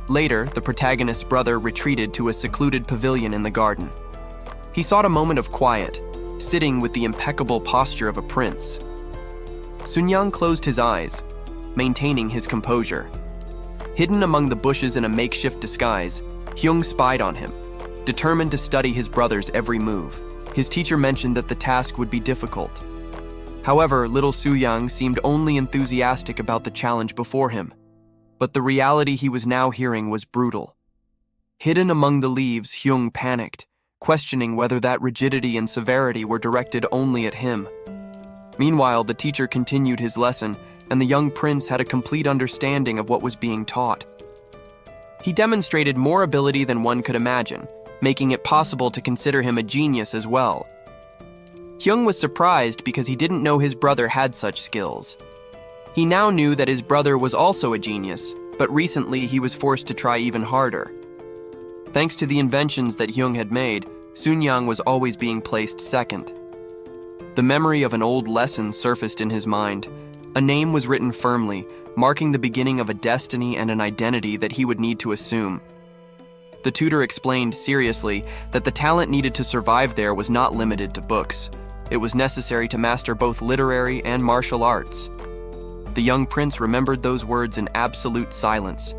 Later, the protagonist's brother retreated to a secluded pavilion in the garden. He sought a moment of quiet, sitting with the impeccable posture of a prince. Su-young closed his eyes, maintaining his composure. Hidden among the bushes in a makeshift disguise, Hyung spied on him, determined to study his brother's every move. His teacher mentioned that the task would be difficult. However, little Su-young seemed only enthusiastic about the challenge before him. But the reality he was now hearing was brutal. Hidden among the leaves, Hyung panicked, questioning whether that rigidity and severity were directed only at him. Meanwhile, the teacher continued his lesson, and the young prince had a complete understanding of what was being taught. He demonstrated more ability than one could imagine, making it possible to consider him a genius as well. Hyung was surprised because he didn't know his brother had such skills. He now knew that his brother was also a genius, but recently he was forced to try even harder. Thanks to the inventions that Hyung had made, Su-young was always being placed second. The memory of an old lesson surfaced in his mind. A name was written firmly, marking the beginning of a destiny and an identity that he would need to assume. The tutor explained seriously that the talent needed to survive there was not limited to books. It was necessary to master both literary and martial arts. The young prince remembered those words in absolute silence.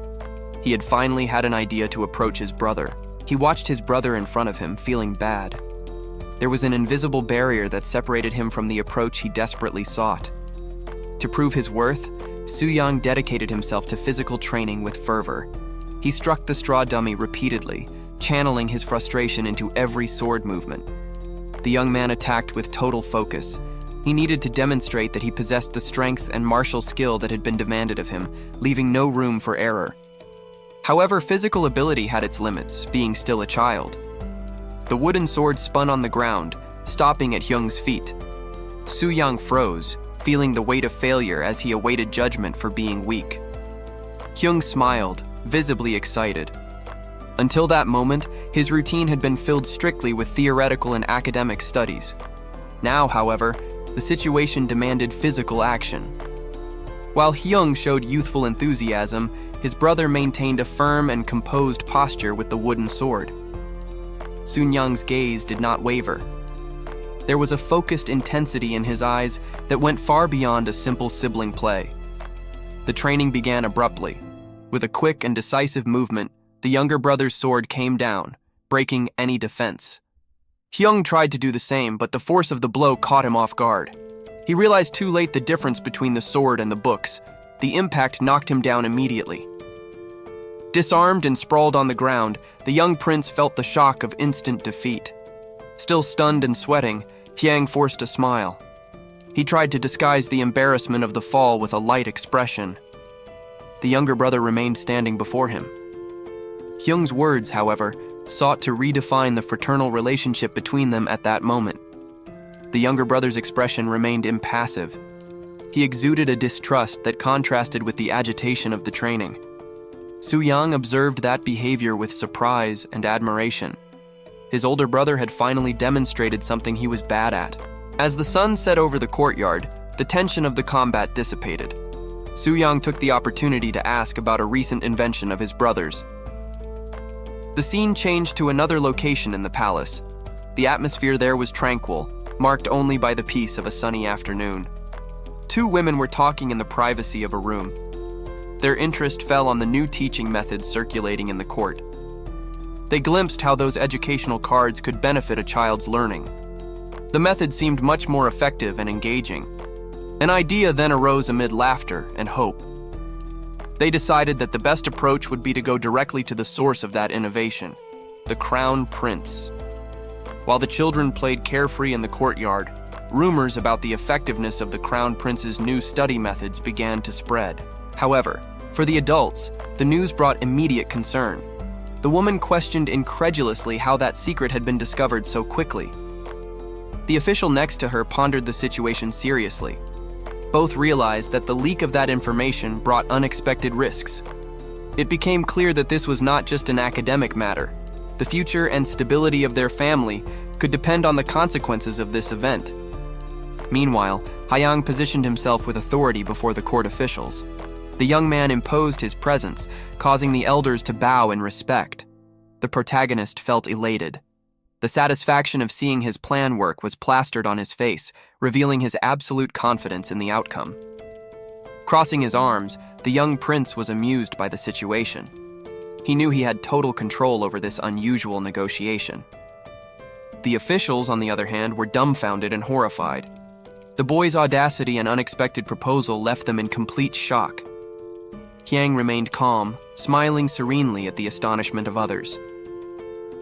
He had finally had an idea to approach his brother. He watched his brother in front of him, feeling bad. There was an invisible barrier that separated him from the approach he desperately sought. To prove his worth, Su-young dedicated himself to physical training with fervor. He struck the straw dummy repeatedly, channeling his frustration into every sword movement. The young man attacked with total focus, He needed to demonstrate that he possessed the strength and martial skill that had been demanded of him, leaving no room for error. However, physical ability had its limits, being still a child. The wooden sword spun on the ground, stopping at Hyung's feet. Soo-young froze, feeling the weight of failure as he awaited judgment for being weak. Hyung smiled, visibly excited. Until that moment, his routine had been filled strictly with theoretical and academic studies. Now, however, the situation demanded physical action. While Hyung showed youthful enthusiasm, his brother maintained a firm and composed posture with the wooden sword. Soon-young's gaze did not waver. There was a focused intensity in his eyes that went far beyond a simple sibling play. The training began abruptly. With a quick and decisive movement, the younger brother's sword came down, breaking any defense. Hyung tried to do the same, but the force of the blow caught him off guard. He realized too late the difference between the sword and the books. The impact knocked him down immediately. Disarmed and sprawled on the ground, the young prince felt the shock of instant defeat. Still stunned and sweating, Hyang forced a smile. He tried to disguise the embarrassment of the fall with a light expression. The younger brother remained standing before him. Hyung's words, however, sought to redefine the fraternal relationship between them at that moment. The younger brother's expression remained impassive. He exuded a distrust that contrasted with the agitation of the training. Soo-young observed that behavior with surprise and admiration. His older brother had finally demonstrated something he was bad at. As the sun set over the courtyard, the tension of the combat dissipated. Soo-young took the opportunity to ask about a recent invention of his brother's. The scene changed to another location in the palace. The atmosphere there was tranquil, marked only by the peace of a sunny afternoon. Two women were talking in the privacy of a room. Their interest fell on the new teaching methods circulating in the court. They glimpsed how those educational cards could benefit a child's learning. The method seemed much more effective and engaging. An idea then arose amid laughter and hope. They decided that the best approach would be to go directly to the source of that innovation, the Crown Prince. While the children played carefree in the courtyard, rumors about the effectiveness of the Crown Prince's new study methods began to spread. However, for the adults, the news brought immediate concern. The woman questioned incredulously how that secret had been discovered so quickly. The official next to her pondered the situation seriously. Both realized that the leak of that information brought unexpected risks. It became clear that this was not just an academic matter. The future and stability of their family could depend on the consequences of this event. Meanwhile, Hyang positioned himself with authority before the court officials. The young man imposed his presence, causing the elders to bow in respect. The protagonist felt elated. The satisfaction of seeing his plan work was plastered on his face, revealing his absolute confidence in the outcome. Crossing his arms, the young prince was amused by the situation. He knew he had total control over this unusual negotiation. The officials, on the other hand, were dumbfounded and horrified. The boy's audacity and unexpected proposal left them in complete shock. Hyang remained calm, smiling serenely at the astonishment of others.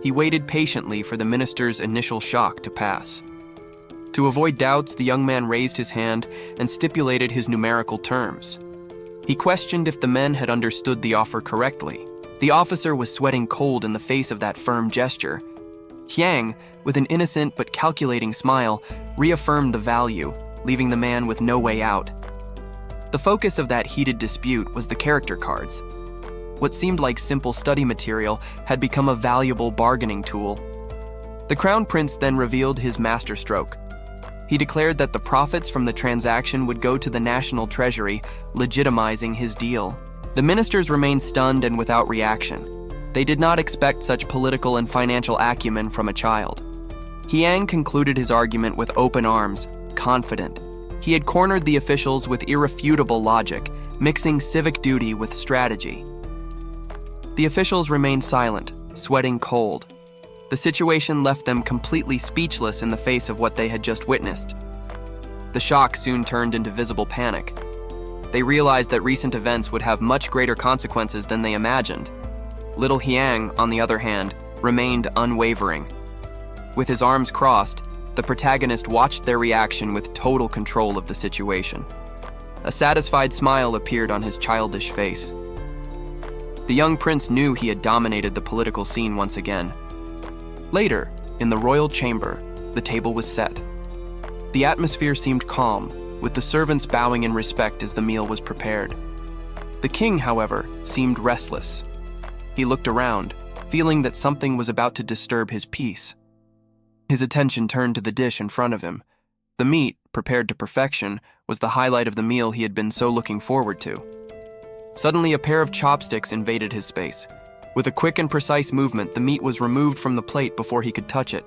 He waited patiently for the minister's initial shock to pass. To avoid doubts, the young man raised his hand and stipulated his numerical terms. He questioned if the men had understood the offer correctly. The officer was sweating cold in the face of that firm gesture. Hyang, with an innocent but calculating smile, reaffirmed the value, leaving the man with no way out. The focus of that heated dispute was the character cards. What seemed like simple study material had become a valuable bargaining tool. The Crown Prince then revealed his masterstroke. He declared that the profits from the transaction would go to the national treasury, legitimizing his deal. The ministers remained stunned and without reaction. They did not expect such political and financial acumen from a child. Hyang concluded his argument with open arms, confident. He had cornered the officials with irrefutable logic, mixing civic duty with strategy. The officials remained silent, sweating cold. The situation left them completely speechless in the face of what they had just witnessed. The shock soon turned into visible panic. They realized that recent events would have much greater consequences than they imagined. Little Hyang, on the other hand, remained unwavering. With his arms crossed, the protagonist watched their reaction with total control of the situation. A satisfied smile appeared on his childish face. The young prince knew he had dominated the political scene once again. Later, in the royal chamber, the table was set. The atmosphere seemed calm, with the servants bowing in respect as the meal was prepared. The king, however, seemed restless. He looked around, feeling that something was about to disturb his peace. His attention turned to the dish in front of him. The meat, prepared to perfection, was the highlight of the meal he had been so looking forward to. Suddenly, a pair of chopsticks invaded his space. With a quick and precise movement, the meat was removed from the plate before he could touch it.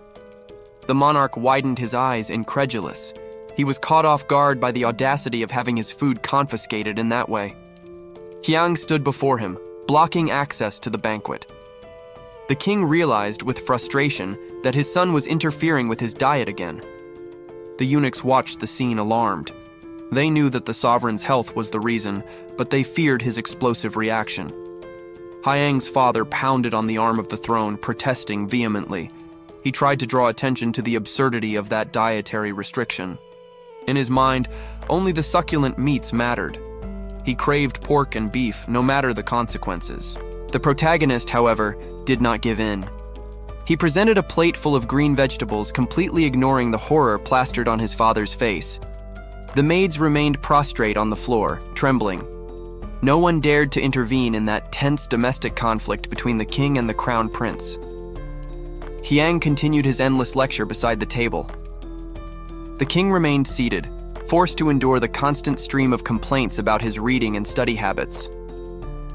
The monarch widened his eyes, incredulous. He was caught off guard by the audacity of having his food confiscated in that way. Hyang stood before him, blocking access to the banquet. The king realized with frustration that his son was interfering with his diet again. The eunuchs watched the scene alarmed. They knew that the sovereign's health was the reason, but they feared his explosive reaction. Hyang's father pounded on the arm of the throne, protesting vehemently. He tried to draw attention to the absurdity of that dietary restriction. In his mind, only the succulent meats mattered. He craved pork and beef, no matter the consequences. The protagonist, however, did not give in. He presented a plate full of green vegetables, completely ignoring the horror plastered on his father's face. The maids remained prostrate on the floor, trembling. No one dared to intervene in that tense domestic conflict between the king and the crown prince. Hyang continued his endless lecture beside the table. The king remained seated, forced to endure the constant stream of complaints about his reading and study habits.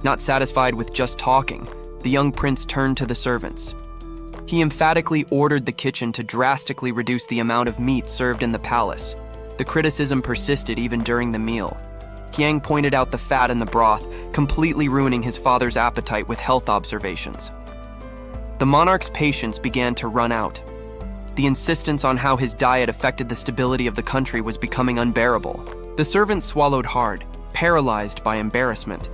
Not satisfied with just talking, the young prince turned to the servants. He emphatically ordered the kitchen to drastically reduce the amount of meat served in the palace. The criticism persisted even during the meal. Hyang pointed out the fat in the broth, completely ruining his father's appetite with health observations. The monarch's patience began to run out. The insistence on how his diet affected the stability of the country was becoming unbearable. The servants swallowed hard, paralyzed by embarrassment.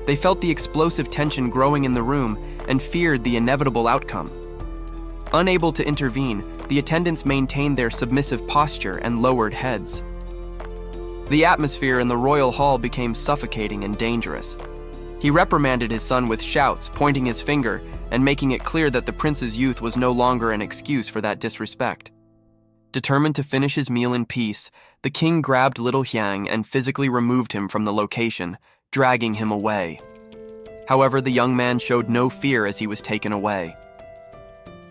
They felt the explosive tension growing in the room and feared the inevitable outcome. Unable to intervene, the attendants maintained their submissive posture and lowered heads. The atmosphere in the royal hall became suffocating and dangerous. He reprimanded his son with shouts, pointing his finger, and making it clear that the prince's youth was no longer an excuse for that disrespect. Determined to finish his meal in peace, the king grabbed little Hyang and physically removed him from the location, dragging him away. However, the young man showed no fear as he was taken away.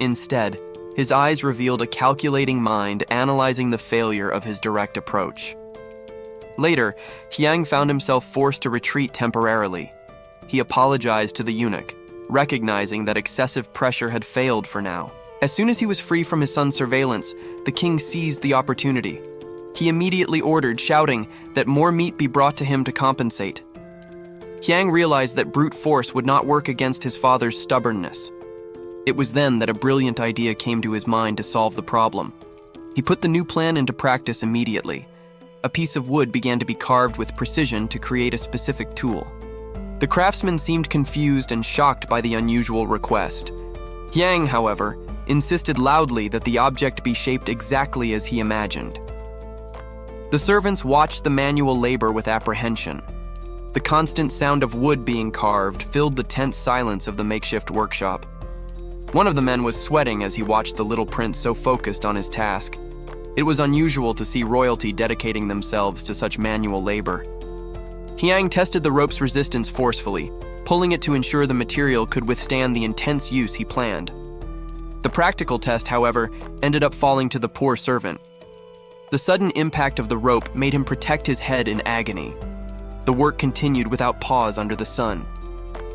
Instead, his eyes revealed a calculating mind analyzing the failure of his direct approach. Later, Hyang found himself forced to retreat temporarily. He apologized to the eunuch, recognizing that excessive pressure had failed for now. As soon as he was free from his son's surveillance, the king seized the opportunity. He immediately ordered, shouting that more meat be brought to him to compensate. Hyang realized that brute force would not work against his father's stubbornness. It was then that a brilliant idea came to his mind to solve the problem. He put the new plan into practice immediately. A piece of wood began to be carved with precision to create a specific tool. The craftsman seemed confused and shocked by the unusual request. Hyang, however, insisted loudly that the object be shaped exactly as he imagined. The servants watched the manual labor with apprehension. The constant sound of wood being carved filled the tense silence of the makeshift workshop. One of the men was sweating as he watched the little prince so focused on his task. It was unusual to see royalty dedicating themselves to such manual labor. Hyang tested the rope's resistance forcefully, pulling it to ensure the material could withstand the intense use he planned. The practical test, however, ended up falling to the poor servant. The sudden impact of the rope made him protect his head in agony. The work continued without pause under the sun.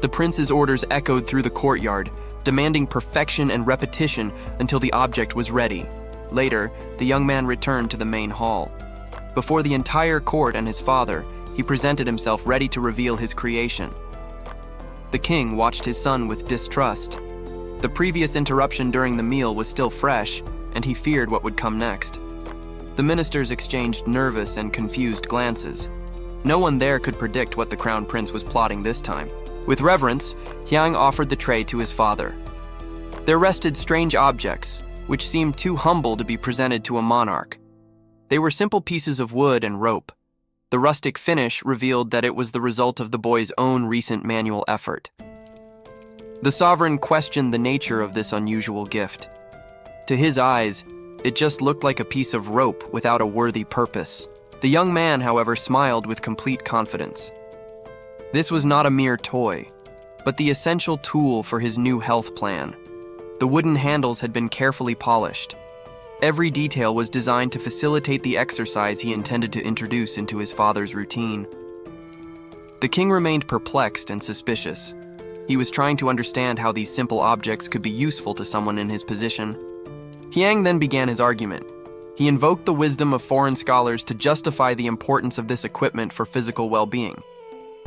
The prince's orders echoed through the courtyard, demanding perfection and repetition until the object was ready. Later, the young man returned to the main hall. Before the entire court and his father, he presented himself ready to reveal his creation. The king watched his son with distrust. The previous interruption during the meal was still fresh, and he feared what would come next. The ministers exchanged nervous and confused glances. No one there could predict what the crown prince was plotting this time. With reverence, Hyang offered the tray to his father. There rested strange objects, which seemed too humble to be presented to a monarch. They were simple pieces of wood and rope. The rustic finish revealed that it was the result of the boy's own recent manual effort. The sovereign questioned the nature of this unusual gift. To his eyes, it just looked like a piece of rope without a worthy purpose. The young man, however, smiled with complete confidence. This was not a mere toy, but the essential tool for his new health plan. The wooden handles had been carefully polished. Every detail was designed to facilitate the exercise he intended to introduce into his father's routine. The king remained perplexed and suspicious. He was trying to understand how these simple objects could be useful to someone in his position. Hiang then began his argument. He invoked the wisdom of foreign scholars to justify the importance of this equipment for physical well-being.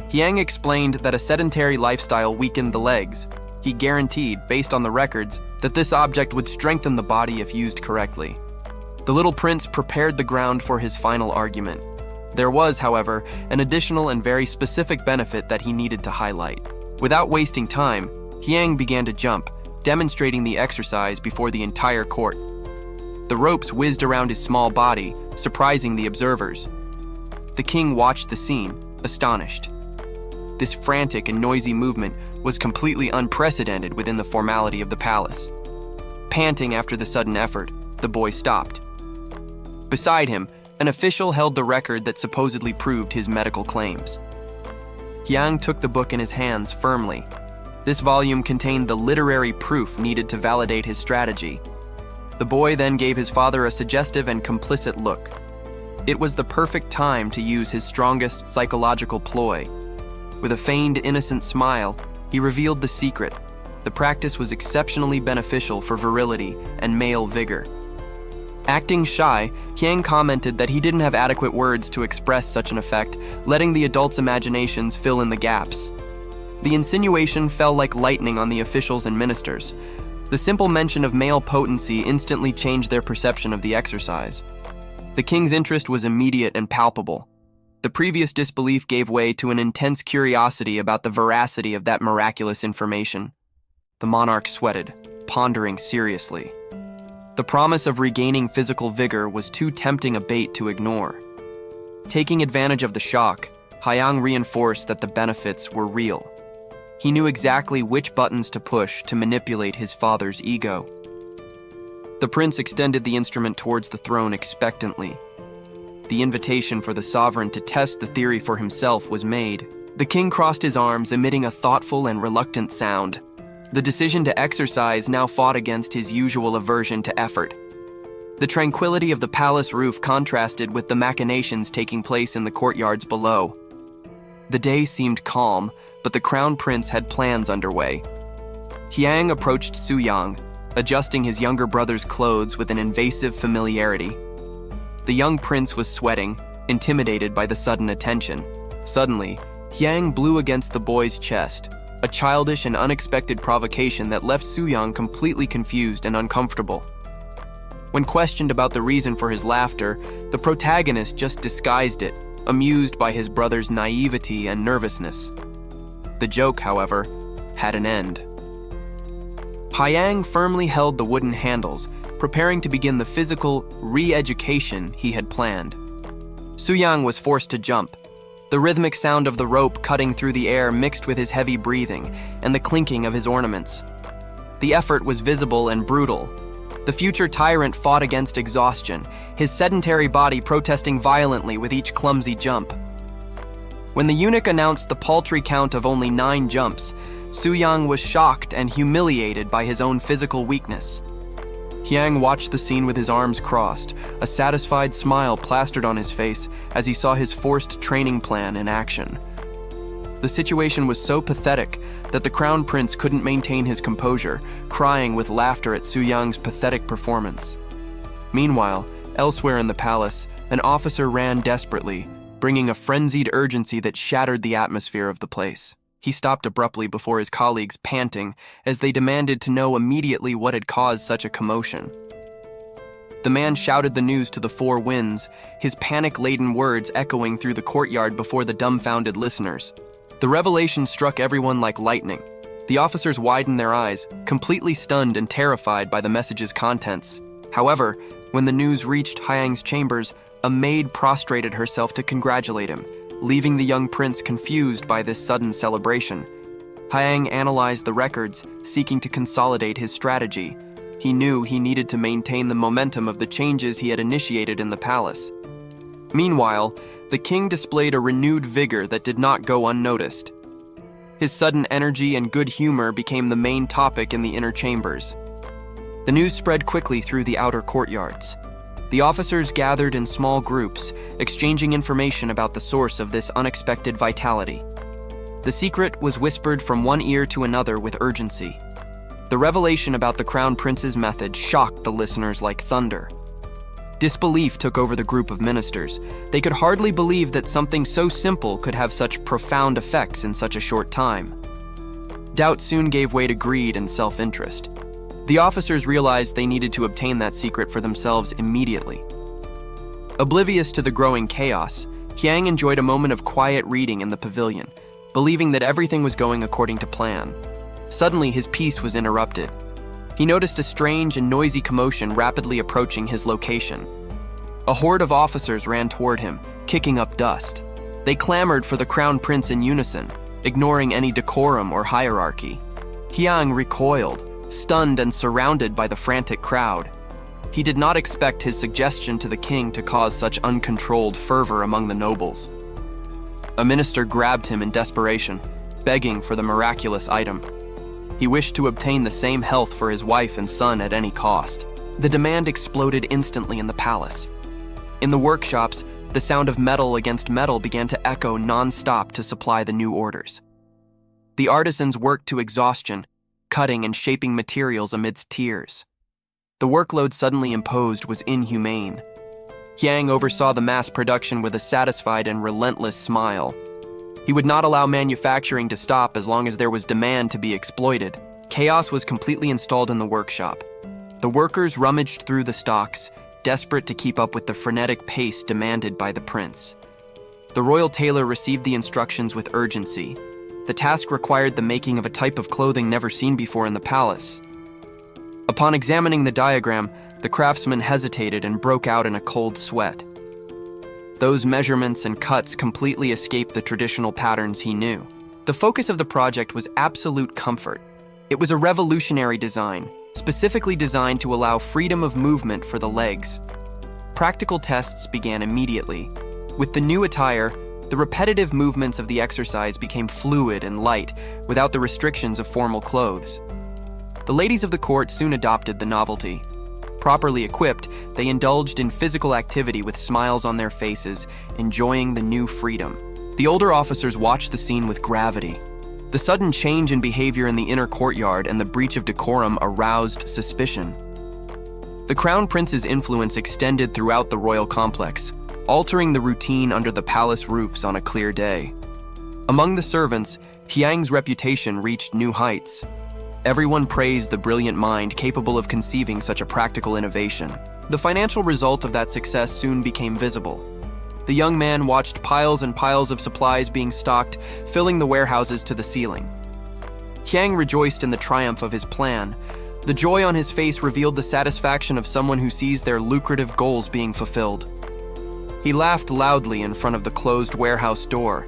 Hiang explained that a sedentary lifestyle weakened the legs. He guaranteed, based on the records, that this object would strengthen the body if used correctly. The little prince prepared the ground for his final argument. There was, however, an additional and very specific benefit that he needed to highlight. Without wasting time, Hiang began to jump, demonstrating the exercise before the entire court. The ropes whizzed around his small body, surprising the observers. The king watched the scene, astonished. This frantic and noisy movement was completely unprecedented within the formality of the palace. Panting after the sudden effort, the boy stopped. Beside him, an official held the record that supposedly proved his medical claims. Hiang took the book in his hands firmly. This volume contained the literary proof needed to validate his strategy. The boy then gave his father a suggestive and complicit look. It was the perfect time to use his strongest psychological ploy. With a feigned innocent smile, he revealed the secret. The practice was exceptionally beneficial for virility and male vigor. Acting shy, Hiang commented that he didn't have adequate words to express such an effect, letting the adults' imaginations fill in the gaps. The insinuation fell like lightning on the officials and ministers. The simple mention of male potency instantly changed their perception of the exercise. The king's interest was immediate and palpable. The previous disbelief gave way to an intense curiosity about the veracity of that miraculous information. The monarch sweated, pondering seriously. The promise of regaining physical vigor was too tempting a bait to ignore. Taking advantage of the shock, Hiang reinforced that the benefits were real. He knew exactly which buttons to push to manipulate his father's ego. The prince extended the instrument towards the throne expectantly. The invitation for the sovereign to test the theory for himself was made. The king crossed his arms, emitting a thoughtful and reluctant sound. The decision to exercise now fought against his usual aversion to effort. The tranquility of the palace roof contrasted with the machinations taking place in the courtyards below. The day seemed calm, but the crown prince had plans underway. Hiang approached Suyang, adjusting his younger brother's clothes with an invasive familiarity. The young prince was sweating, intimidated by the sudden attention. Suddenly, Hiang blew against the boy's chest, a childish and unexpected provocation that left Suyang completely confused and uncomfortable. When questioned about the reason for his laughter, the protagonist just disguised it, amused by his brother's naivety and nervousness. The joke, however, had an end. Hiang firmly held the wooden handles, preparing to begin the physical re-education he had planned. Suyang was forced to jump. The rhythmic sound of the rope cutting through the air mixed with his heavy breathing and the clinking of his ornaments. The effort was visible and brutal. The future tyrant fought against exhaustion, his sedentary body protesting violently with each clumsy jump. When the eunuch announced the paltry count of only 9 jumps, Suyang was shocked and humiliated by his own physical weakness. Hiang watched the scene with his arms crossed, a satisfied smile plastered on his face as he saw his forced training plan in action. The situation was so pathetic that the crown prince couldn't maintain his composure, crying with laughter at Suyang's pathetic performance. Meanwhile, elsewhere in the palace, an officer ran desperately, bringing a frenzied urgency that shattered the atmosphere of the place. He stopped abruptly before his colleagues, panting, as they demanded to know immediately what had caused such a commotion. The man shouted the news to the 4 winds, his panic-laden words echoing through the courtyard before the dumbfounded listeners. The revelation struck everyone like lightning. The officers widened their eyes, completely stunned and terrified by the message's contents. However, when the news reached Hyang's chambers, a maid prostrated herself to congratulate him, leaving the young prince confused by this sudden celebration. Hyang analyzed the records, seeking to consolidate his strategy. He knew he needed to maintain the momentum of the changes he had initiated in the palace. Meanwhile, the king displayed a renewed vigor that did not go unnoticed. His sudden energy and good humor became the main topic in the inner chambers. The news spread quickly through the outer courtyards. The officers gathered in small groups, exchanging information about the source of this unexpected vitality. The secret was whispered from one ear to another with urgency. The revelation about the crown prince's method shocked the listeners like thunder. Disbelief took over the group of ministers. They could hardly believe that something so simple could have such profound effects in such a short time. Doubt soon gave way to greed and self-interest. The officers realized they needed to obtain that secret for themselves immediately. Oblivious to the growing chaos, Hyang enjoyed a moment of quiet reading in the pavilion, believing that everything was going according to plan. Suddenly, his peace was interrupted. He noticed a strange and noisy commotion rapidly approaching his location. A horde of officers ran toward him, kicking up dust. They clamored for the crown prince in unison, ignoring any decorum or hierarchy. Hyang recoiled, stunned and surrounded by the frantic crowd. He did not expect his suggestion to the king to cause such uncontrolled fervor among the nobles. A minister grabbed him in desperation, begging for the miraculous item. He wished to obtain the same health for his wife and son at any cost. The demand exploded instantly in the palace. In the workshops, the sound of metal against metal began to echo nonstop to supply the new orders. The artisans worked to exhaustion, cutting and shaping materials amidst tears. The workload suddenly imposed was inhumane. Hyang oversaw the mass production with a satisfied and relentless smile. He would not allow manufacturing to stop as long as there was demand to be exploited. Chaos was completely installed in the workshop. The workers rummaged through the stocks, desperate to keep up with the frenetic pace demanded by the prince. The royal tailor received the instructions with urgency. The task required the making of a type of clothing never seen before in the palace. Upon examining the diagram, the craftsman hesitated and broke out in a cold sweat. Those measurements and cuts completely escaped the traditional patterns he knew. The focus of the project was absolute comfort. It was a revolutionary design, specifically designed to allow freedom of movement for the legs. Practical tests began immediately. With the new attire, the repetitive movements of the exercise became fluid and light, without the restrictions of formal clothes. The ladies of the court soon adopted the novelty. Properly equipped, they indulged in physical activity with smiles on their faces, enjoying the new freedom. The older officers watched the scene with gravity. The sudden change in behavior in the inner courtyard and the breach of decorum aroused suspicion. The crown prince's influence extended throughout the royal complex, altering the routine under the palace roofs on a clear day. Among the servants, Hyang's reputation reached new heights. Everyone praised the brilliant mind capable of conceiving such a practical innovation. The financial result of that success soon became visible. The young man watched piles and piles of supplies being stocked, filling the warehouses to the ceiling. Hyang rejoiced in the triumph of his plan. The joy on his face revealed the satisfaction of someone who sees their lucrative goals being fulfilled. He laughed loudly in front of the closed warehouse door.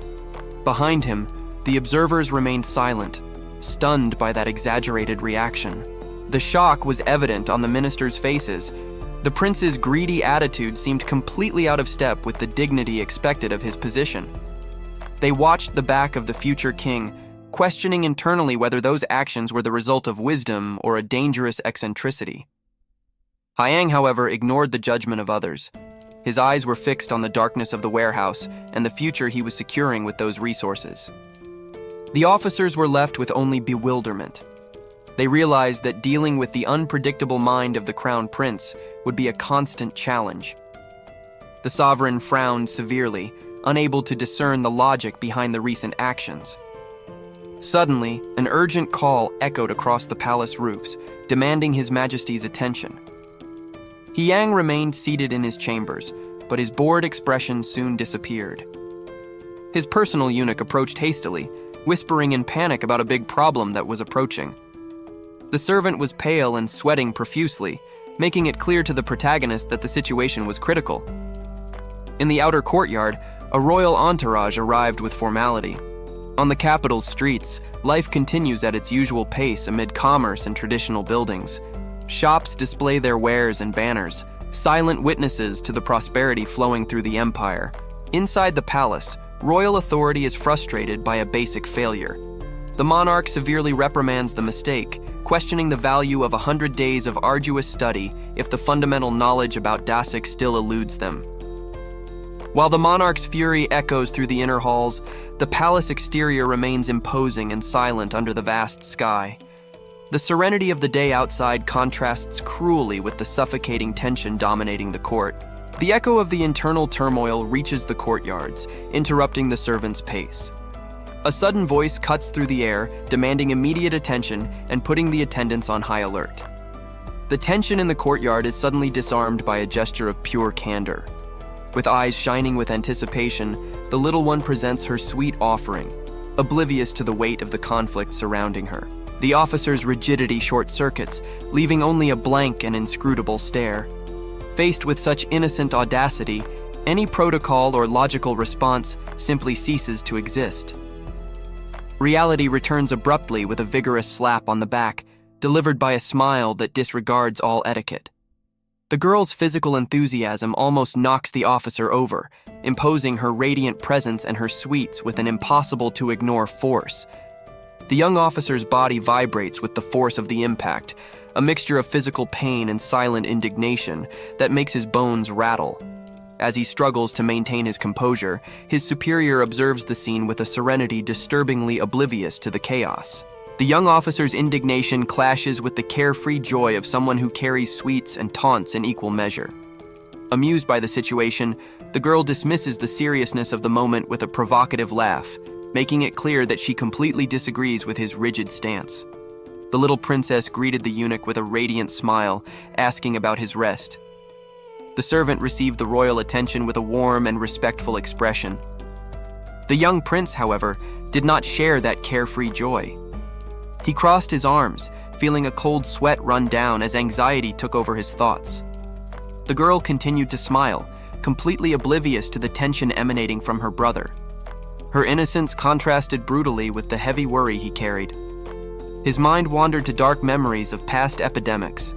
Behind him, the observers remained silent, stunned by that exaggerated reaction. The shock was evident on the ministers' faces. The prince's greedy attitude seemed completely out of step with the dignity expected of his position. They watched the back of the future king, questioning internally whether those actions were the result of wisdom or a dangerous eccentricity. Hyang, however, ignored the judgment of others. His eyes were fixed on the darkness of the warehouse and the future he was securing with those resources. The officers were left with only bewilderment. They realized that dealing with the unpredictable mind of the crown prince would be a constant challenge. The sovereign frowned severely, unable to discern the logic behind the recent actions. Suddenly, an urgent call echoed across the palace roofs, demanding His Majesty's attention. Hyang remained seated in his chambers, but his bored expression soon disappeared. His personal eunuch approached hastily, whispering in panic about a big problem that was approaching. The servant was pale and sweating profusely, making it clear to the protagonist that the situation was critical. In the outer courtyard, a royal entourage arrived with formality. On the capital's streets, life continues at its usual pace amid commerce and traditional buildings. Shops display their wares and banners, silent witnesses to the prosperity flowing through the empire. Inside the palace, royal authority is frustrated by a basic failure. The monarch severely reprimands the mistake, questioning the value of 100 days of arduous study if the fundamental knowledge about Dasik still eludes them. While the monarch's fury echoes through the inner halls, the palace exterior remains imposing and silent under the vast sky. The serenity of the day outside contrasts cruelly with the suffocating tension dominating the court. The echo of the internal turmoil reaches the courtyards, interrupting the servant's pace. A sudden voice cuts through the air, demanding immediate attention and putting the attendants on high alert. The tension in the courtyard is suddenly disarmed by a gesture of pure candor. With eyes shining with anticipation, the little one presents her sweet offering, oblivious to the weight of the conflict surrounding her. The officer's rigidity short-circuits, leaving only a blank and inscrutable stare. Faced with such innocent audacity, any protocol or logical response simply ceases to exist. Reality returns abruptly with a vigorous slap on the back, delivered by a smile that disregards all etiquette. The girl's physical enthusiasm almost knocks the officer over, imposing her radiant presence and her sweets with an impossible-to-ignore force. The young officer's body vibrates with the force of the impact, a mixture of physical pain and silent indignation that makes his bones rattle. As he struggles to maintain his composure, his superior observes the scene with a serenity disturbingly oblivious to the chaos. The young officer's indignation clashes with the carefree joy of someone who carries sweets and taunts in equal measure. Amused by the situation, the girl dismisses the seriousness of the moment with a provocative laugh, making it clear that she completely disagrees with his rigid stance. The little princess greeted the eunuch with a radiant smile, asking about his rest. The servant received the royal attention with a warm and respectful expression. The young prince, however, did not share that carefree joy. He crossed his arms, feeling a cold sweat run down as anxiety took over his thoughts. The girl continued to smile, completely oblivious to the tension emanating from her brother. Her innocence contrasted brutally with the heavy worry he carried. His mind wandered to dark memories of past epidemics.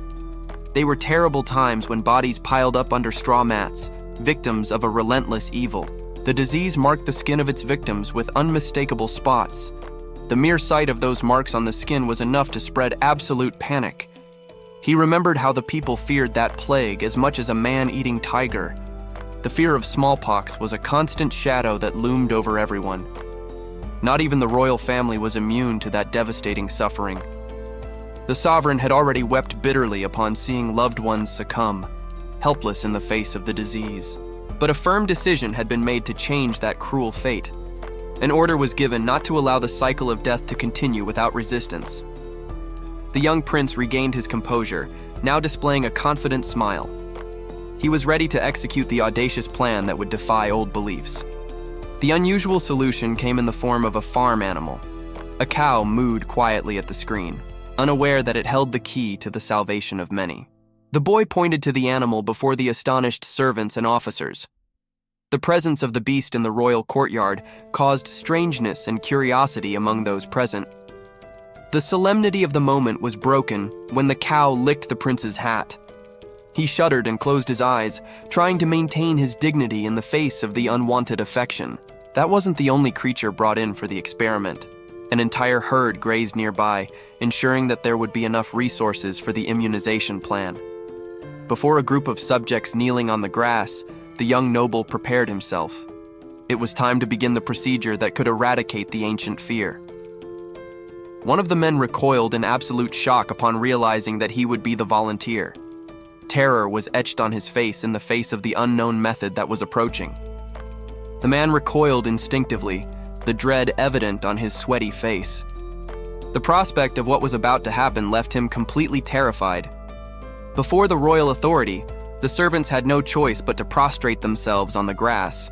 They were terrible times when bodies piled up under straw mats, victims of a relentless evil. The disease marked the skin of its victims with unmistakable spots. The mere sight of those marks on the skin was enough to spread absolute panic. He remembered how the people feared that plague as much as a man-eating tiger. The fear of smallpox was a constant shadow that loomed over everyone. Not even the royal family was immune to that devastating suffering. The sovereign had already wept bitterly upon seeing loved ones succumb, helpless in the face of the disease. But a firm decision had been made to change that cruel fate. An order was given not to allow the cycle of death to continue without resistance. The young prince regained his composure, now displaying a confident smile. He was ready to execute the audacious plan that would defy old beliefs. The unusual solution came in the form of a farm animal. A cow mooed quietly at the screen, unaware that it held the key to the salvation of many. The boy pointed to the animal before the astonished servants and officers. The presence of the beast in the royal courtyard caused strangeness and curiosity among those present. The solemnity of the moment was broken when the cow licked the prince's hat. He shuddered and closed his eyes, trying to maintain his dignity in the face of the unwanted affection. That wasn't the only creature brought in for the experiment. An entire herd grazed nearby, ensuring that there would be enough resources for the immunization plan. Before a group of subjects kneeling on the grass, the young noble prepared himself. It was time to begin the procedure that could eradicate the ancient fear. One of the men recoiled in absolute shock upon realizing that he would be the volunteer. Terror was etched on his face in the face of the unknown method that was approaching. The man recoiled instinctively, the dread evident on his sweaty face. The prospect of what was about to happen left him completely terrified. Before the royal authority, the servants had no choice but to prostrate themselves on the grass.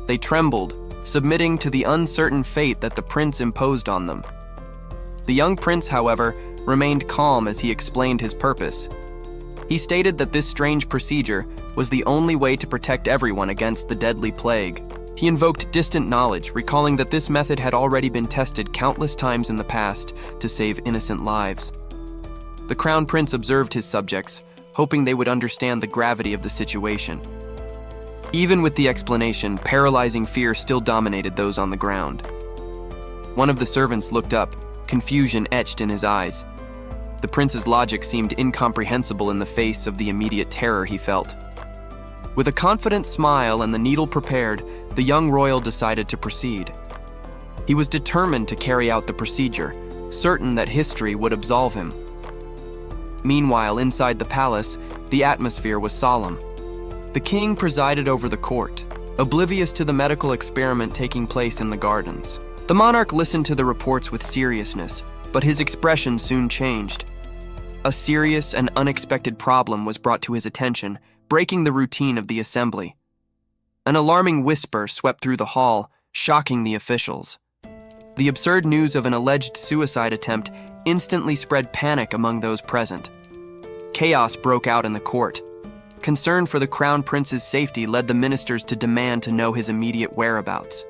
They trembled, submitting to the uncertain fate that the prince imposed on them. The young prince, however, remained calm as he explained his purpose. He stated that this strange procedure was the only way to protect everyone against the deadly plague. He invoked distant knowledge, recalling that this method had already been tested countless times in the past to save innocent lives. The crown prince observed his subjects, hoping they would understand the gravity of the situation. Even with the explanation, paralyzing fear still dominated those on the ground. One of the servants looked up, confusion etched in his eyes. The prince's logic seemed incomprehensible in the face of the immediate terror he felt. With a confident smile and the needle prepared, the young royal decided to proceed. He was determined to carry out the procedure, certain that history would absolve him. Meanwhile, inside the palace, the atmosphere was solemn. The king presided over the court, oblivious to the medical experiment taking place in the gardens. The monarch listened to the reports with seriousness, but his expression soon changed. A serious and unexpected problem was brought to his attention, breaking the routine of the assembly. An alarming whisper swept through the hall, shocking the officials. The absurd news of an alleged suicide attempt instantly spread panic among those present. Chaos broke out in the court. Concern for the crown prince's safety led the ministers to demand to know his immediate whereabouts.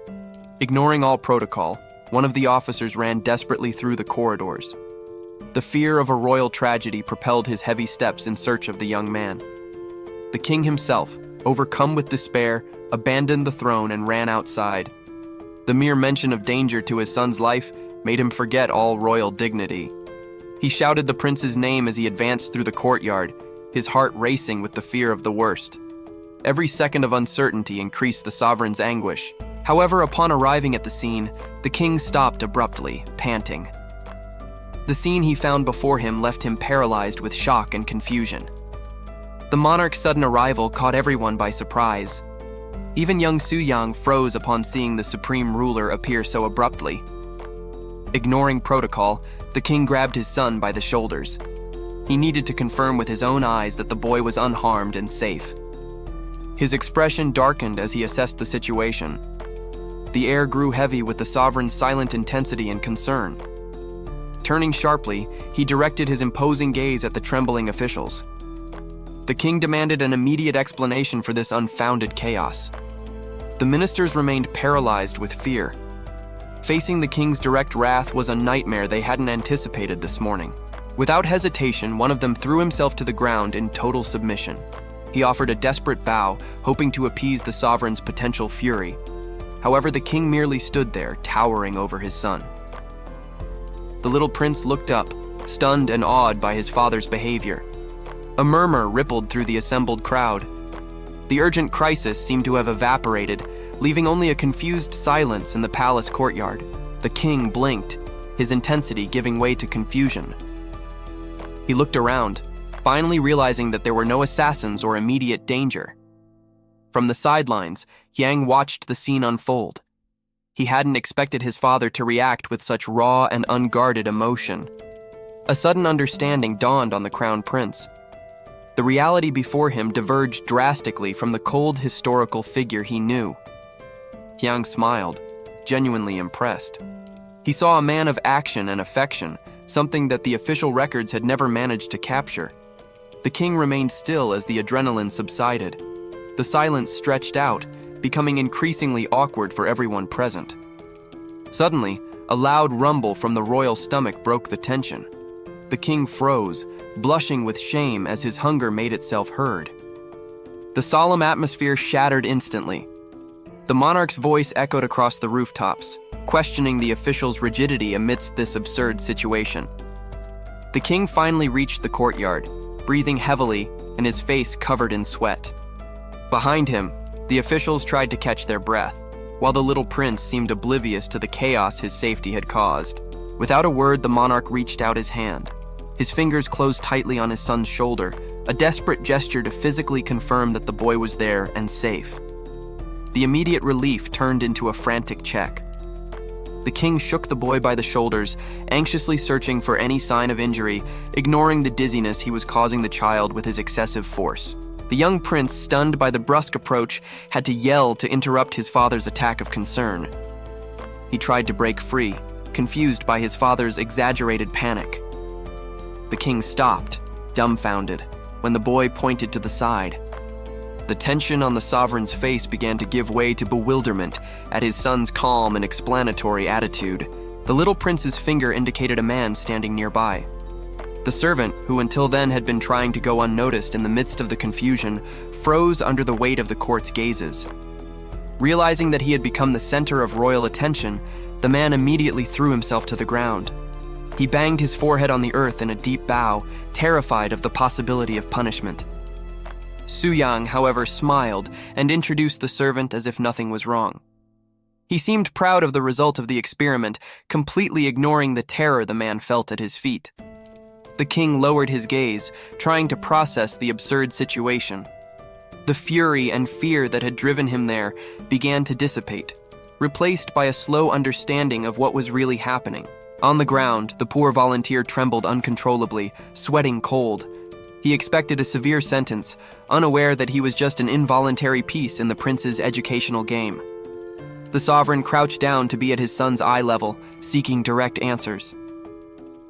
Ignoring all protocol, one of the officers ran desperately through the corridors. The fear of a royal tragedy propelled his heavy steps in search of the young man. The king himself, overcome with despair, abandoned the throne and ran outside. The mere mention of danger to his son's life made him forget all royal dignity. He shouted the prince's name as he advanced through the courtyard, his heart racing with the fear of the worst. Every second of uncertainty increased the sovereign's anguish. However, upon arriving at the scene, the king stopped abruptly, panting. The scene he found before him left him paralyzed with shock and confusion. The monarch's sudden arrival caught everyone by surprise. Even young Soo-young froze upon seeing the supreme ruler appear so abruptly. Ignoring protocol, the king grabbed his son by the shoulders. He needed to confirm with his own eyes that the boy was unharmed and safe. His expression darkened as he assessed the situation. The air grew heavy with the sovereign's silent intensity and concern. Turning sharply, he directed his imposing gaze at the trembling officials. The king demanded an immediate explanation for this unfounded chaos. The ministers remained paralyzed with fear. Facing the king's direct wrath was a nightmare they hadn't anticipated this morning. Without hesitation, one of them threw himself to the ground in total submission. He offered a desperate bow, hoping to appease the sovereign's potential fury. However, the king merely stood there, towering over his son. The little prince looked up, stunned and awed by his father's behavior. A murmur rippled through the assembled crowd. The urgent crisis seemed to have evaporated, leaving only a confused silence in the palace courtyard. The king blinked, his intensity giving way to confusion. He looked around, finally realizing that there were no assassins or immediate danger. From the sidelines, Yang watched the scene unfold. He hadn't expected his father to react with such raw and unguarded emotion. A sudden understanding dawned on the crown prince. The reality before him diverged drastically from the cold historical figure he knew. Yang smiled, genuinely impressed. He saw a man of action and affection, something that the official records had never managed to capture. The king remained still as the adrenaline subsided. The silence stretched out, becoming increasingly awkward for everyone present. Suddenly, a loud rumble from the royal stomach broke the tension. The king froze, blushing with shame as his hunger made itself heard. The solemn atmosphere shattered instantly. The monarch's voice echoed across the rooftops, questioning the officials' rigidity amidst this absurd situation. The king finally reached the courtyard, breathing heavily and his face covered in sweat. Behind him, the officials tried to catch their breath, while the little prince seemed oblivious to the chaos his safety had caused. Without a word, the monarch reached out his hand. His fingers closed tightly on his son's shoulder, a desperate gesture to physically confirm that the boy was there and safe. The immediate relief turned into a frantic check. The king shook the boy by the shoulders, anxiously searching for any sign of injury, ignoring the dizziness he was causing the child with his excessive force. The young prince, stunned by the brusque approach, had to yell to interrupt his father's attack of concern. He tried to break free, confused by his father's exaggerated panic. The king stopped, dumbfounded, when the boy pointed to the side. The tension on the sovereign's face began to give way to bewilderment at his son's calm and explanatory attitude. The little prince's finger indicated a man standing nearby. The servant, who until then had been trying to go unnoticed in the midst of the confusion, froze under the weight of the court's gazes. Realizing that he had become the center of royal attention, the man immediately threw himself to the ground. He banged his forehead on the earth in a deep bow, terrified of the possibility of punishment. Suyang, however, smiled and introduced the servant as if nothing was wrong. He seemed proud of the result of the experiment, completely ignoring the terror the man felt at his feet. The king lowered his gaze, trying to process the absurd situation. The fury and fear that had driven him there began to dissipate, replaced by a slow understanding of what was really happening. On the ground, the poor volunteer trembled uncontrollably, sweating cold. He expected a severe sentence, unaware that he was just an involuntary piece in the prince's educational game. The sovereign crouched down to be at his son's eye level, seeking direct answers.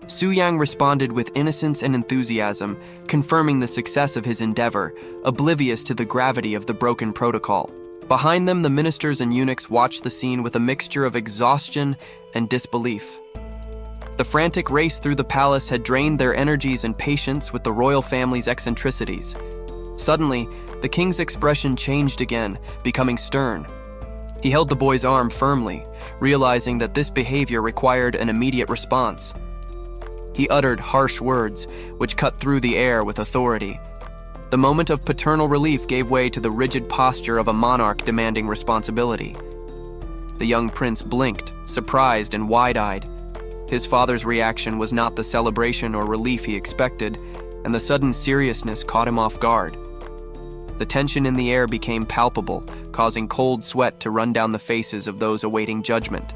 Suyang responded with innocence and enthusiasm, confirming the success of his endeavor, oblivious to the gravity of the broken protocol. Behind them, the ministers and eunuchs watched the scene with a mixture of exhaustion and disbelief. The frantic race through the palace had drained their energies and patience with the royal family's eccentricities. Suddenly, the king's expression changed again, becoming stern. He held the boy's arm firmly, realizing that this behavior required an immediate response. He uttered harsh words, which cut through the air with authority. The moment of paternal relief gave way to the rigid posture of a monarch demanding responsibility. The young prince blinked, surprised and wide-eyed. His father's reaction was not the celebration or relief he expected, and the sudden seriousness caught him off guard. The tension in the air became palpable, causing cold sweat to run down the faces of those awaiting judgment.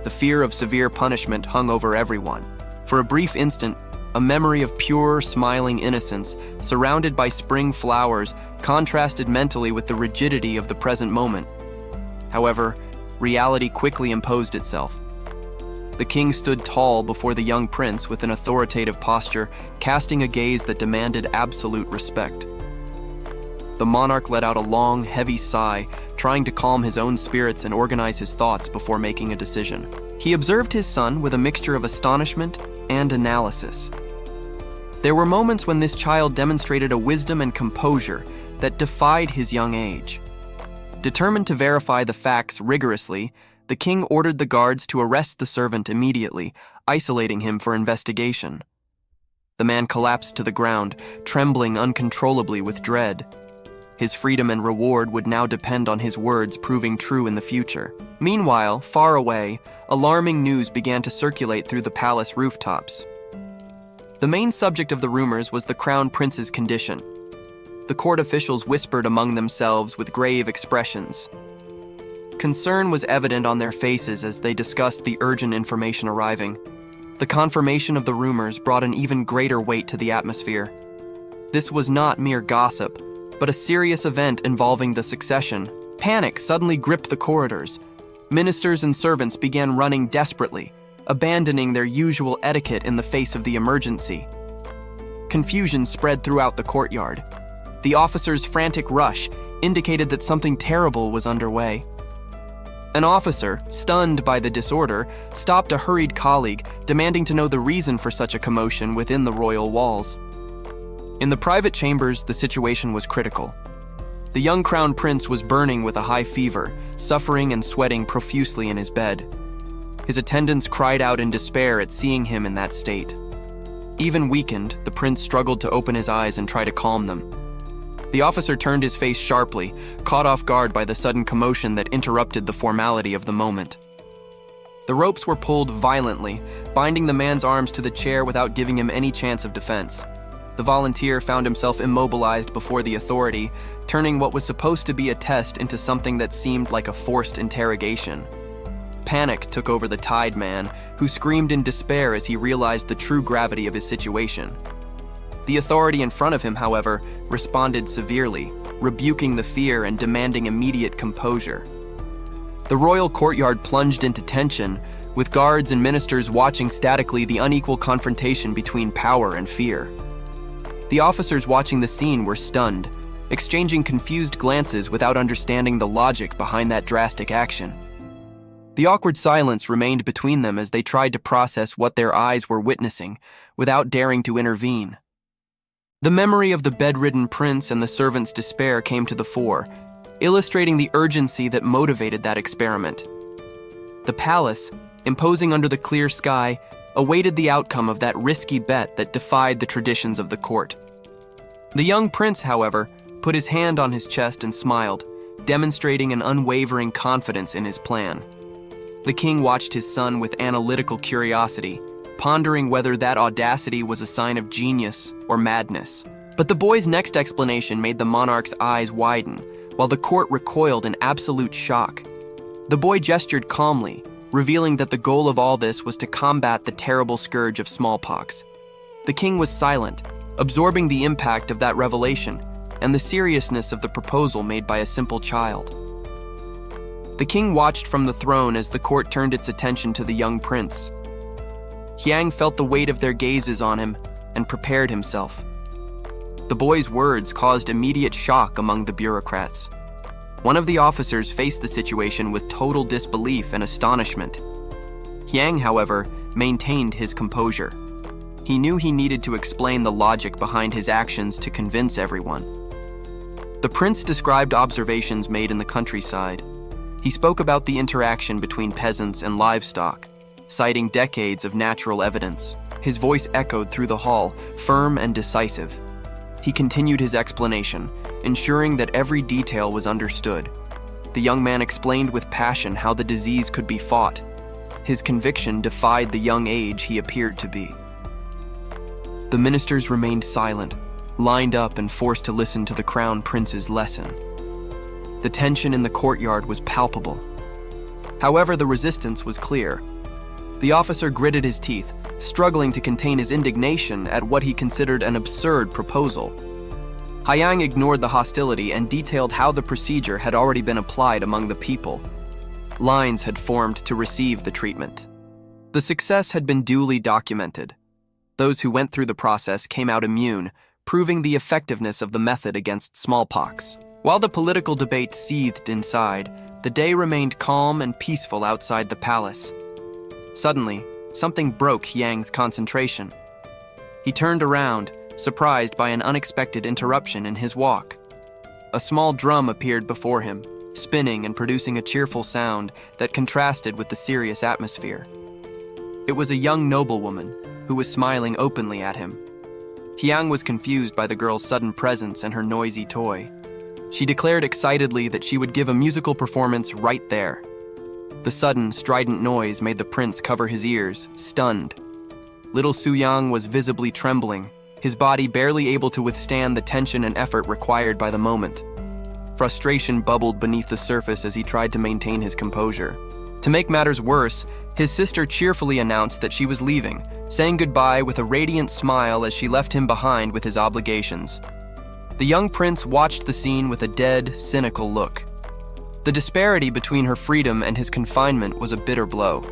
The fear of severe punishment hung over everyone. For a brief instant, a memory of pure, smiling innocence, surrounded by spring flowers, contrasted mentally with the rigidity of the present moment. However, reality quickly imposed itself. The king stood tall before the young prince with an authoritative posture, casting a gaze that demanded absolute respect. The monarch let out a long, heavy sigh, trying to calm his own spirits and organize his thoughts before making a decision. He observed his son with a mixture of astonishment and analysis. There were moments when this child demonstrated a wisdom and composure that defied his young age. Determined to verify the facts rigorously, the king ordered the guards to arrest the servant immediately, isolating him for investigation. The man collapsed to the ground, trembling uncontrollably with dread. His freedom and reward would now depend on his words proving true in the future. Meanwhile, far away, alarming news began to circulate through the palace rooftops. The main subject of the rumors was the crown prince's condition. The court officials whispered among themselves with grave expressions. Concern was evident on their faces as they discussed the urgent information arriving. The confirmation of the rumors brought an even greater weight to the atmosphere. This was not mere gossip, but a serious event involving the succession. Panic suddenly gripped the corridors. Ministers and servants began running desperately, abandoning their usual etiquette in the face of the emergency. Confusion spread throughout the courtyard. The officers' frantic rush indicated that something terrible was underway. An officer, stunned by the disorder, stopped a hurried colleague, demanding to know the reason for such a commotion within the royal walls. In the private chambers, the situation was critical. The young crown prince was burning with a high fever, suffering and sweating profusely in his bed. His attendants cried out in despair at seeing him in that state. Even weakened, the prince struggled to open his eyes and try to calm them. The officer turned his face sharply, caught off guard by the sudden commotion that interrupted the formality of the moment. The ropes were pulled violently, binding the man's arms to the chair without giving him any chance of defense. The volunteer found himself immobilized before the authority, turning what was supposed to be a test into something that seemed like a forced interrogation. Panic took over the tied man, who screamed in despair as he realized the true gravity of his situation. The authority in front of him, however, responded severely, rebuking the fear and demanding immediate composure. The royal courtyard plunged into tension, with guards and ministers watching statically the unequal confrontation between power and fear. The officers watching the scene were stunned, exchanging confused glances without understanding the logic behind that drastic action. The awkward silence remained between them as they tried to process what their eyes were witnessing, without daring to intervene. The memory of the bedridden prince and the servant's despair came to the fore, illustrating the urgency that motivated that experiment. The palace, imposing under the clear sky, awaited the outcome of that risky bet that defied the traditions of the court. The young prince, however, put his hand on his chest and smiled, demonstrating an unwavering confidence in his plan. The king watched his son with analytical curiosity, pondering whether that audacity was a sign of genius or madness. But the boy's next explanation made the monarch's eyes widen, while the court recoiled in absolute shock. The boy gestured calmly, revealing that the goal of all this was to combat the terrible scourge of smallpox. The king was silent, absorbing the impact of that revelation and the seriousness of the proposal made by a simple child. The king watched from the throne as the court turned its attention to the young prince. Hyang felt the weight of their gazes on him and prepared himself. The boy's words caused immediate shock among the bureaucrats. One of the officers faced the situation with total disbelief and astonishment. Hyang, however, maintained his composure. He knew he needed to explain the logic behind his actions to convince everyone. The prince described observations made in the countryside. He spoke about the interaction between peasants and livestock, citing decades of natural evidence. His voice echoed through the hall, firm and decisive. He continued his explanation, ensuring that every detail was understood. The young man explained with passion how the disease could be fought. His conviction defied the young age he appeared to be. The ministers remained silent, lined up and forced to listen to the crown prince's lesson. The tension in the courtyard was palpable. However, the resistance was clear. The officer gritted his teeth, struggling to contain his indignation at what he considered an absurd proposal. Hyang ignored the hostility and detailed how the procedure had already been applied among the people. Lines had formed to receive the treatment. The success had been duly documented. Those who went through the process came out immune, proving the effectiveness of the method against smallpox. While the political debate seethed inside, the day remained calm and peaceful outside the palace. Suddenly, something broke Hyang's concentration. He turned around, surprised by an unexpected interruption in his walk. A small drum appeared before him, spinning and producing a cheerful sound that contrasted with the serious atmosphere. It was a young noblewoman who was smiling openly at him. Hyang was confused by the girl's sudden presence and her noisy toy. She declared excitedly that she would give a musical performance right there. The sudden, strident noise made the prince cover his ears, stunned. Little Suyang was visibly trembling, his body barely able to withstand the tension and effort required by the moment. Frustration bubbled beneath the surface as he tried to maintain his composure. To make matters worse, his sister cheerfully announced that she was leaving, saying goodbye with a radiant smile as she left him behind with his obligations. The young prince watched the scene with a dead, cynical look. The disparity between her freedom and his confinement was a bitter blow.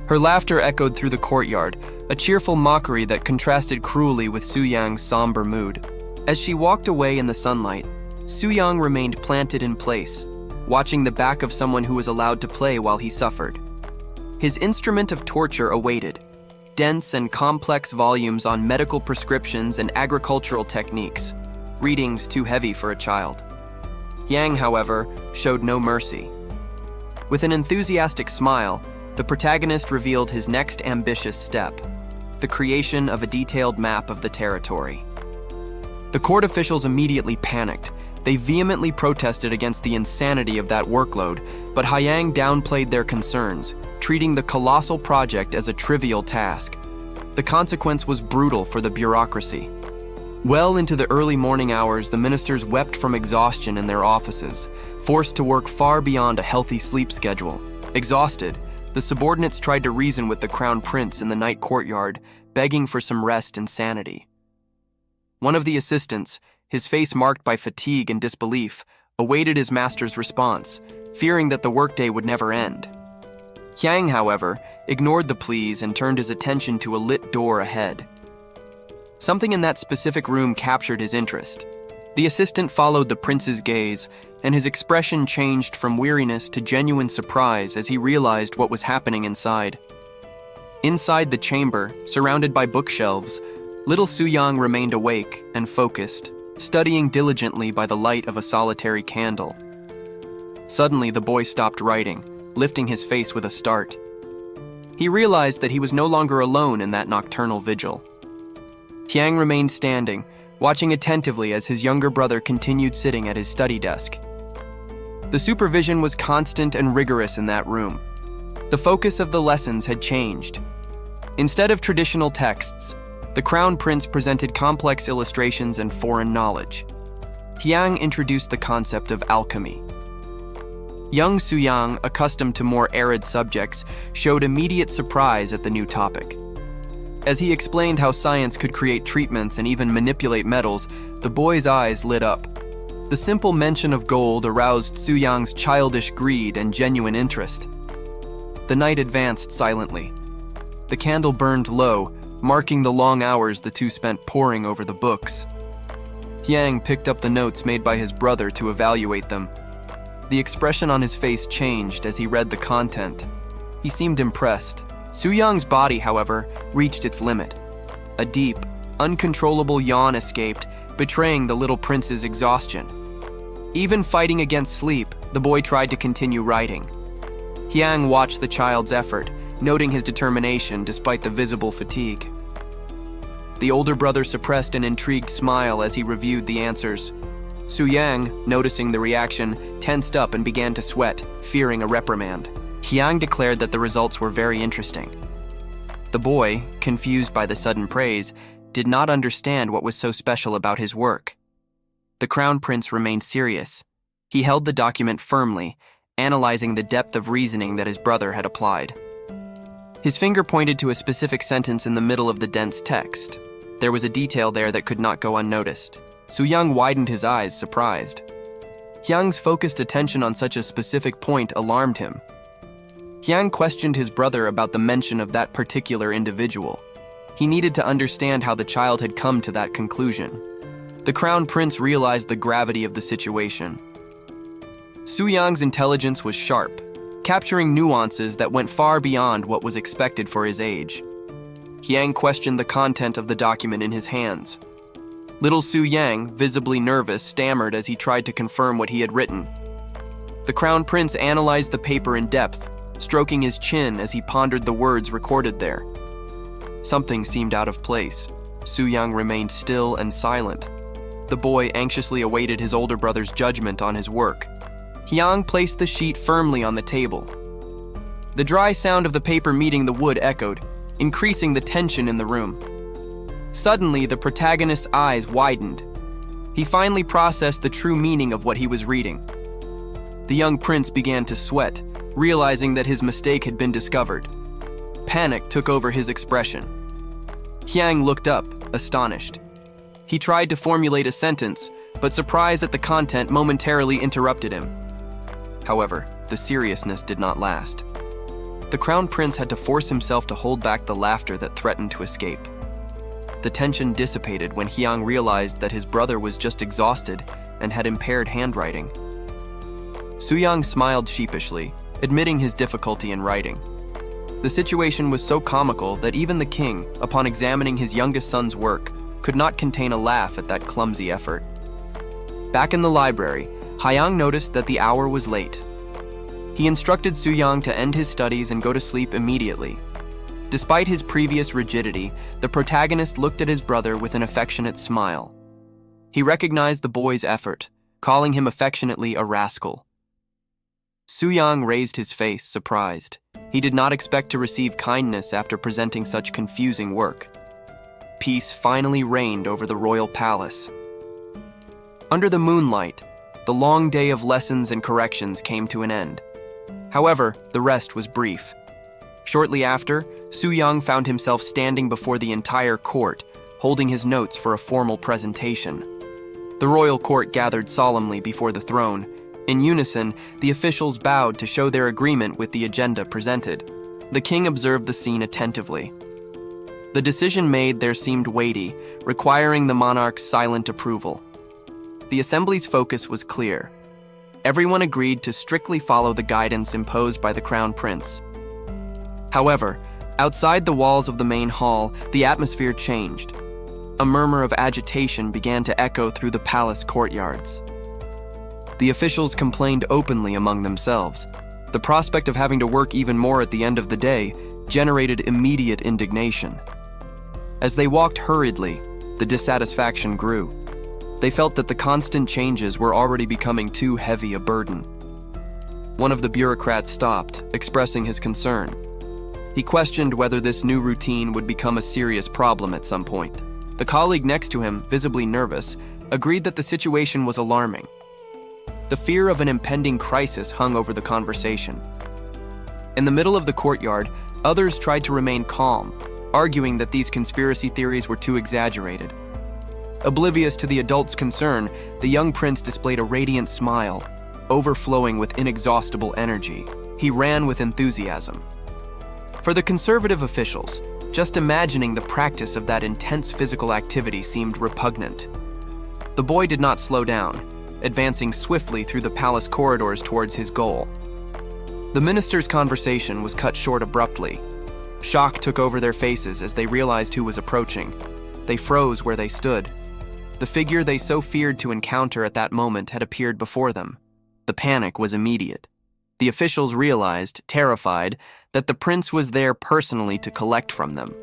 Her laughter echoed through the courtyard, a cheerful mockery that contrasted cruelly with Suyang's somber mood. As she walked away in the sunlight, Suyang remained planted in place, watching the back of someone who was allowed to play while he suffered. His instrument of torture awaited, dense and complex volumes on medical prescriptions and agricultural techniques, readings too heavy for a child. Hyang, however, showed no mercy. With an enthusiastic smile, the protagonist revealed his next ambitious step, the creation of a detailed map of the territory. The court officials immediately panicked. They vehemently protested against the insanity of that workload, but Hyang downplayed their concerns, treating the colossal project as a trivial task. The consequence was brutal for the bureaucracy. Well into the early morning hours, the ministers wept from exhaustion in their offices, forced to work far beyond a healthy sleep schedule. Exhausted, the subordinates tried to reason with the crown prince in the night courtyard, begging for some rest and sanity. One of the assistants, his face marked by fatigue and disbelief, awaited his master's response, fearing that the workday would never end. Hyang, however, ignored the pleas and turned his attention to a lit door ahead. Something in that specific room captured his interest. The assistant followed the prince's gaze, and his expression changed from weariness to genuine surprise as he realized what was happening inside. Inside the chamber, surrounded by bookshelves, little Soo-young remained awake and focused, studying diligently by the light of a solitary candle. Suddenly, the boy stopped writing, lifting his face with a start. He realized that he was no longer alone in that nocturnal vigil. Hyang remained standing, watching attentively as his younger brother continued sitting at his study desk. The supervision was constant and rigorous in that room. The focus of the lessons had changed. Instead of traditional texts, the Crown Prince presented complex illustrations and foreign knowledge. Hyang introduced the concept of alchemy. Young Soo-young, accustomed to more arid subjects, showed immediate surprise at the new topic. As he explained how science could create treatments and even manipulate metals, the boy's eyes lit up. The simple mention of gold aroused Soo-young's childish greed and genuine interest. The night advanced silently. The candle burned low, marking the long hours the two spent poring over the books. Hyang picked up the notes made by his brother to evaluate them. The expression on his face changed as he read the content. He seemed impressed. Soo-young's body, however, reached its limit. A deep, uncontrollable yawn escaped, betraying the little prince's exhaustion. Even fighting against sleep, the boy tried to continue writing. Hyang watched the child's effort, noting his determination despite the visible fatigue. The older brother suppressed an intrigued smile as he reviewed the answers. Soo-young, noticing the reaction, tensed up and began to sweat, fearing a reprimand. Hyang declared that the results were very interesting. The boy, confused by the sudden praise, did not understand what was so special about his work. The Crown Prince remained serious. He held the document firmly, analyzing the depth of reasoning that his brother had applied. His finger pointed to a specific sentence in the middle of the dense text. There was a detail there that could not go unnoticed. Soo-young widened his eyes, surprised. Hyang's focused attention on such a specific point alarmed him. Hyang questioned his brother about the mention of that particular individual. He needed to understand how the child had come to that conclusion. The Crown Prince realized the gravity of the situation. Soo-young's intelligence was sharp, capturing nuances that went far beyond what was expected for his age. Hyang questioned the content of the document in his hands. Little Soo-young, visibly nervous, stammered as he tried to confirm what he had written. The Crown Prince analyzed the paper in depth, stroking his chin as he pondered the words recorded there. Something seemed out of place. Soo-young remained still and silent. The boy anxiously awaited his older brother's judgment on his work. Hyang placed the sheet firmly on the table. The dry sound of the paper meeting the wood echoed, increasing the tension in the room. Suddenly, the protagonist's eyes widened. He finally processed the true meaning of what he was reading. The young prince began to sweat, realizing that his mistake had been discovered. Panic took over his expression. Hyang looked up, astonished. He tried to formulate a sentence, but surprise at the content momentarily interrupted him. However, the seriousness did not last. The Crown Prince had to force himself to hold back the laughter that threatened to escape. The tension dissipated when Hyang realized that his brother was just exhausted and had impaired handwriting. Soo-young smiled sheepishly, admitting his difficulty in writing. The situation was so comical that even the king, upon examining his youngest son's work, could not contain a laugh at that clumsy effort. Back in the library, Hyang noticed that the hour was late. He instructed Soo-young to end his studies and go to sleep immediately. Despite his previous rigidity, the protagonist looked at his brother with an affectionate smile. He recognized the boy's effort, calling him affectionately a rascal. Soo-young raised his face, surprised. He did not expect to receive kindness after presenting such confusing work. Peace finally reigned over the royal palace. Under the moonlight, the long day of lessons and corrections came to an end. However, the rest was brief. Shortly after, Soo-young found himself standing before the entire court, holding his notes for a formal presentation. The royal court gathered solemnly before the throne. In unison, the officials bowed to show their agreement with the agenda presented. The king observed the scene attentively. The decision made there seemed weighty, requiring the monarch's silent approval. The assembly's focus was clear. Everyone agreed to strictly follow the guidance imposed by the crown prince. However, outside the walls of the main hall, the atmosphere changed. A murmur of agitation began to echo through the palace courtyards. The officials complained openly among themselves. The prospect of having to work even more at the end of the day generated immediate indignation. As they walked hurriedly, the dissatisfaction grew. They felt that the constant changes were already becoming too heavy a burden. One of the bureaucrats stopped, expressing his concern. He questioned whether this new routine would become a serious problem at some point. The colleague next to him, visibly nervous, agreed that the situation was alarming. The fear of an impending crisis hung over the conversation. In the middle of the courtyard, others tried to remain calm, arguing that these conspiracy theories were too exaggerated. Oblivious to the adult's concern, the young prince displayed a radiant smile, overflowing with inexhaustible energy. He ran with enthusiasm. For the conservative officials, just imagining the practice of that intense physical activity seemed repugnant. The boy did not slow down, advancing swiftly through the palace corridors towards his goal. The minister's conversation was cut short abruptly. Shock took over their faces as they realized who was approaching. They froze where they stood. The figure they so feared to encounter at that moment had appeared before them. The panic was immediate. The officials realized, terrified, that the prince was there personally to collect from them.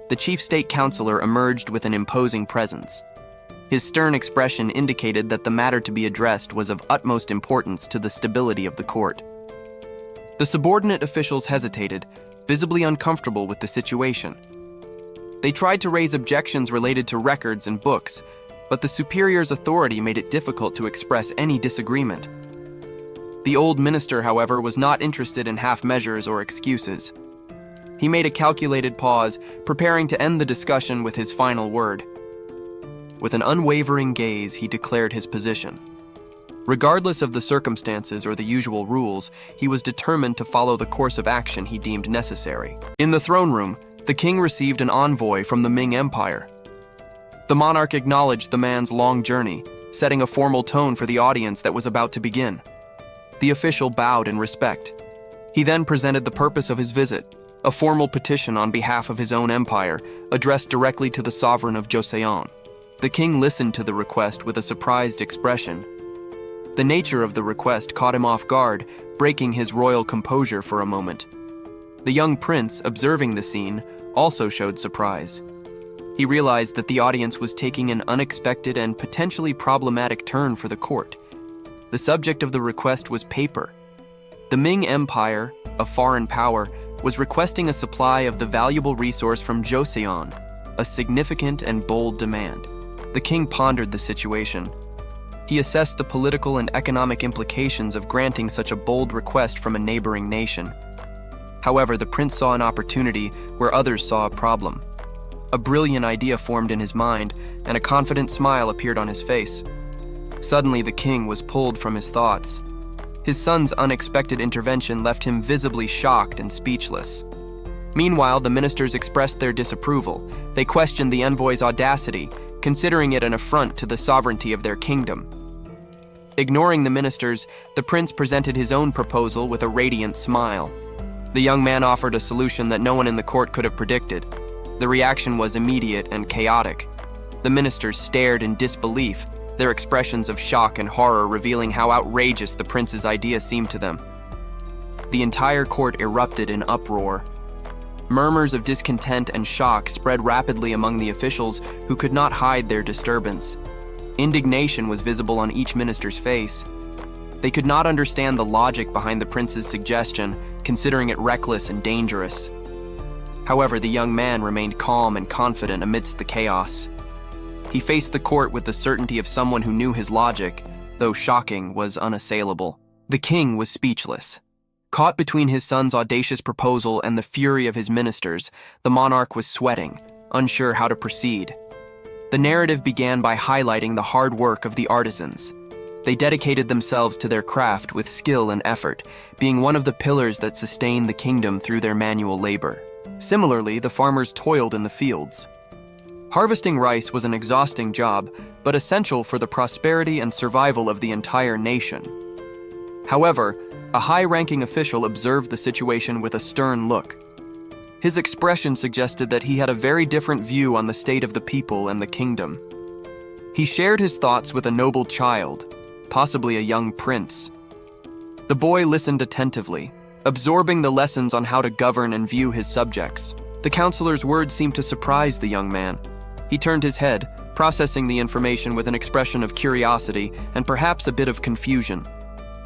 The chief state counselor emerged with an imposing presence. His stern expression indicated that the matter to be addressed was of utmost importance to the stability of the court. The subordinate officials hesitated, visibly uncomfortable with the situation. They tried to raise objections related to records and books, but the superior's authority made it difficult to express any disagreement. The old minister, however, was not interested in half measures or excuses. He made a calculated pause, preparing to end the discussion with his final word. With an unwavering gaze, he declared his position. Regardless of the circumstances or the usual rules, he was determined to follow the course of action he deemed necessary. In the throne room, the king received an envoy from the Ming Empire. The monarch acknowledged the man's long journey, setting a formal tone for the audience that was about to begin. The official bowed in respect. He then presented the purpose of his visit, a formal petition on behalf of his own empire, addressed directly to the sovereign of Joseon. The king listened to the request with a surprised expression. The nature of the request caught him off guard, breaking his royal composure for a moment. The young prince, observing the scene, also showed surprise. He realized that the audience was taking an unexpected and potentially problematic turn for the court. The subject of the request was paper. The Ming Empire, a foreign power, was requesting a supply of the valuable resource from Joseon, a significant and bold demand. The king pondered the situation. He assessed the political and economic implications of granting such a bold request from a neighboring nation. However, the prince saw an opportunity where others saw a problem. A brilliant idea formed in his mind, and a confident smile appeared on his face. Suddenly, the king was pulled from his thoughts. His son's unexpected intervention left him visibly shocked and speechless. Meanwhile, the ministers expressed their disapproval. They questioned the envoy's audacity, considering it an affront to the sovereignty of their kingdom. Ignoring the ministers, the prince presented his own proposal with a radiant smile. The young man offered a solution that no one in the court could have predicted. The reaction was immediate and chaotic. The ministers stared in disbelief, their expressions of shock and horror revealing how outrageous the prince's idea seemed to them. The entire court erupted in uproar. Murmurs of discontent and shock spread rapidly among the officials who could not hide their disturbance. Indignation was visible on each minister's face. They could not understand the logic behind the prince's suggestion, considering it reckless and dangerous. However, the young man remained calm and confident amidst the chaos. He faced the court with the certainty of someone who knew his logic, though shocking, was unassailable. The king was speechless. Caught between his son's audacious proposal and the fury of his ministers, the monarch was sweating, unsure how to proceed. The narrative began by highlighting the hard work of the artisans. They dedicated themselves to their craft with skill and effort, being one of the pillars that sustained the kingdom through their manual labor. Similarly, the farmers toiled in the fields. Harvesting rice was an exhausting job, but essential for the prosperity and survival of the entire nation. However, a high-ranking official observed the situation with a stern look. His expression suggested that he had a very different view on the state of the people and the kingdom. He shared his thoughts with a noble child, possibly a young prince. The boy listened attentively, absorbing the lessons on how to govern and view his subjects. The counselor's words seemed to surprise the young man. He turned his head, processing the information with an expression of curiosity and perhaps a bit of confusion.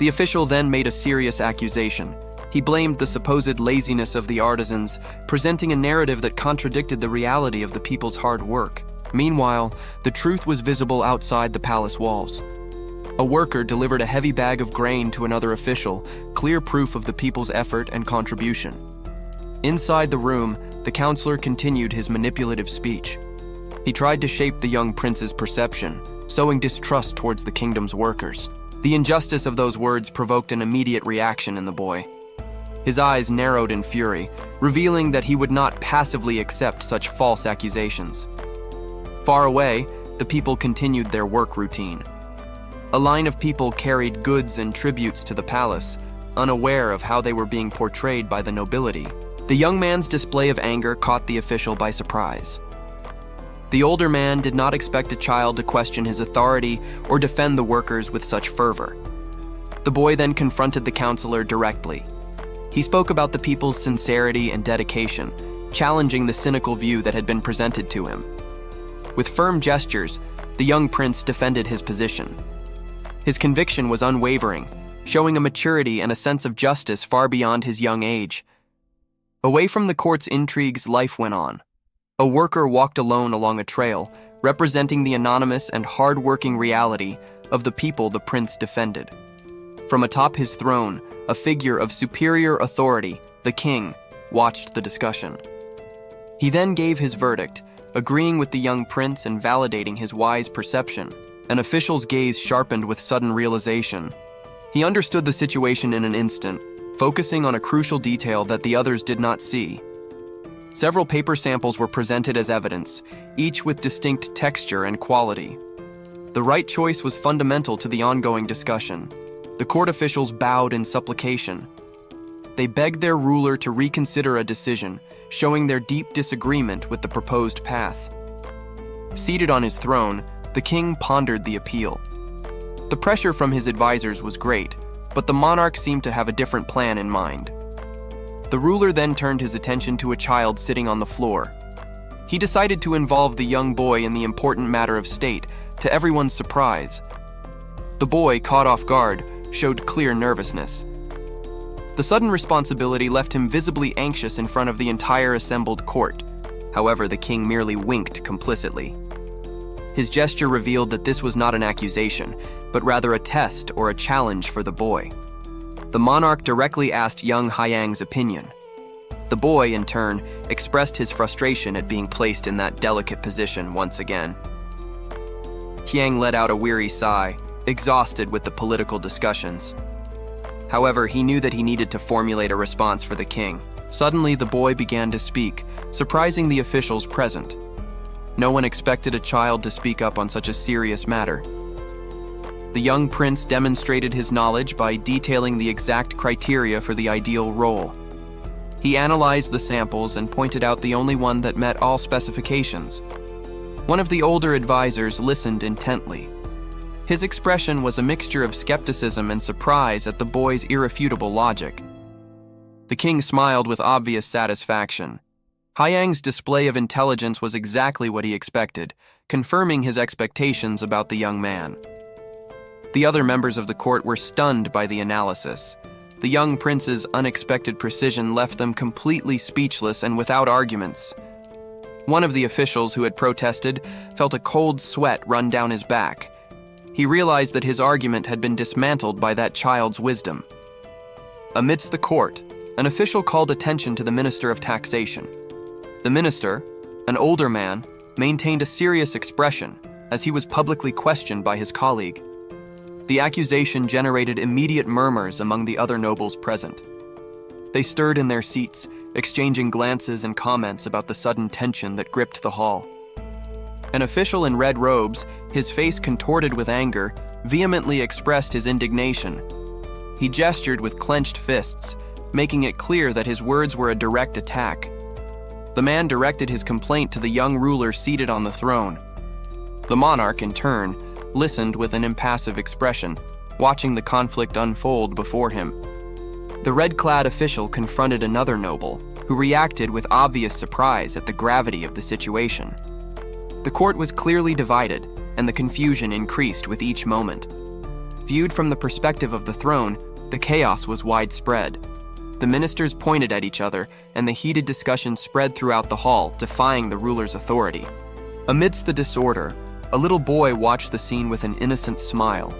The official then made a serious accusation. He blamed the supposed laziness of the artisans, presenting a narrative that contradicted the reality of the people's hard work. Meanwhile, the truth was visible outside the palace walls. A worker delivered a heavy bag of grain to another official, clear proof of the people's effort and contribution. Inside the room, the counselor continued his manipulative speech. He tried to shape the young prince's perception, sowing distrust towards the kingdom's workers. The injustice of those words provoked an immediate reaction in the boy. His eyes narrowed in fury, revealing that he would not passively accept such false accusations. Far away, the people continued their work routine. A line of people carried goods and tributes to the palace, unaware of how they were being portrayed by the nobility. The young man's display of anger caught the official by surprise. The older man did not expect a child to question his authority or defend the workers with such fervor. The boy then confronted the counselor directly. He spoke about the people's sincerity and dedication, challenging the cynical view that had been presented to him. With firm gestures, the young prince defended his position. His conviction was unwavering, showing a maturity and a sense of justice far beyond his young age. Away from the court's intrigues, life went on. A worker walked alone along a trail, representing the anonymous and hard-working reality of the people the prince defended. From atop his throne, a figure of superior authority, the king, watched the discussion. He then gave his verdict, agreeing with the young prince and validating his wise perception. An official's gaze sharpened with sudden realization. He understood the situation in an instant, focusing on a crucial detail that the others did not see. Several paper samples were presented as evidence, each with distinct texture and quality. The right choice was fundamental to the ongoing discussion. The court officials bowed in supplication. They begged their ruler to reconsider a decision, showing their deep disagreement with the proposed path. Seated on his throne, the king pondered the appeal. The pressure from his advisors was great, but the monarch seemed to have a different plan in mind. The ruler then turned his attention to a child sitting on the floor. He decided to involve the young boy in the important matter of state, to everyone's surprise. The boy, caught off guard, showed clear nervousness. The sudden responsibility left him visibly anxious in front of the entire assembled court. However, the king merely winked complicitly. His gesture revealed that this was not an accusation, but rather a test or a challenge for the boy. The monarch directly asked young Hyang's opinion. The boy, in turn, expressed his frustration at being placed in that delicate position once again. Hyang let out a weary sigh, exhausted with the political discussions. However, he knew that he needed to formulate a response for the king. Suddenly, the boy began to speak, surprising the officials present. No one expected a child to speak up on such a serious matter. The young prince demonstrated his knowledge by detailing the exact criteria for the ideal role. He analyzed the samples and pointed out the only one that met all specifications. One of the older advisors listened intently. His expression was a mixture of skepticism and surprise at the boy's irrefutable logic. The king smiled with obvious satisfaction. Hyang's display of intelligence was exactly what he expected, confirming his expectations about the young man. The other members of the court were stunned by the analysis. The young prince's unexpected precision left them completely speechless and without arguments. One of the officials who had protested felt a cold sweat run down his back. He realized that his argument had been dismantled by that child's wisdom. Amidst the court, an official called attention to the Minister of Taxation. The minister, an older man, maintained a serious expression as he was publicly questioned by his colleague. The accusation generated immediate murmurs among the other nobles present. They stirred in their seats, exchanging glances and comments about the sudden tension that gripped the hall. An official in red robes, his face contorted with anger, vehemently expressed his indignation. He gestured with clenched fists, making it clear that his words were a direct attack. The man directed his complaint to the young ruler seated on the throne. The monarch, in turn, listened with an impassive expression, watching the conflict unfold before him. The red-clad official confronted another noble, who reacted with obvious surprise at the gravity of the situation. The court was clearly divided, and the confusion increased with each moment. Viewed from the perspective of the throne, the chaos was widespread. The ministers pointed at each other, and the heated discussion spread throughout the hall, defying the ruler's authority. Amidst the disorder, a little boy watched the scene with an innocent smile.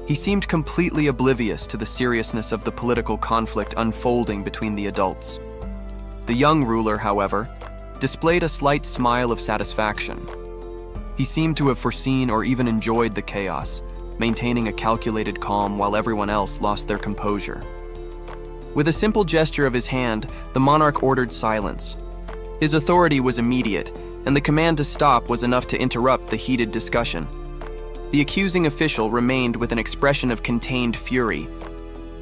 He seemed completely oblivious to the seriousness of the political conflict unfolding between the adults. The young ruler, however, displayed a slight smile of satisfaction. He seemed to have foreseen or even enjoyed the chaos, maintaining a calculated calm while everyone else lost their composure. With a simple gesture of his hand, the monarch ordered silence. His authority was immediate, and the command to stop was enough to interrupt the heated discussion. The accusing official remained with an expression of contained fury.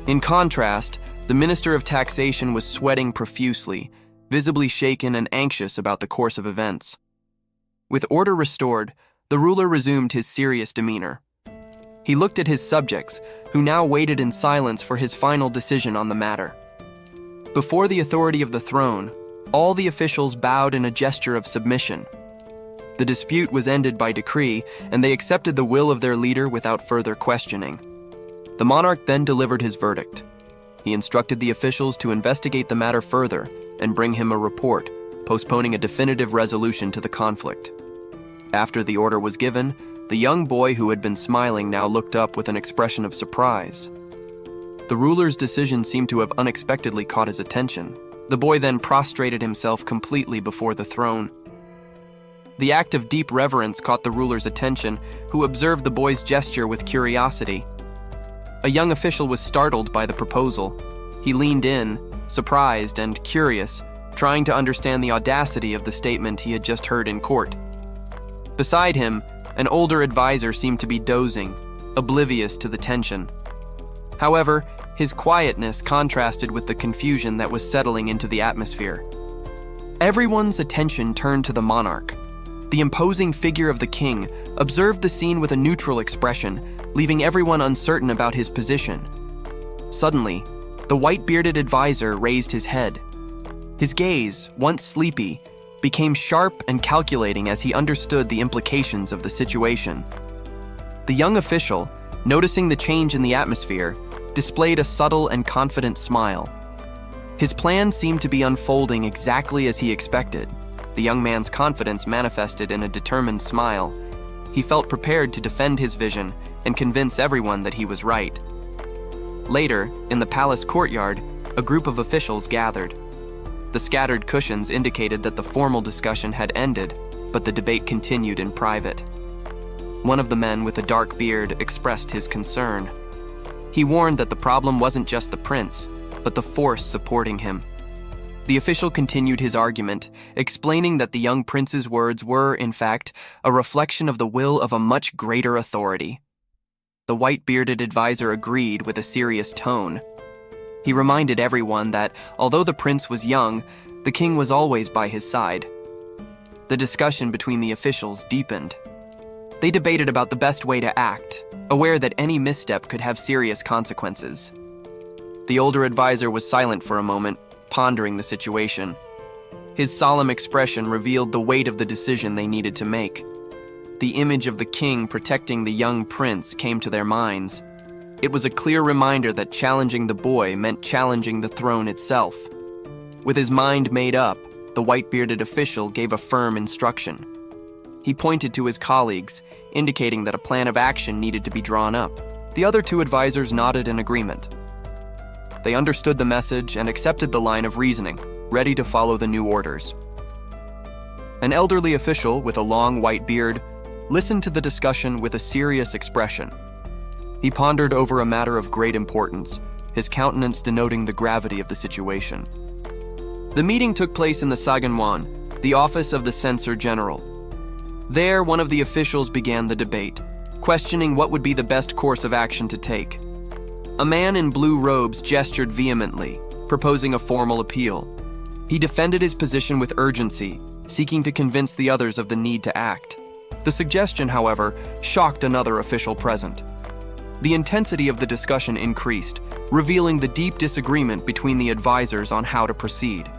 In contrast, the Minister of Taxation was sweating profusely, visibly shaken and anxious about the course of events. With order restored, the ruler resumed his serious demeanor. He looked at his subjects, who now waited in silence for his final decision on the matter. Before the authority of the throne, all the officials bowed in a gesture of submission. The dispute was ended by decree, and they accepted the will of their leader without further questioning. The monarch then delivered his verdict. He instructed the officials to investigate the matter further and bring him a report, postponing a definitive resolution to the conflict. After the order was given, the young boy who had been smiling now looked up with an expression of surprise. The ruler's decision seemed to have unexpectedly caught his attention. The boy then prostrated himself completely before the throne. The act of deep reverence caught the ruler's attention, who observed the boy's gesture with curiosity. A young official was startled by the proposal. He leaned in, surprised and curious, trying to understand the audacity of the statement he had just heard in court. Beside him, an older advisor seemed to be dozing, oblivious to the tension. However, his quietness contrasted with the confusion that was settling into the atmosphere. Everyone's attention turned to the monarch. The imposing figure of the king observed the scene with a neutral expression, leaving everyone uncertain about his position. Suddenly, the white-bearded advisor raised his head. His gaze, once sleepy, became sharp and calculating as he understood the implications of the situation. The young official, noticing the change in the atmosphere, displayed a subtle and confident smile. His plan seemed to be unfolding exactly as he expected. The young man's confidence manifested in a determined smile. He felt prepared to defend his vision and convince everyone that he was right. Later, in the palace courtyard, a group of officials gathered. The scattered cushions indicated that the formal discussion had ended, but the debate continued in private. One of the men with a dark beard expressed his concern. He warned that the problem wasn't just the prince, but the force supporting him. The official continued his argument, explaining that the young prince's words were, in fact, a reflection of the will of a much greater authority. The white-bearded advisor agreed with a serious tone. He reminded everyone that, although the prince was young, the king was always by his side. The discussion between the officials deepened. They debated about the best way to act, aware that any misstep could have serious consequences. The older advisor was silent for a moment, pondering the situation. His solemn expression revealed the weight of the decision they needed to make. The image of the king protecting the young prince came to their minds. It was a clear reminder that challenging the boy meant challenging the throne itself. With his mind made up, the white-bearded official gave a firm instruction. He pointed to his colleagues, indicating that a plan of action needed to be drawn up. The other two advisors nodded in agreement. They understood the message and accepted the line of reasoning, ready to follow the new orders. An elderly official with a long white beard listened to the discussion with a serious expression. He pondered over a matter of great importance, his countenance denoting the gravity of the situation. The meeting took place in the Saganwan, the office of the Censor General. There, one of the officials began the debate, questioning what would be the best course of action to take. A man in blue robes gestured vehemently, proposing a formal appeal. He defended his position with urgency, seeking to convince the others of the need to act. The suggestion, however, shocked another official present. The intensity of the discussion increased, revealing the deep disagreement between the advisors on how to proceed.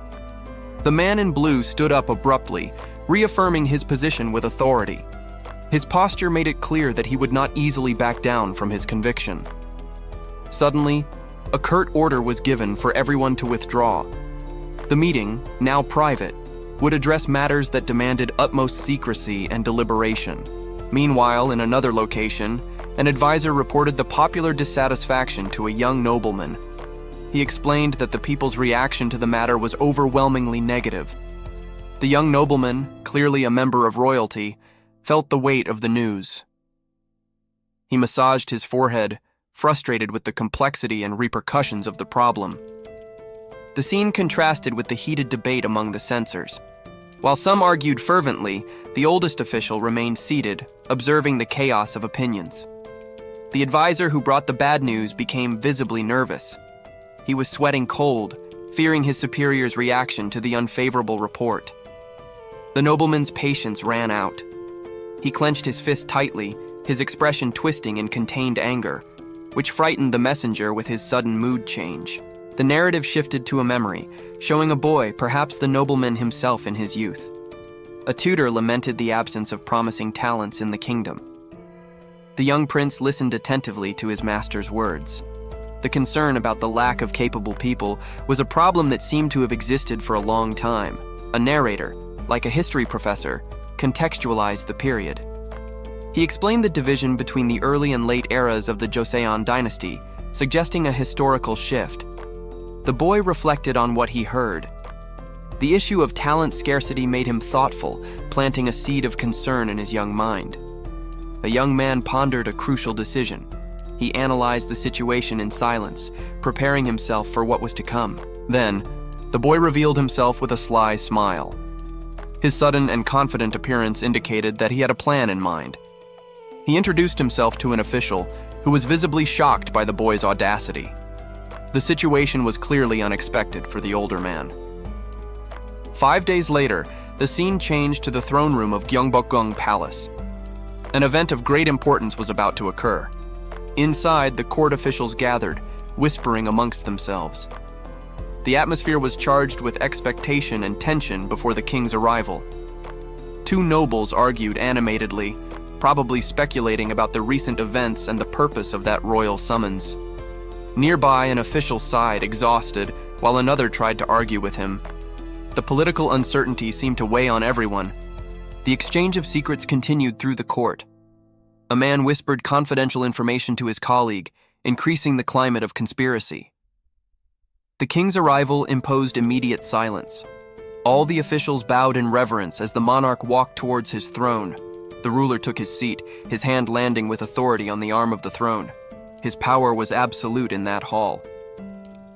The man in blue stood up abruptly, reaffirming his position with authority. His posture made it clear that he would not easily back down from his conviction. Suddenly, a curt order was given for everyone to withdraw. The meeting, now private, would address matters that demanded utmost secrecy and deliberation. Meanwhile, in another location, an advisor reported the popular dissatisfaction to a young nobleman. He explained that the people's reaction to the matter was overwhelmingly negative. The young nobleman, clearly a member of royalty, felt the weight of the news. He massaged his forehead, frustrated with the complexity and repercussions of the problem. The scene contrasted with the heated debate among the censors. While some argued fervently, the oldest official remained seated, observing the chaos of opinions. The advisor who brought the bad news became visibly nervous. He was sweating cold, fearing his superior's reaction to the unfavorable report. The nobleman's patience ran out. He clenched his fist tightly, his expression twisting in contained anger, which frightened the messenger with his sudden mood change. The narrative shifted to a memory, showing a boy, perhaps the nobleman himself in his youth. A tutor lamented the absence of promising talents in the kingdom. The young prince listened attentively to his master's words. The concern about the lack of capable people was a problem that seemed to have existed for a long time. A narrator, like a history professor, contextualized the period. He explained the division between the early and late eras of the Joseon dynasty, suggesting a historical shift. The boy reflected on what he heard. The issue of talent scarcity made him thoughtful, planting a seed of concern in his young mind. A young man pondered a crucial decision. He analyzed the situation in silence, preparing himself for what was to come. Then, the boy revealed himself with a sly smile. His sudden and confident appearance indicated that he had a plan in mind. He introduced himself to an official who was visibly shocked by the boy's audacity. The situation was clearly unexpected for the older man. 5 days later, the scene changed to the throne room of Gyeongbokgung Palace. An event of great importance was about to occur. Inside, the court officials gathered, whispering amongst themselves. The atmosphere was charged with expectation and tension before the king's arrival. Two nobles argued animatedly, probably speculating about the recent events and the purpose of that royal summons. Nearby, an official sighed, exhausted, while another tried to argue with him. The political uncertainty seemed to weigh on everyone. The exchange of secrets continued through the court. A man whispered confidential information to his colleague, increasing the climate of conspiracy. The king's arrival imposed immediate silence. All the officials bowed in reverence as the monarch walked towards his throne. The ruler took his seat, his hand landing with authority on the arm of the throne. His power was absolute in that hall.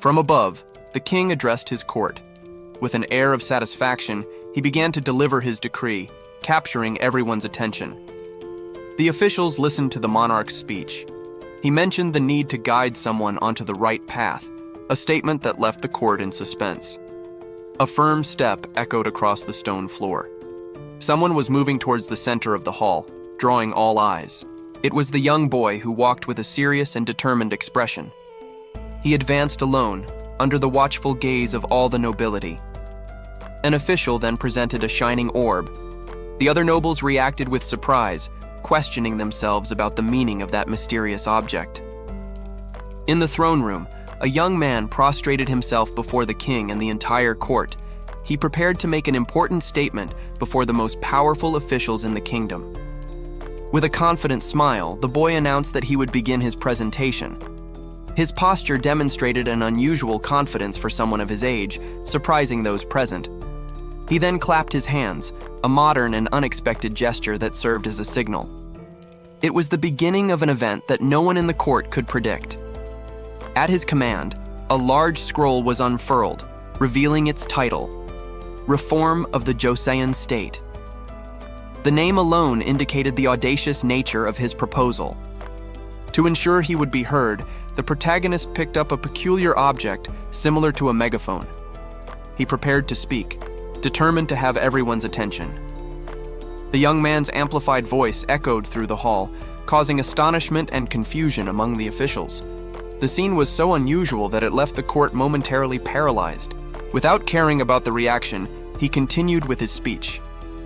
From above, the king addressed his court. With an air of satisfaction, he began to deliver his decree, capturing everyone's attention. The officials listened to the monarch's speech. He mentioned the need to guide someone onto the right path, a statement that left the court in suspense. A firm step echoed across the stone floor. Someone was moving towards the center of the hall, drawing all eyes. It was the young boy who walked with a serious and determined expression. He advanced alone, under the watchful gaze of all the nobility. An official then presented a shining orb. The other nobles reacted with surprise, questioning themselves about the meaning of that mysterious object. In the throne room, a young man prostrated himself before the king and the entire court. He prepared to make an important statement before the most powerful officials in the kingdom. With a confident smile, the boy announced that he would begin his presentation. His posture demonstrated an unusual confidence for someone of his age, surprising those present. He then clapped his hands, a modern and unexpected gesture that served as a signal. It was the beginning of an event that no one in the court could predict. At his command, a large scroll was unfurled, revealing its title, Reform of the Joseon State. The name alone indicated the audacious nature of his proposal. To ensure he would be heard, the protagonist picked up a peculiar object similar to a megaphone. He prepared to speak, determined to have everyone's attention. The young man's amplified voice echoed through the hall, causing astonishment and confusion among the officials. The scene was so unusual that it left the court momentarily paralyzed. Without caring about the reaction, he continued with his speech.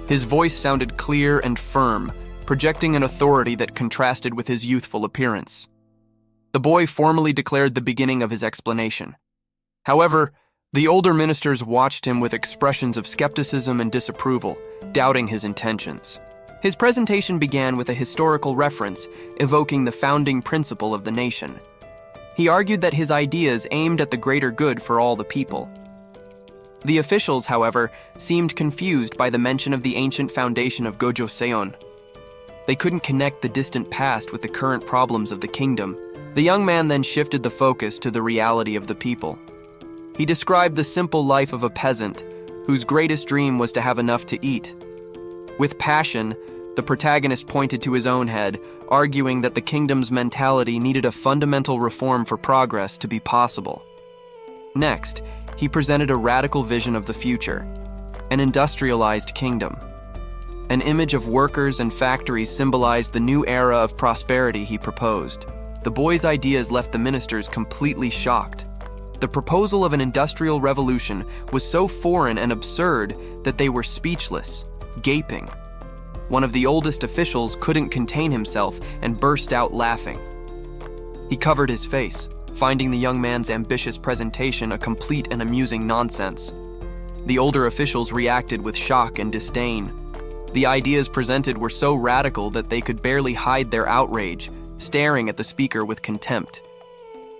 His voice sounded clear and firm, projecting an authority that contrasted with his youthful appearance. The boy formally declared the beginning of his explanation. However, the older ministers watched him with expressions of skepticism and disapproval, doubting his intentions. His presentation began with a historical reference, evoking the founding principle of the nation. He argued that his ideas aimed at the greater good for all the people. The officials, however, seemed confused by the mention of the ancient foundation of Joseon. They couldn't connect the distant past with the current problems of the kingdom. The young man then shifted the focus to the reality of the people. He described the simple life of a peasant, whose greatest dream was to have enough to eat. With passion, the protagonist pointed to his own head, arguing that the kingdom's mentality needed a fundamental reform for progress to be possible. Next, he presented a radical vision of the future, an industrialized kingdom. An image of workers and factories symbolized the new era of prosperity he proposed. The boy's ideas left the ministers completely shocked. The proposal of an industrial revolution was so foreign and absurd that they were speechless, gaping. One of the oldest officials couldn't contain himself and burst out laughing. He covered his face, finding the young man's ambitious presentation a complete and amusing nonsense. The older officials reacted with shock and disdain. The ideas presented were so radical that they could barely hide their outrage, staring at the speaker with contempt.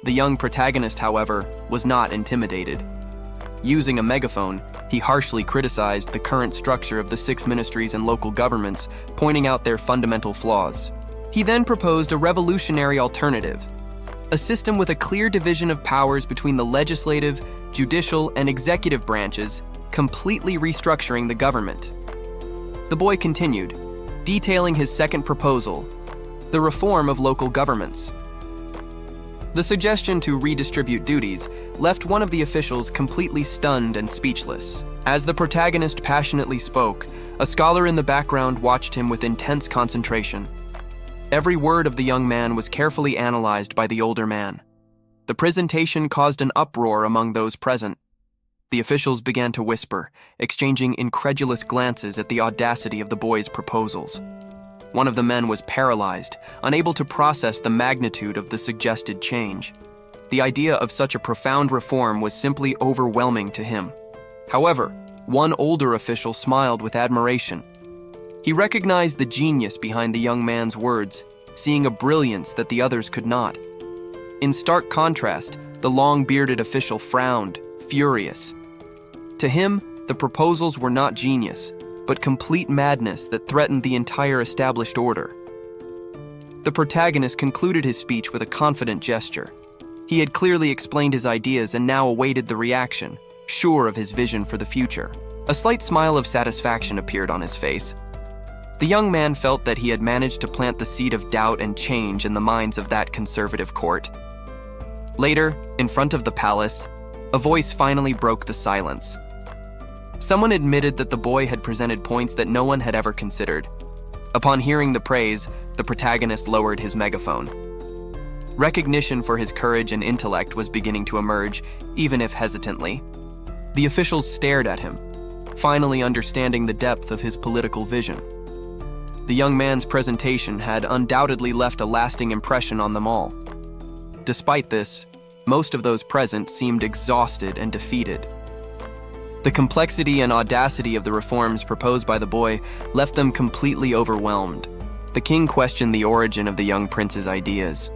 The young protagonist, however, was not intimidated. Using a megaphone, he harshly criticized the current structure of the 6 ministries and local governments, pointing out their fundamental flaws. He then proposed a revolutionary alternative, a system with a clear division of powers between the legislative, judicial, and executive branches, completely restructuring the government. The boy continued, detailing his second proposal, the reform of local governments. The suggestion to redistribute duties left one of the officials completely stunned and speechless. As the protagonist passionately spoke, a scholar in the background watched him with intense concentration. Every word of the young man was carefully analyzed by the older man. The presentation caused an uproar among those present. The officials began to whisper, exchanging incredulous glances at the audacity of the boy's proposals. One of the men was paralyzed, unable to process the magnitude of the suggested change. The idea of such a profound reform was simply overwhelming to him. However, one older official smiled with admiration. He recognized the genius behind the young man's words, seeing a brilliance that the others could not. In stark contrast, the long-bearded official frowned, furious. To him, the proposals were not genius, but complete madness that threatened the entire established order. The protagonist concluded his speech with a confident gesture. He had clearly explained his ideas and now awaited the reaction, sure of his vision for the future. A slight smile of satisfaction appeared on his face. The young man felt that he had managed to plant the seed of doubt and change in the minds of that conservative court. Later, in front of the palace, a voice finally broke the silence. Someone admitted that the boy had presented points that no one had ever considered. Upon hearing the praise, the protagonist lowered his megaphone. Recognition for his courage and intellect was beginning to emerge, even if hesitantly. The officials stared at him, finally understanding the depth of his political vision. The young man's presentation had undoubtedly left a lasting impression on them all. Despite this, most of those present seemed exhausted and defeated. The complexity and audacity of the reforms proposed by the boy left them completely overwhelmed. The king questioned the origin of the young prince's ideas.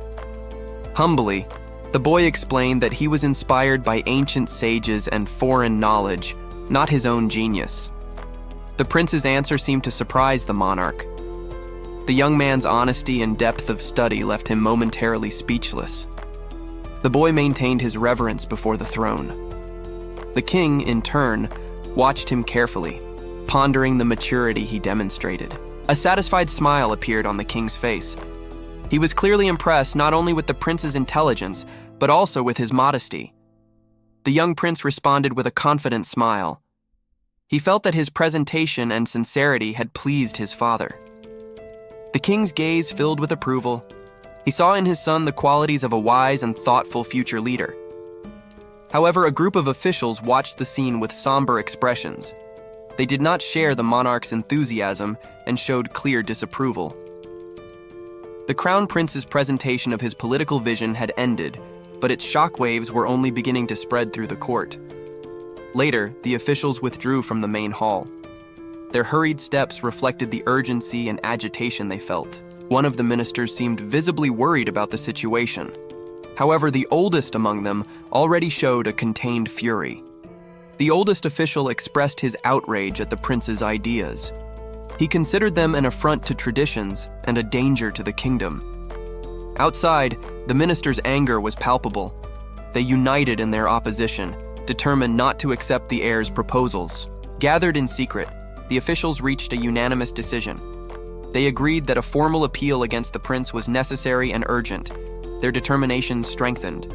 Humbly, the boy explained that he was inspired by ancient sages and foreign knowledge, not his own genius. The prince's answer seemed to surprise the monarch. The young man's honesty and depth of study left him momentarily speechless. The boy maintained his reverence before the throne. The king, in turn, watched him carefully, pondering the maturity he demonstrated. A satisfied smile appeared on the king's face. He was clearly impressed not only with the prince's intelligence, but also with his modesty. The young prince responded with a confident smile. He felt that his presentation and sincerity had pleased his father. The king's gaze filled with approval. He saw in his son the qualities of a wise and thoughtful future leader. However, a group of officials watched the scene with somber expressions. They did not share the monarch's enthusiasm and showed clear disapproval. The crown prince's presentation of his political vision had ended, but its shockwaves were only beginning to spread through the court. Later, the officials withdrew from the main hall. Their hurried steps reflected the urgency and agitation they felt. One of the ministers seemed visibly worried about the situation. However, the oldest among them already showed a contained fury. The oldest official expressed his outrage at the prince's ideas. He considered them an affront to traditions and a danger to the kingdom. Outside, the minister's anger was palpable. They united in their opposition, determined not to accept the heir's proposals. Gathered in secret, the officials reached a unanimous decision. They agreed that a formal appeal against the prince was necessary and urgent. Their determination strengthened.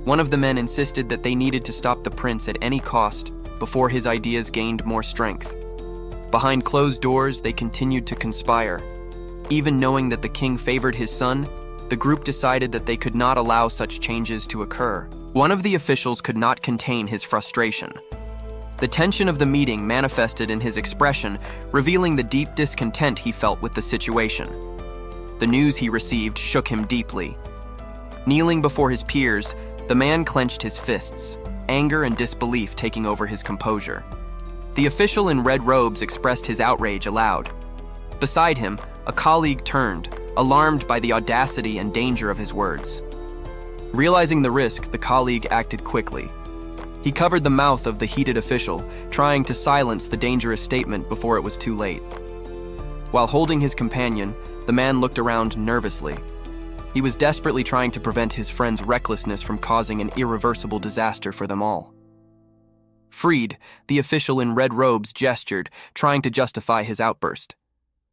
One of the men insisted that they needed to stop the prince at any cost before his ideas gained more strength. Behind closed doors, they continued to conspire. Even knowing that the king favored his son, the group decided that they could not allow such changes to occur. One of the officials could not contain his frustration. The tension of the meeting manifested in his expression, revealing the deep discontent he felt with the situation. The news he received shook him deeply. Kneeling before his peers, the man clenched his fists, anger and disbelief taking over his composure. The official in red robes expressed his outrage aloud. Beside him, a colleague turned, alarmed by the audacity and danger of his words. Realizing the risk, the colleague acted quickly. He covered the mouth of the heated official, trying to silence the dangerous statement before it was too late. While holding his companion, the man looked around nervously. He was desperately trying to prevent his friend's recklessness from causing an irreversible disaster for them all. Freed, the official in red robes gestured, trying to justify his outburst.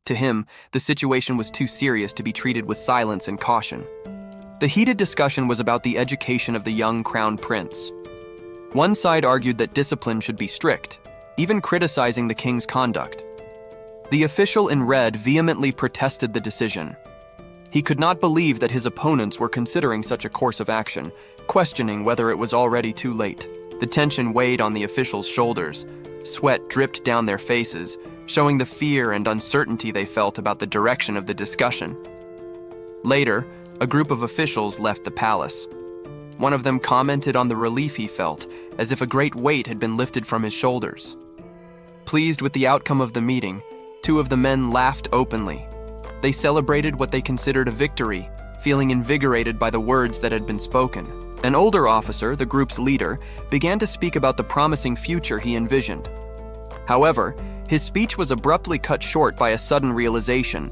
To him, the situation was too serious to be treated with silence and caution. The heated discussion was about the education of the young crown prince. One side argued that discipline should be strict, even criticizing the king's conduct. The official in red vehemently protested the decision. He could not believe that his opponents were considering such a course of action, questioning whether it was already too late. The tension weighed on the officials' shoulders. Sweat dripped down their faces, showing the fear and uncertainty they felt about the direction of the discussion. Later, a group of officials left the palace. One of them commented on the relief he felt, as if a great weight had been lifted from his shoulders. Pleased with the outcome of the meeting, two of the men laughed openly. They celebrated what they considered a victory, feeling invigorated by the words that had been spoken. An older officer, the group's leader, began to speak about the promising future he envisioned. However, his speech was abruptly cut short by a sudden realization.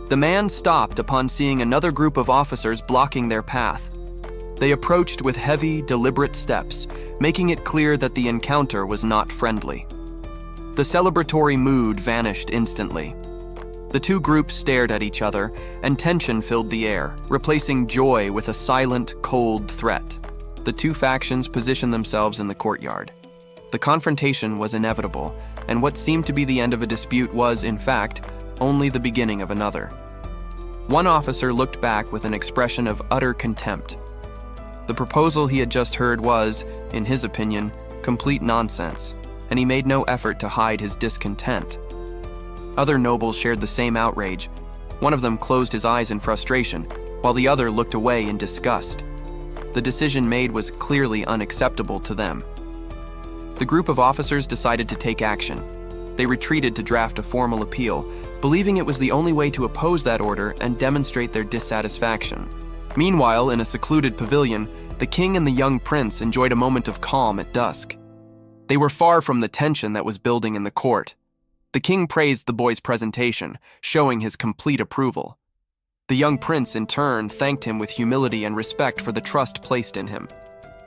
The man stopped upon seeing another group of officers blocking their path. They approached with heavy, deliberate steps, making it clear that the encounter was not friendly. The celebratory mood vanished instantly. The two groups stared at each other, and tension filled the air, replacing joy with a silent, cold threat. The two factions positioned themselves in the courtyard. The confrontation was inevitable, and what seemed to be the end of a dispute was, in fact, only the beginning of another. One officer looked back with an expression of utter contempt. The proposal he had just heard was, in his opinion, complete nonsense, and he made no effort to hide his discontent. Other nobles shared the same outrage. One of them closed his eyes in frustration, while the other looked away in disgust. The decision made was clearly unacceptable to them. The group of officers decided to take action. They retreated to draft a formal appeal, believing it was the only way to oppose that order and demonstrate their dissatisfaction. Meanwhile, in a secluded pavilion, the king and the young prince enjoyed a moment of calm at dusk. They were far from the tension that was building in the court. The king praised the boy's presentation, showing his complete approval. The young prince, in turn, thanked him with humility and respect for the trust placed in him.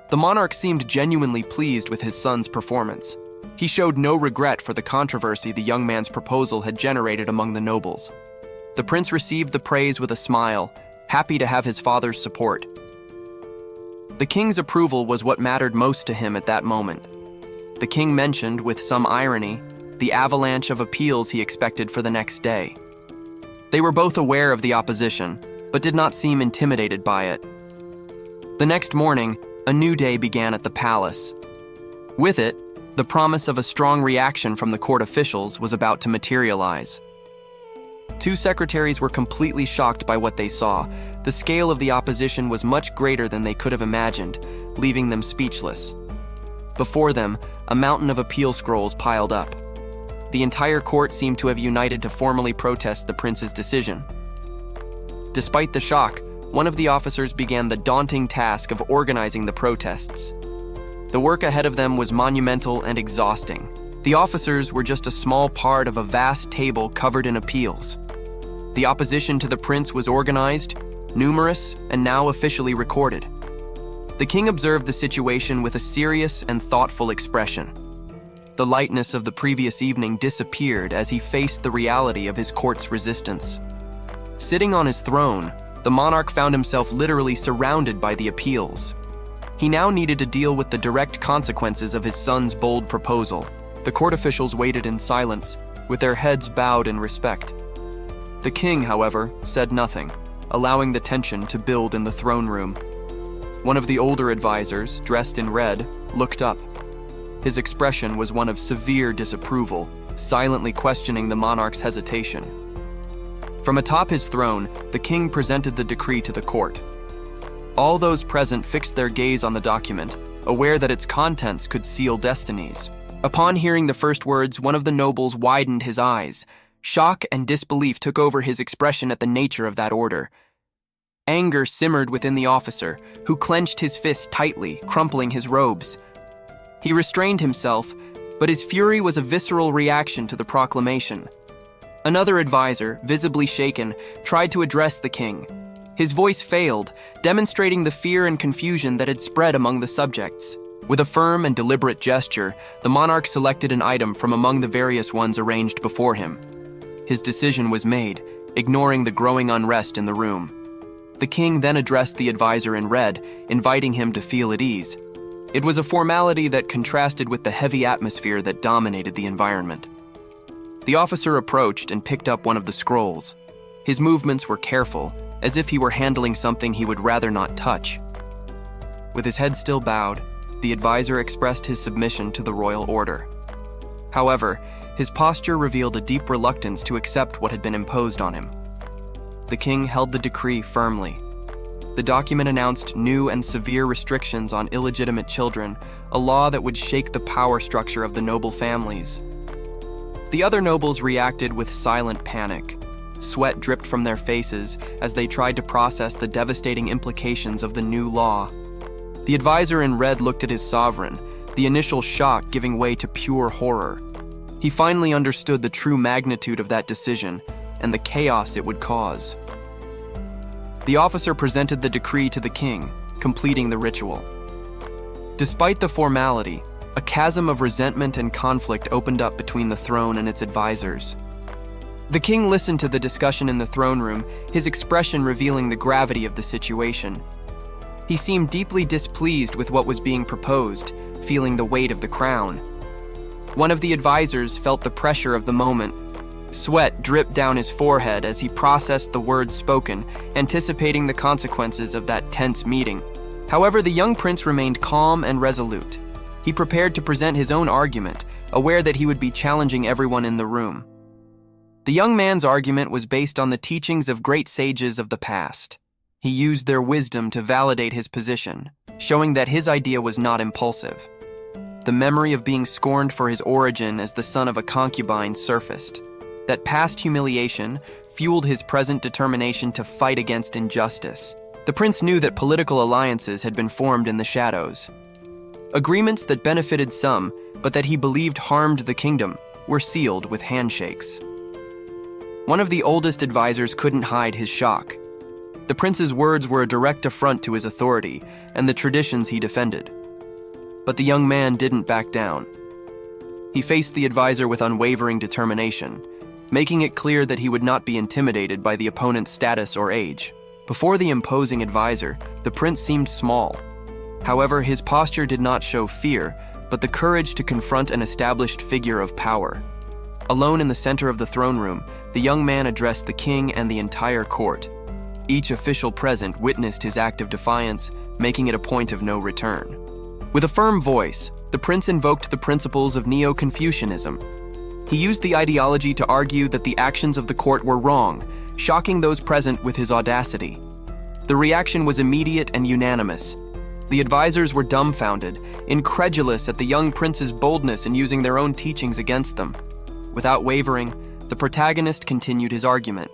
The monarch seemed genuinely pleased with his son's performance. He showed no regret for the controversy the young man's proposal had generated among the nobles. The prince received the praise with a smile, happy to have his father's support. The king's approval was what mattered most to him at that moment. The king mentioned, with some irony, the avalanche of appeals he expected for the next day. They were both aware of the opposition, but did not seem intimidated by it. The next morning, a new day began at the palace. With it, the promise of a strong reaction from the court officials was about to materialize. Two secretaries were completely shocked by what they saw. The scale of the opposition was much greater than they could have imagined, leaving them speechless. Before them, a mountain of appeal scrolls piled up. The entire court seemed to have united to formally protest the prince's decision. Despite the shock, one of the officers began the daunting task of organizing the protests. The work ahead of them was monumental and exhausting. The officers were just a small part of a vast table covered in appeals. The opposition to the prince was organized, numerous, and now officially recorded. The king observed the situation with a serious and thoughtful expression. The lightness of the previous evening disappeared as he faced the reality of his court's resistance. Sitting on his throne, the monarch found himself literally surrounded by the appeals. He now needed to deal with the direct consequences of his son's bold proposal. The court officials waited in silence, with their heads bowed in respect. The king, however, said nothing, allowing the tension to build in the throne room. One of the older advisors, dressed in red, looked up. His expression was one of severe disapproval, silently questioning the monarch's hesitation. From atop his throne, the king presented the decree to the court. All those present fixed their gaze on the document, aware that its contents could seal destinies. Upon hearing the first words, one of the nobles widened his eyes. Shock and disbelief took over his expression at the nature of that order. Anger simmered within the officer, who clenched his fists tightly, crumpling his robes. He restrained himself, but his fury was a visceral reaction to the proclamation. Another advisor, visibly shaken, tried to address the king. His voice failed, demonstrating the fear and confusion that had spread among the subjects. With a firm and deliberate gesture, the monarch selected an item from among the various ones arranged before him. His decision was made, ignoring the growing unrest in the room. The king then addressed the advisor in red, inviting him to feel at ease. It was a formality that contrasted with the heavy atmosphere that dominated the environment. The officer approached and picked up one of the scrolls. His movements were careful, as if he were handling something he would rather not touch. With his head still bowed, the advisor expressed his submission to the royal order. However, his posture revealed a deep reluctance to accept what had been imposed on him. The king held the decree firmly. The document announced new and severe restrictions on illegitimate children, a law that would shake the power structure of the noble families. The other nobles reacted with silent panic. Sweat dripped from their faces as they tried to process the devastating implications of the new law. The advisor in red looked at his sovereign, the initial shock giving way to pure horror. He finally understood the true magnitude of that decision and the chaos it would cause. The officer presented the decree to the king, completing the ritual. Despite the formality, a chasm of resentment and conflict opened up between the throne and its advisors. The king listened to the discussion in the throne room, his expression revealing the gravity of the situation. He seemed deeply displeased with what was being proposed, feeling the weight of the crown. One of the advisors felt the pressure of the moment. Sweat dripped down his forehead as he processed the words spoken, anticipating the consequences of that tense meeting. However, the young prince remained calm and resolute. He prepared to present his own argument, aware that he would be challenging everyone in the room. The young man's argument was based on the teachings of great sages of the past. He used their wisdom to validate his position, showing that his idea was not impulsive. The memory of being scorned for his origin as the son of a concubine surfaced. That past humiliation fueled his present determination to fight against injustice. The prince knew that political alliances had been formed in the shadows. Agreements that benefited some, but that he believed harmed the kingdom. were sealed with handshakes. One of the oldest advisors couldn't hide his shock. The prince's words were a direct affront to his authority and the traditions he defended. But the young man didn't back down. He faced the advisor with unwavering determination, making it clear that he would not be intimidated by the opponent's status or age. Before the imposing advisor, the prince seemed small. However, his posture did not show fear, but the courage to confront an established figure of power. Alone in the center of the throne room, the young man addressed the king and the entire court. Each official present witnessed his act of defiance, making it a point of no return. With a firm voice, the prince invoked the principles of Neo-Confucianism. He used the ideology to argue that the actions of the court were wrong, shocking those present with his audacity. The reaction was immediate and unanimous. The advisors were dumbfounded, incredulous at the young prince's boldness in using their own teachings against them. Without wavering, the protagonist continued his argument.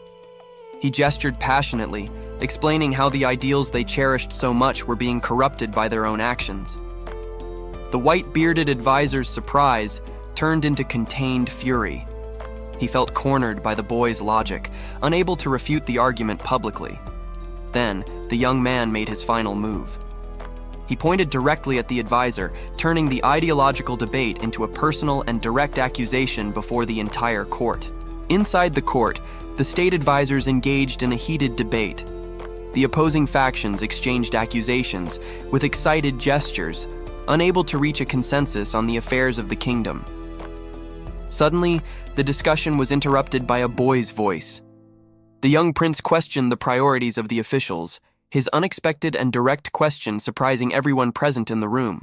He gestured passionately, explaining how the ideals they cherished so much were being corrupted by their own actions. The white-bearded advisor's surprise turned into contained fury. He felt cornered by the boy's logic, unable to refute the argument publicly. Then, the young man made his final move. He pointed directly at the advisor, turning the ideological debate into a personal and direct accusation before the entire court. Inside the court, the state advisors engaged in a heated debate. The opposing factions exchanged accusations with excited gestures, unable to reach a consensus on the affairs of the kingdom. Suddenly, the discussion was interrupted by a boy's voice. The young prince questioned the priorities of the officials, his unexpected and direct question surprising everyone present in the room.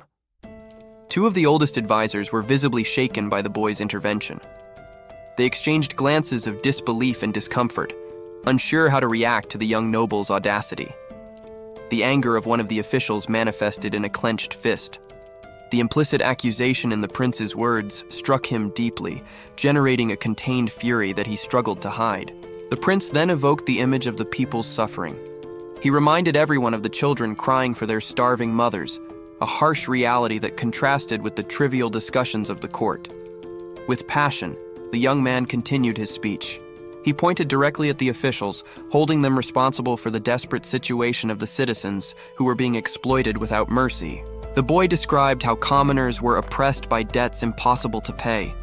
Two of the oldest advisors were visibly shaken by the boy's intervention. They exchanged glances of disbelief and discomfort, unsure how to react to the young noble's audacity. The anger of one of the officials manifested in a clenched fist. The implicit accusation in the prince's words struck him deeply, generating a contained fury that he struggled to hide. The prince then evoked the image of the people's suffering. He reminded everyone of the children crying for their starving mothers, a harsh reality that contrasted with the trivial discussions of the court. With passion, the young man continued his speech. He pointed directly at the officials, holding them responsible for the desperate situation of the citizens who were being exploited without mercy. The boy described how commoners were oppressed by debts impossible to pay.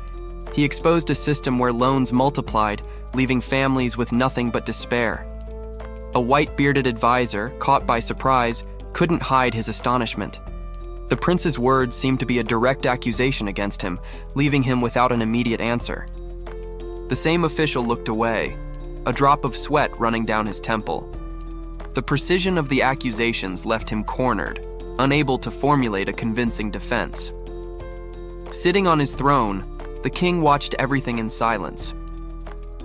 He exposed a system where loans multiplied, leaving families with nothing but despair. A white-bearded advisor, caught by surprise, couldn't hide his astonishment. The prince's words seemed to be a direct accusation against him, leaving him without an immediate answer. The same official looked away, a drop of sweat running down his temple. The precision of the accusations left him cornered, unable to formulate a convincing defense. Sitting on his throne, the king watched everything in silence.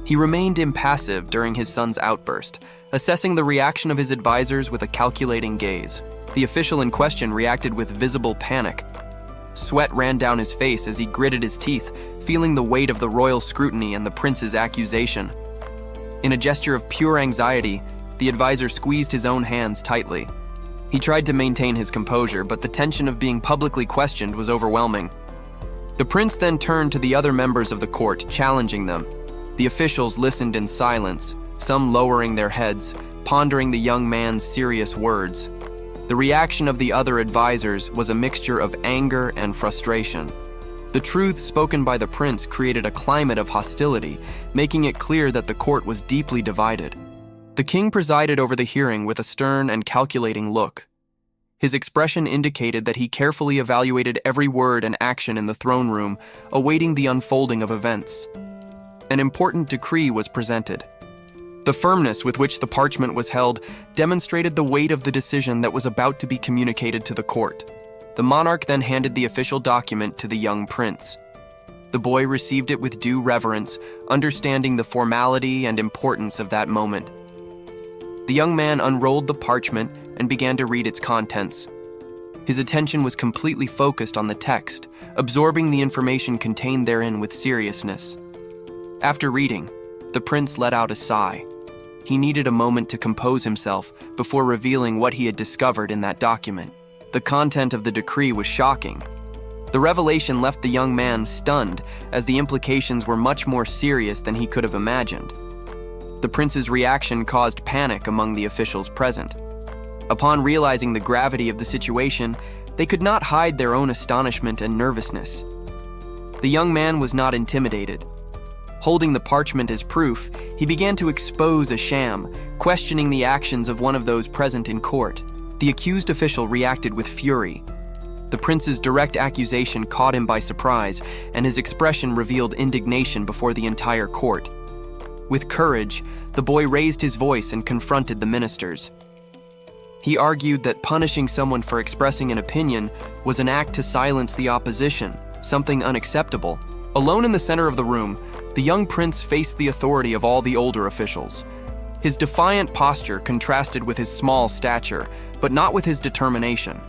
He remained impassive during his son's outburst, assessing the reaction of his advisors with a calculating gaze. The official in question reacted with visible panic. Sweat ran down his face as he gritted his teeth, feeling the weight of the royal scrutiny and the prince's accusation. In a gesture of pure anxiety, the advisor squeezed his own hands tightly. He tried to maintain his composure, but the tension of being publicly questioned was overwhelming. The prince then turned to the other members of the court, challenging them. The officials listened in silence, some lowering their heads, pondering the young man's serious words. The reaction of the other advisors was a mixture of anger and frustration. The truth spoken by the prince created a climate of hostility, making it clear that the court was deeply divided. The king presided over the hearing with a stern and calculating look. His expression indicated that he carefully evaluated every word and action in the throne room, awaiting the unfolding of events. An important decree was presented. The firmness with which the parchment was held demonstrated the weight of the decision that was about to be communicated to the court. The monarch then handed the official document to the young prince. The boy received it with due reverence, understanding the formality and importance of that moment. The young man unrolled the parchment and began to read its contents. His attention was completely focused on the text, absorbing the information contained therein with seriousness. After reading, the prince let out a sigh. He needed a moment to compose himself before revealing what he had discovered in that document. The content of the decree was shocking. The revelation left the young man stunned, as the implications were much more serious than he could have imagined. The prince's reaction caused panic among the officials present. Upon realizing the gravity of the situation, they could not hide their own astonishment and nervousness. The young man was not intimidated. Holding the parchment as proof, he began to expose a sham, questioning the actions of one of those present in court. The accused official reacted with fury. The prince's direct accusation caught him by surprise, and his expression revealed indignation before the entire court. With courage, the boy raised his voice and confronted the ministers. He argued that punishing someone for expressing an opinion was an act to silence the opposition, something unacceptable. Alone in the center of the room, the young prince faced the authority of all the older officials. His defiant posture contrasted with his small stature, but not with his determination.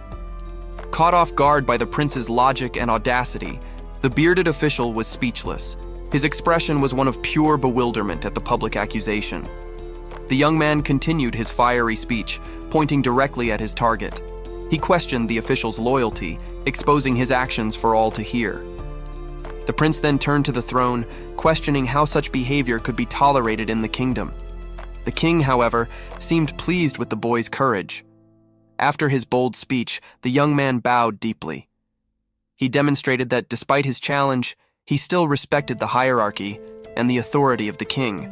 Caught off guard by the prince's logic and audacity, the bearded official was speechless. His expression was one of pure bewilderment at the public accusation. The young man continued his fiery speech, pointing directly at his target. He questioned the official's loyalty, exposing his actions for all to hear. The prince then turned to the throne, questioning how such behavior could be tolerated in the kingdom. The king, however, seemed pleased with the boy's courage. After his bold speech, the young man bowed deeply. He demonstrated that despite his challenge, he still respected the hierarchy and the authority of the king.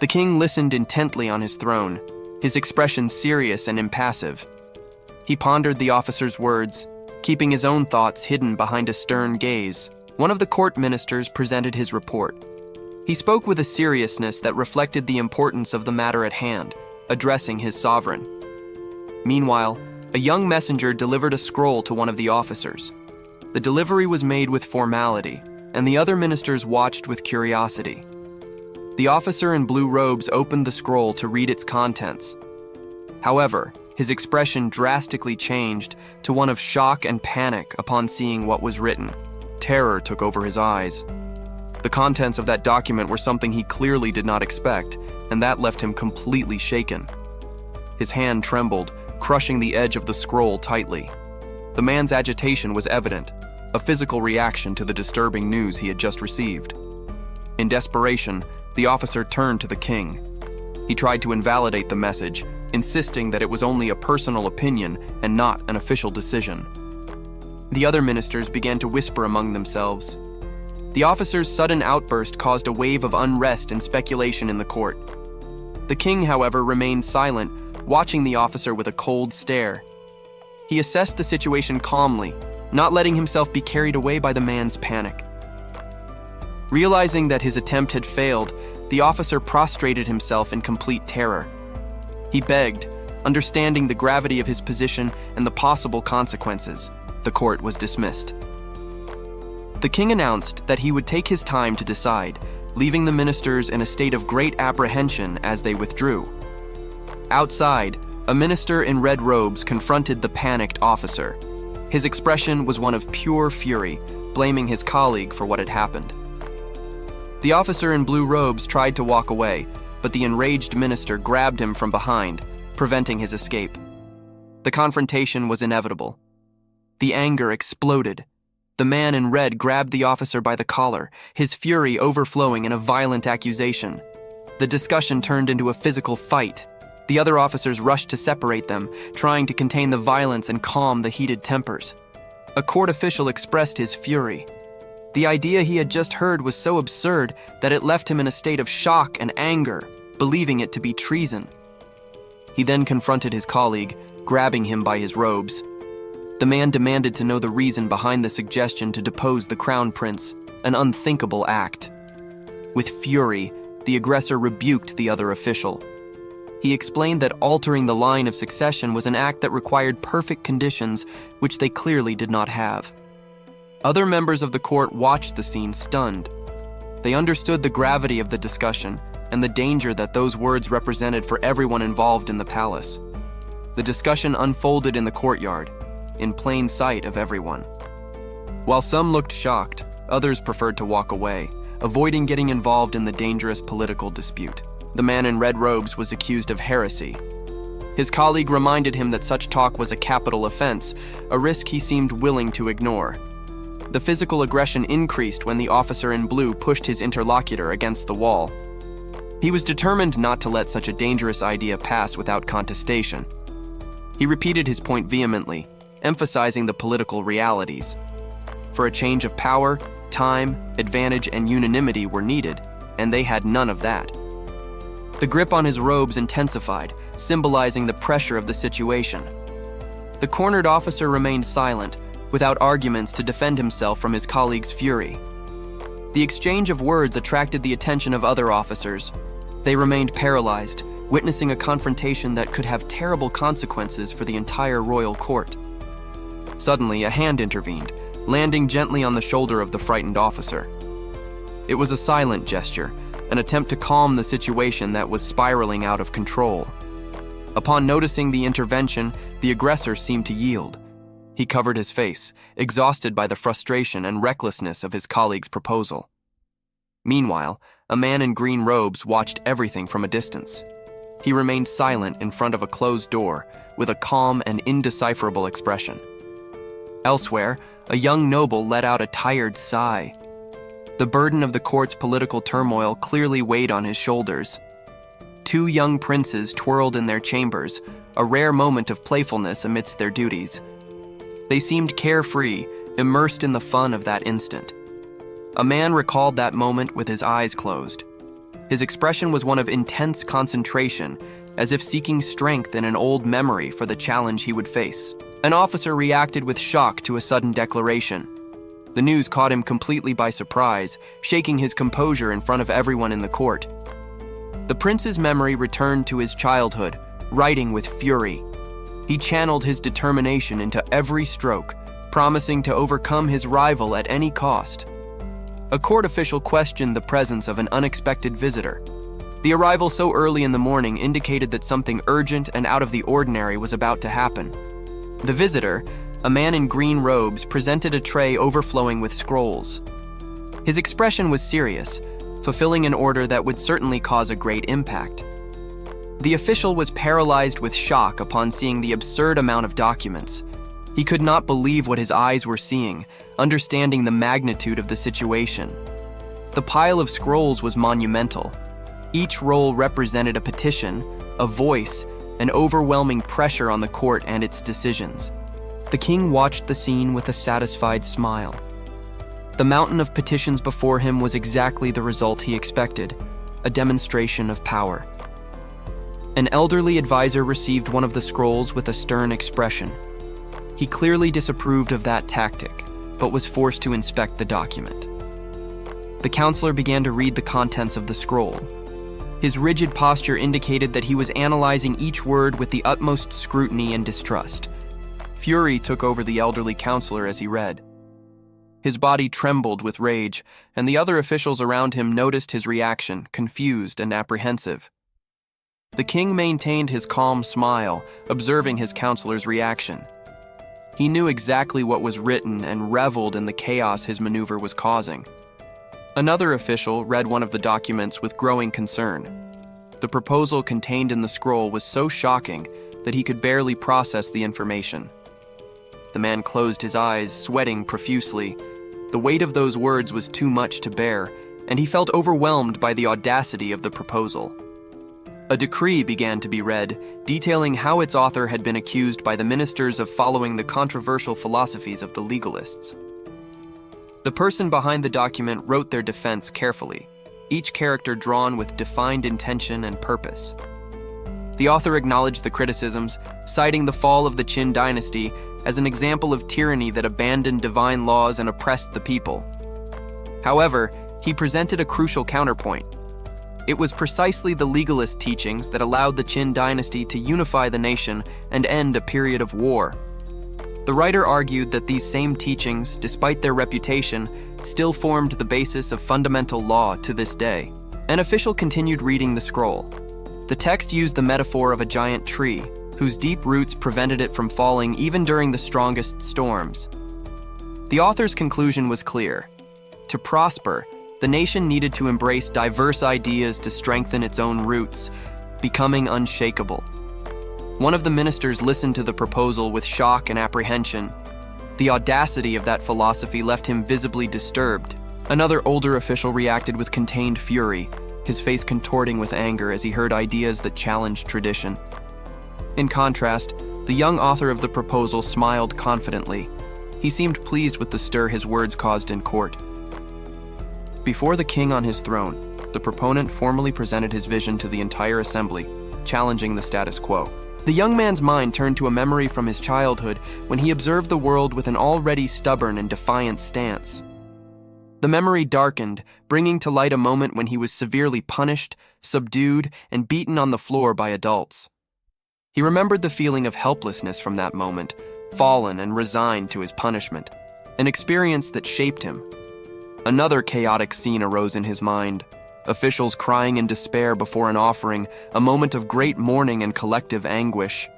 The king listened intently on his throne, his expression serious and impassive. He pondered the officer's words, keeping his own thoughts hidden behind a stern gaze. One of the court ministers presented his report. He spoke with a seriousness that reflected the importance of the matter at hand, addressing his sovereign. Meanwhile, a young messenger delivered a scroll to one of the officers. The delivery was made with formality, and the other ministers watched with curiosity. The officer in blue robes opened the scroll to read its contents. However, his expression drastically changed to one of shock and panic upon seeing what was written. Terror took over his eyes. The contents of that document were something he clearly did not expect, and that left him completely shaken. His hand trembled, crushing the edge of the scroll tightly. The man's agitation was evident, a physical reaction to the disturbing news he had just received. In desperation, the officer turned to the king. He tried to invalidate the message, insisting that it was only a personal opinion and not an official decision. The other ministers began to whisper among themselves. The officer's sudden outburst caused a wave of unrest and speculation in the court. The king, however, remained silent, watching the officer with a cold stare. He assessed the situation calmly, not letting himself be carried away by the man's panic. Realizing that his attempt had failed, the officer prostrated himself in complete terror. He begged, understanding the gravity of his position and the possible consequences. The court was dismissed. The king announced that he would take his time to decide, leaving the ministers in a state of great apprehension as they withdrew. Outside, a minister in red robes confronted the panicked officer. His expression was one of pure fury, blaming his colleague for what had happened. The officer in blue robes tried to walk away, but the enraged minister grabbed him from behind, preventing his escape. The confrontation was inevitable. The anger exploded. The man in red grabbed the officer by the collar, his fury overflowing in a violent accusation. The discussion turned into a physical fight. The other officers rushed to separate them, trying to contain the violence and calm the heated tempers. A court official expressed his fury. The idea he had just heard was so absurd that it left him in a state of shock and anger, believing it to be treason. He then confronted his colleague, grabbing him by his robes. The man demanded to know the reason behind the suggestion to depose the crown prince, an unthinkable act. With fury, the aggressor rebuked the other official. He explained that altering the line of succession was an act that required perfect conditions, which they clearly did not have. Other members of the court watched the scene stunned. They understood the gravity of the discussion and the danger that those words represented for everyone involved in the palace. The discussion unfolded in the courtyard, in plain sight of everyone. While some looked shocked, others preferred to walk away, avoiding getting involved in the dangerous political dispute. The man in red robes was accused of heresy. His colleague reminded him that such talk was a capital offense, a risk he seemed willing to ignore. The physical aggression increased when the officer in blue pushed his interlocutor against the wall. He was determined not to let such a dangerous idea pass without contestation. He repeated his point vehemently, emphasizing the political realities. For a change of power, time, advantage, and unanimity were needed, and they had none of that. The grip on his robes intensified, symbolizing the pressure of the situation. The cornered officer remained silent, without arguments to defend himself from his colleague's fury. The exchange of words attracted the attention of other officers. They remained paralyzed, witnessing a confrontation that could have terrible consequences for the entire royal court. Suddenly, a hand intervened, landing gently on the shoulder of the frightened officer. It was a silent gesture, an attempt to calm the situation that was spiraling out of control. Upon noticing the intervention, the aggressor seemed to yield. He covered his face, exhausted by the frustration and recklessness of his colleague's proposal. Meanwhile, a man in green robes watched everything from a distance. He remained silent in front of a closed door, with a calm and indecipherable expression. Elsewhere, a young noble let out a tired sigh. The burden of the court's political turmoil clearly weighed on his shoulders. Two young princes twirled in their chambers, a rare moment of playfulness amidst their duties. They seemed carefree, immersed in the fun of that instant. A man recalled that moment with his eyes closed. His expression was one of intense concentration, as if seeking strength in an old memory for the challenge he would face. An officer reacted with shock to a sudden declaration. The news caught him completely by surprise, shaking his composure in front of everyone in the court. The prince's memory returned to his childhood, writing with fury. He channeled his determination into every stroke, promising to overcome his rival at any cost. A court official questioned the presence of an unexpected visitor. The arrival so early in the morning indicated that something urgent and out of the ordinary was about to happen. The visitor, a man in green robes, presented a tray overflowing with scrolls. His expression was serious, fulfilling an order that would certainly cause a great impact. The official was paralyzed with shock upon seeing the absurd amount of documents. He could not believe what his eyes were seeing, understanding the magnitude of the situation. The pile of scrolls was monumental. Each roll represented a petition, a voice, an overwhelming pressure on the court and its decisions. The king watched the scene with a satisfied smile. The mountain of petitions before him was exactly the result he expected, a demonstration of power. An elderly advisor received one of the scrolls with a stern expression. He clearly disapproved of that tactic, but was forced to inspect the document. The counselor began to read the contents of the scroll. His rigid posture indicated that he was analyzing each word with the utmost scrutiny and distrust. Fury took over the elderly counselor as he read. His body trembled with rage, and the other officials around him noticed his reaction, confused and apprehensive. The king maintained his calm smile, observing his counselor's reaction. He knew exactly what was written and reveled in the chaos his maneuver was causing. Another official read one of the documents with growing concern. The proposal contained in the scroll was so shocking that he could barely process the information. The man closed his eyes, sweating profusely. The weight of those words was too much to bear, and he felt overwhelmed by the audacity of the proposal. A decree began to be read, detailing how its author had been accused by the ministers of following the controversial philosophies of the legalists. The person behind the document wrote their defense carefully, each character drawn with defined intention and purpose. The author acknowledged the criticisms, citing the fall of the Qin dynasty as an example of tyranny that abandoned divine laws and oppressed the people. However, he presented a crucial counterpoint. It was precisely the legalist teachings that allowed the Qin dynasty to unify the nation and end a period of war. The writer argued that these same teachings, despite their reputation, still formed the basis of fundamental law to this day. An official continued reading the scroll. The text used the metaphor of a giant tree, whose deep roots prevented it from falling even during the strongest storms. The author's conclusion was clear. To prosper, the nation needed to embrace diverse ideas to strengthen its own roots, becoming unshakable. One of the ministers listened to the proposal with shock and apprehension. The audacity of that philosophy left him visibly disturbed. Another older official reacted with contained fury, his face contorting with anger as he heard ideas that challenged tradition. In contrast, the young author of the proposal smiled confidently. He seemed pleased with the stir his words caused in court. Before the king on his throne, the proponent formally presented his vision to the entire assembly, challenging the status quo. The young man's mind turned to a memory from his childhood when he observed the world with an already stubborn and defiant stance. The memory darkened, bringing to light a moment when he was severely punished, subdued, and beaten on the floor by adults. He remembered the feeling of helplessness from that moment, fallen and resigned to his punishment, an experience that shaped him. Another chaotic scene arose in his mind. Officials crying in despair before an offering, a moment of great mourning and collective anguish.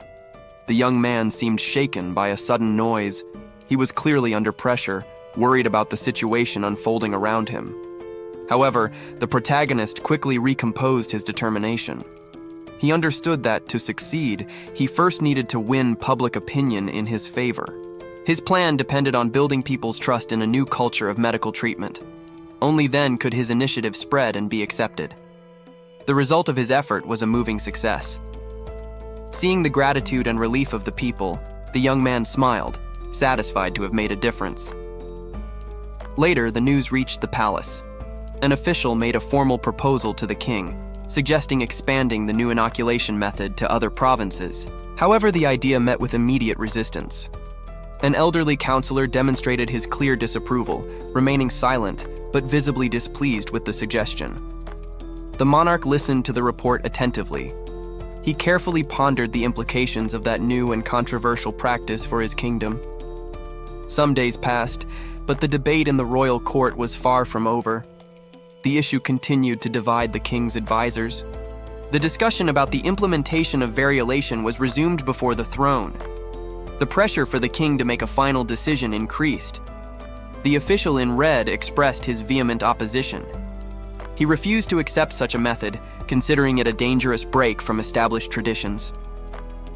The young man seemed shaken by a sudden noise. He was clearly under pressure, worried about the situation unfolding around him. However, the protagonist quickly recomposed his determination. He understood that, to succeed, he first needed to win public opinion in his favor. His plan depended on building people's trust in a new culture of medical treatment. Only then could his initiative spread and be accepted. The result of his effort was a moving success. Seeing the gratitude and relief of the people, the young man smiled, satisfied to have made a difference. Later, the news reached the palace. An official made a formal proposal to the king, suggesting expanding the new inoculation method to other provinces. However, the idea met with immediate resistance. An elderly counselor demonstrated his clear disapproval, remaining silent, but visibly displeased with the suggestion. The monarch listened to the report attentively. He carefully pondered the implications of that new and controversial practice for his kingdom. Some days passed, but the debate in the royal court was far from over. The issue continued to divide the king's advisors. The discussion about the implementation of variolation was resumed before the throne. The pressure for the king to make a final decision increased. The official in red expressed his vehement opposition. He refused to accept such a method, considering it a dangerous break from established traditions.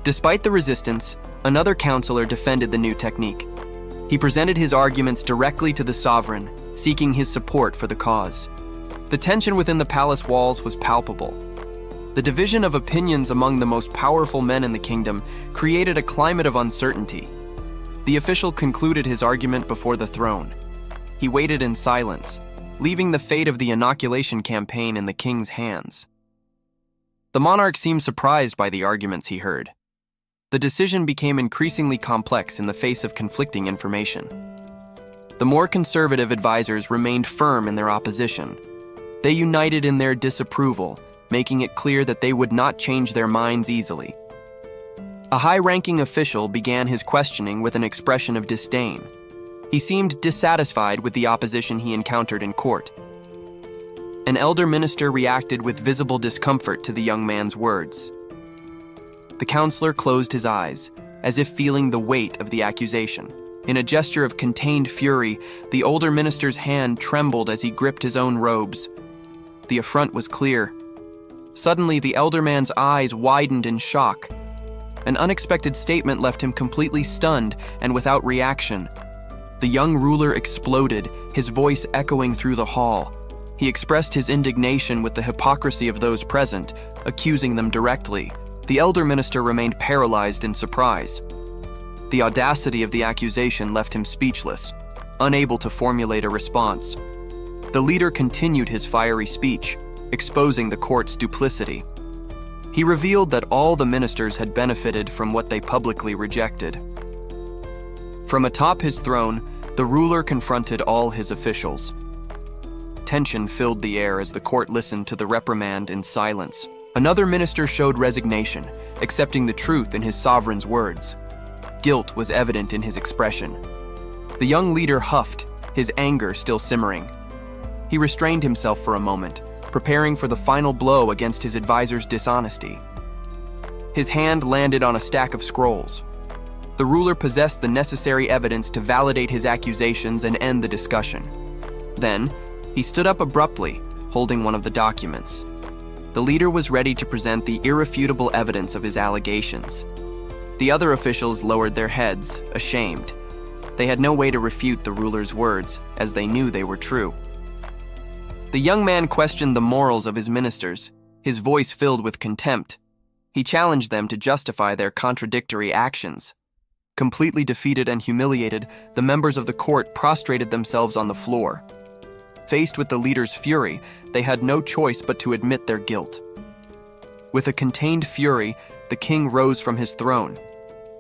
Despite the resistance, another counselor defended the new technique. He presented his arguments directly to the sovereign, seeking his support for the cause. The tension within the palace walls was palpable. The division of opinions among the most powerful men in the kingdom created a climate of uncertainty. The official concluded his argument before the throne. He waited in silence, leaving the fate of the inoculation campaign in the king's hands. The monarch seemed surprised by the arguments he heard. The decision became increasingly complex in the face of conflicting information. The more conservative advisors remained firm in their opposition. They united in their disapproval, making it clear that they would not change their minds easily. A high-ranking official began his questioning with an expression of disdain. He seemed dissatisfied with the opposition he encountered in court. An elder minister reacted with visible discomfort to the young man's words. The counselor closed his eyes, as if feeling the weight of the accusation. In a gesture of contained fury, the older minister's hand trembled as he gripped his own robes. The affront was clear. Suddenly, the elder man's eyes widened in shock. An unexpected statement left him completely stunned and without reaction. The young ruler exploded, his voice echoing through the hall. He expressed his indignation with the hypocrisy of those present, accusing them directly. The elder minister remained paralyzed in surprise. The audacity of the accusation left him speechless, unable to formulate a response. The leader continued his fiery speech, exposing the court's duplicity. He revealed that all the ministers had benefited from what they publicly rejected. From atop his throne, the ruler confronted all his officials. Tension filled the air as the court listened to the reprimand in silence. Another minister showed resignation, accepting the truth in his sovereign's words. Guilt was evident in his expression. The young leader huffed, his anger still simmering. He restrained himself for a moment, preparing for the final blow against his advisor's dishonesty. His hand landed on a stack of scrolls. The ruler possessed the necessary evidence to validate his accusations and end the discussion. Then, he stood up abruptly, holding one of the documents. The leader was ready to present the irrefutable evidence of his allegations. The other officials lowered their heads, ashamed. They had no way to refute the ruler's words, as they knew they were true. The young man questioned the morals of his ministers, his voice filled with contempt. He challenged them to justify their contradictory actions. Completely defeated and humiliated, the members of the court prostrated themselves on the floor. Faced with the leader's fury, they had no choice but to admit their guilt. With a contained fury, the king rose from his throne.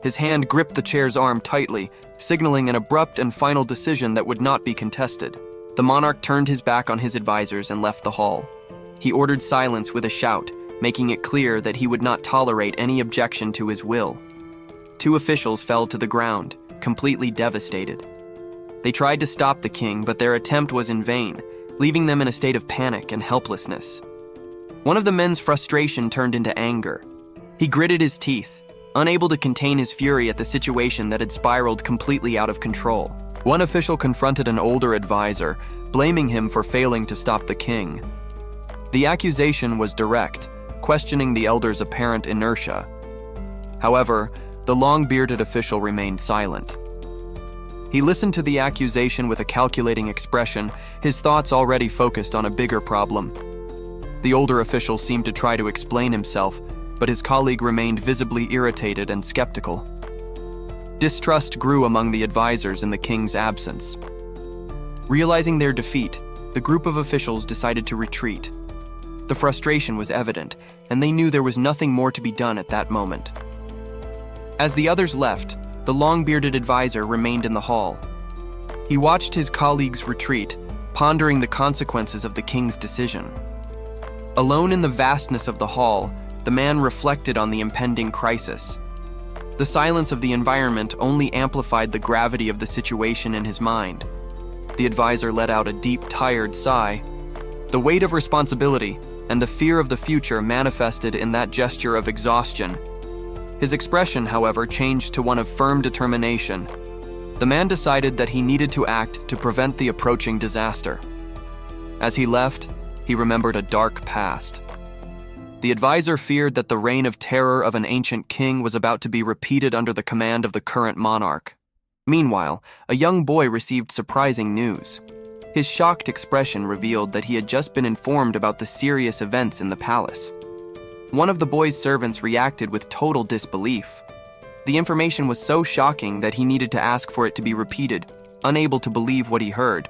His hand gripped the chair's arm tightly, signaling an abrupt and final decision that would not be contested. The monarch turned his back on his advisors and left the hall. He ordered silence with a shout, making it clear that he would not tolerate any objection to his will. 2 officials fell to the ground, completely devastated. They tried to stop the king, but their attempt was in vain, leaving them in a state of panic and helplessness. One of the men's frustration turned into anger. He gritted his teeth, unable to contain his fury at the situation that had spiraled completely out of control. One official confronted an older advisor, blaming him for failing to stop the king. The accusation was direct, questioning the elder's apparent inertia. However, the long-bearded official remained silent. He listened to the accusation with a calculating expression, his thoughts already focused on a bigger problem. The older official seemed to try to explain himself, but his colleague remained visibly irritated and skeptical. Distrust grew among the advisors in the king's absence. Realizing their defeat, the group of officials decided to retreat. The frustration was evident, and they knew there was nothing more to be done at that moment. As the others left, the long-bearded advisor remained in the hall. He watched his colleagues retreat, pondering the consequences of the king's decision. Alone in the vastness of the hall, the man reflected on the impending crisis. The silence of the environment only amplified the gravity of the situation in his mind. The advisor let out a deep, tired sigh. The weight of responsibility and the fear of the future manifested in that gesture of exhaustion. His expression, however, changed to one of firm determination. The man decided that he needed to act to prevent the approaching disaster. As he left, he remembered a dark past. The advisor feared that the reign of terror of an ancient king was about to be repeated under the command of the current monarch. Meanwhile, a young boy received surprising news. His shocked expression revealed that he had just been informed about the serious events in the palace. One of the boy's servants reacted with total disbelief. The information was so shocking that he needed to ask for it to be repeated, unable to believe what he heard.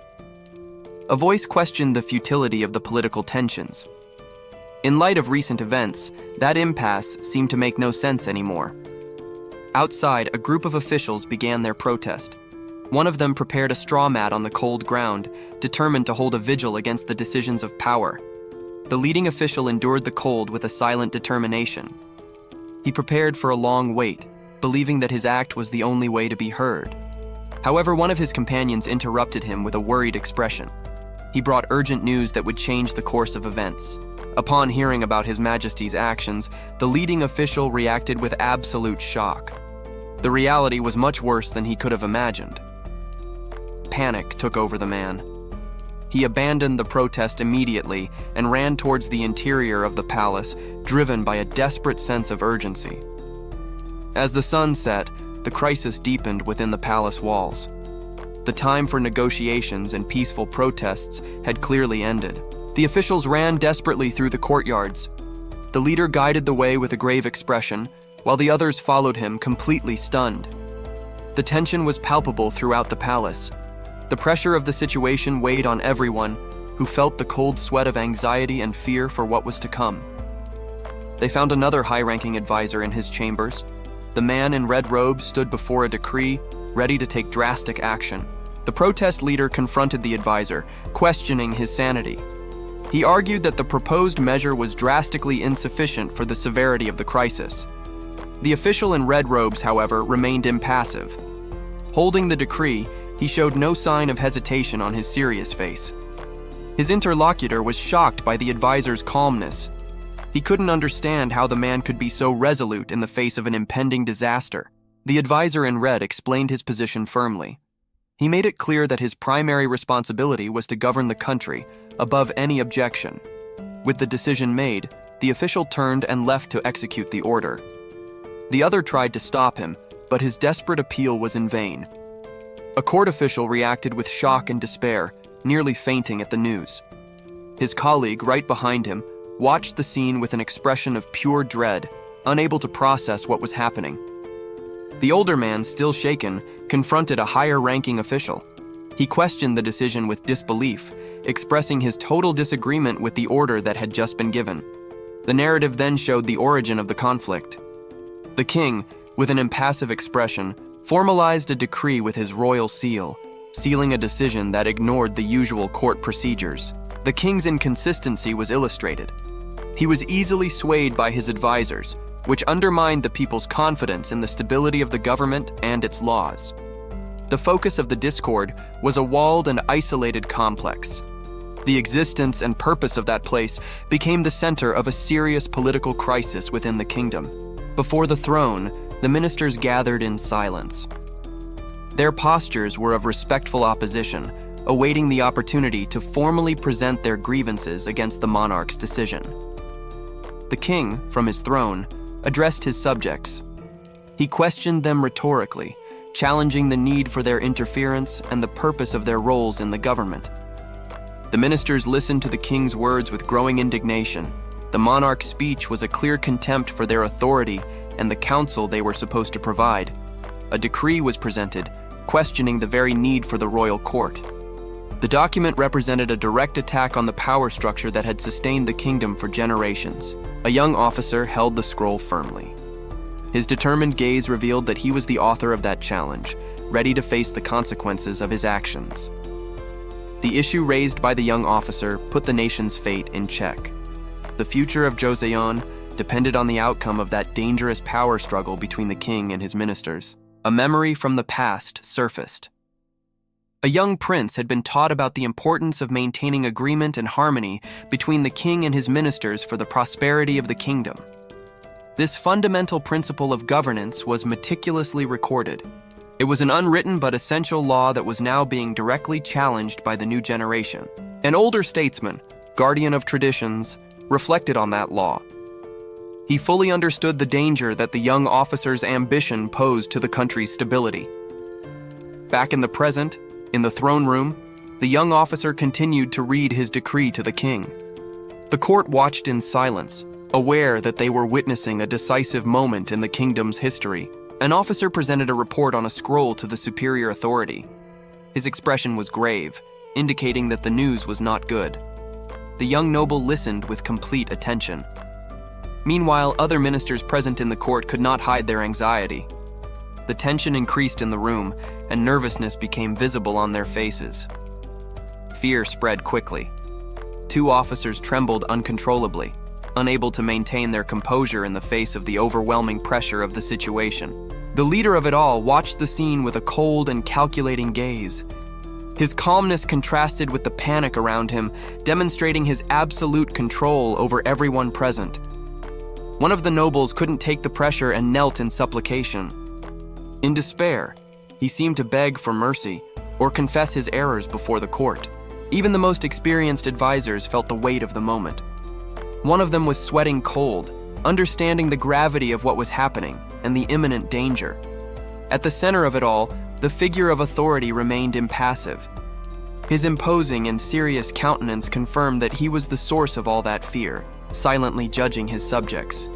A voice questioned the futility of the political tensions. In light of recent events, that impasse seemed to make no sense anymore. Outside, a group of officials began their protest. One of them prepared a straw mat on the cold ground, determined to hold a vigil against the decisions of power. The leading official endured the cold with a silent determination. He prepared for a long wait, believing that his act was the only way to be heard. However, one of his companions interrupted him with a worried expression. He brought urgent news that would change the course of events. Upon hearing about His Majesty's actions, the leading official reacted with absolute shock. The reality was much worse than he could have imagined. Panic took over the man. He abandoned the protest immediately and ran towards the interior of the palace, driven by a desperate sense of urgency. As the sun set, the crisis deepened within the palace walls. The time for negotiations and peaceful protests had clearly ended. The officials ran desperately through the courtyards. The leader guided the way with a grave expression, while the others followed him, completely stunned. The tension was palpable throughout the palace. The pressure of the situation weighed on everyone, who felt the cold sweat of anxiety and fear for what was to come. They found another high-ranking advisor in his chambers. The man in red robes stood before a decree, ready to take drastic action. The protest leader confronted the advisor, questioning his sanity. He argued that the proposed measure was drastically insufficient for the severity of the crisis. The official in red robes, however, remained impassive. Holding the decree, he showed no sign of hesitation on his serious face. His interlocutor was shocked by the advisor's calmness. He couldn't understand how the man could be so resolute in the face of an impending disaster. The advisor in red explained his position firmly. He made it clear that his primary responsibility was to govern the country, above any objection. With the decision made, The official turned and left to execute the order. The other tried to stop him, but his desperate appeal was in vain. A court official reacted with shock and despair, nearly fainting at the news. His colleague, right behind him, watched the scene with an expression of pure dread, unable to process what was happening. The older man, still shaken, confronted a higher-ranking official. He questioned the decision with disbelief, expressing his total disagreement with the order that had just been given. The narrative then showed the origin of the conflict. The king, with an impassive expression, formalized a decree with his royal seal, sealing a decision that ignored the usual court procedures. The king's inconsistency was illustrated. He was easily swayed by his advisors, which undermined the people's confidence in the stability of the government and its laws. The focus of the discord was a walled and isolated complex. The existence and purpose of that place became the center of a serious political crisis within the kingdom. Before the throne, the ministers gathered in silence. Their postures were of respectful opposition, awaiting the opportunity to formally present their grievances against the monarch's decision. The king, from his throne, addressed his subjects. He questioned them rhetorically, challenging the need for their interference and the purpose of their roles in the government. The ministers listened to the king's words with growing indignation. The monarch's speech was a clear contempt for their authority and the counsel they were supposed to provide. A decree was presented, questioning the very need for the royal court. The document represented a direct attack on the power structure that had sustained the kingdom for generations. A young officer held the scroll firmly. His determined gaze revealed that he was the author of that challenge, ready to face the consequences of his actions. The issue raised by the young officer put the nation's fate in check. The future of Joseon depended on the outcome of that dangerous power struggle between the king and his ministers. A memory from the past surfaced. A young prince had been taught about the importance of maintaining agreement and harmony between the king and his ministers for the prosperity of the kingdom. This fundamental principle of governance was meticulously recorded. It was an unwritten but essential law that was now being directly challenged by the new generation. An older statesman, guardian of traditions, reflected on that law. He fully understood the danger that the young officer's ambition posed to the country's stability. Back in the present, in the throne room, the young officer continued to read his decree to the king. The court watched in silence, aware that they were witnessing a decisive moment in the kingdom's history. An officer presented a report on a scroll to the superior authority. His expression was grave, indicating that the news was not good. The young noble listened with complete attention. Meanwhile, other ministers present in the court could not hide their anxiety. The tension increased in the room, and nervousness became visible on their faces. Fear spread quickly. Two officers trembled uncontrollably, unable to maintain their composure in the face of the overwhelming pressure of the situation. The leader of it all watched the scene with a cold and calculating gaze. His calmness contrasted with the panic around him, demonstrating his absolute control over everyone present. One of the nobles couldn't take the pressure and knelt in supplication. In despair, he seemed to beg for mercy or confess his errors before the court. Even the most experienced advisors felt the weight of the moment. One of them was sweating cold, understanding the gravity of what was happening and the imminent danger. At the center of it all, the figure of authority remained impassive. His imposing and serious countenance confirmed that he was the source of all that fear, silently judging his subjects.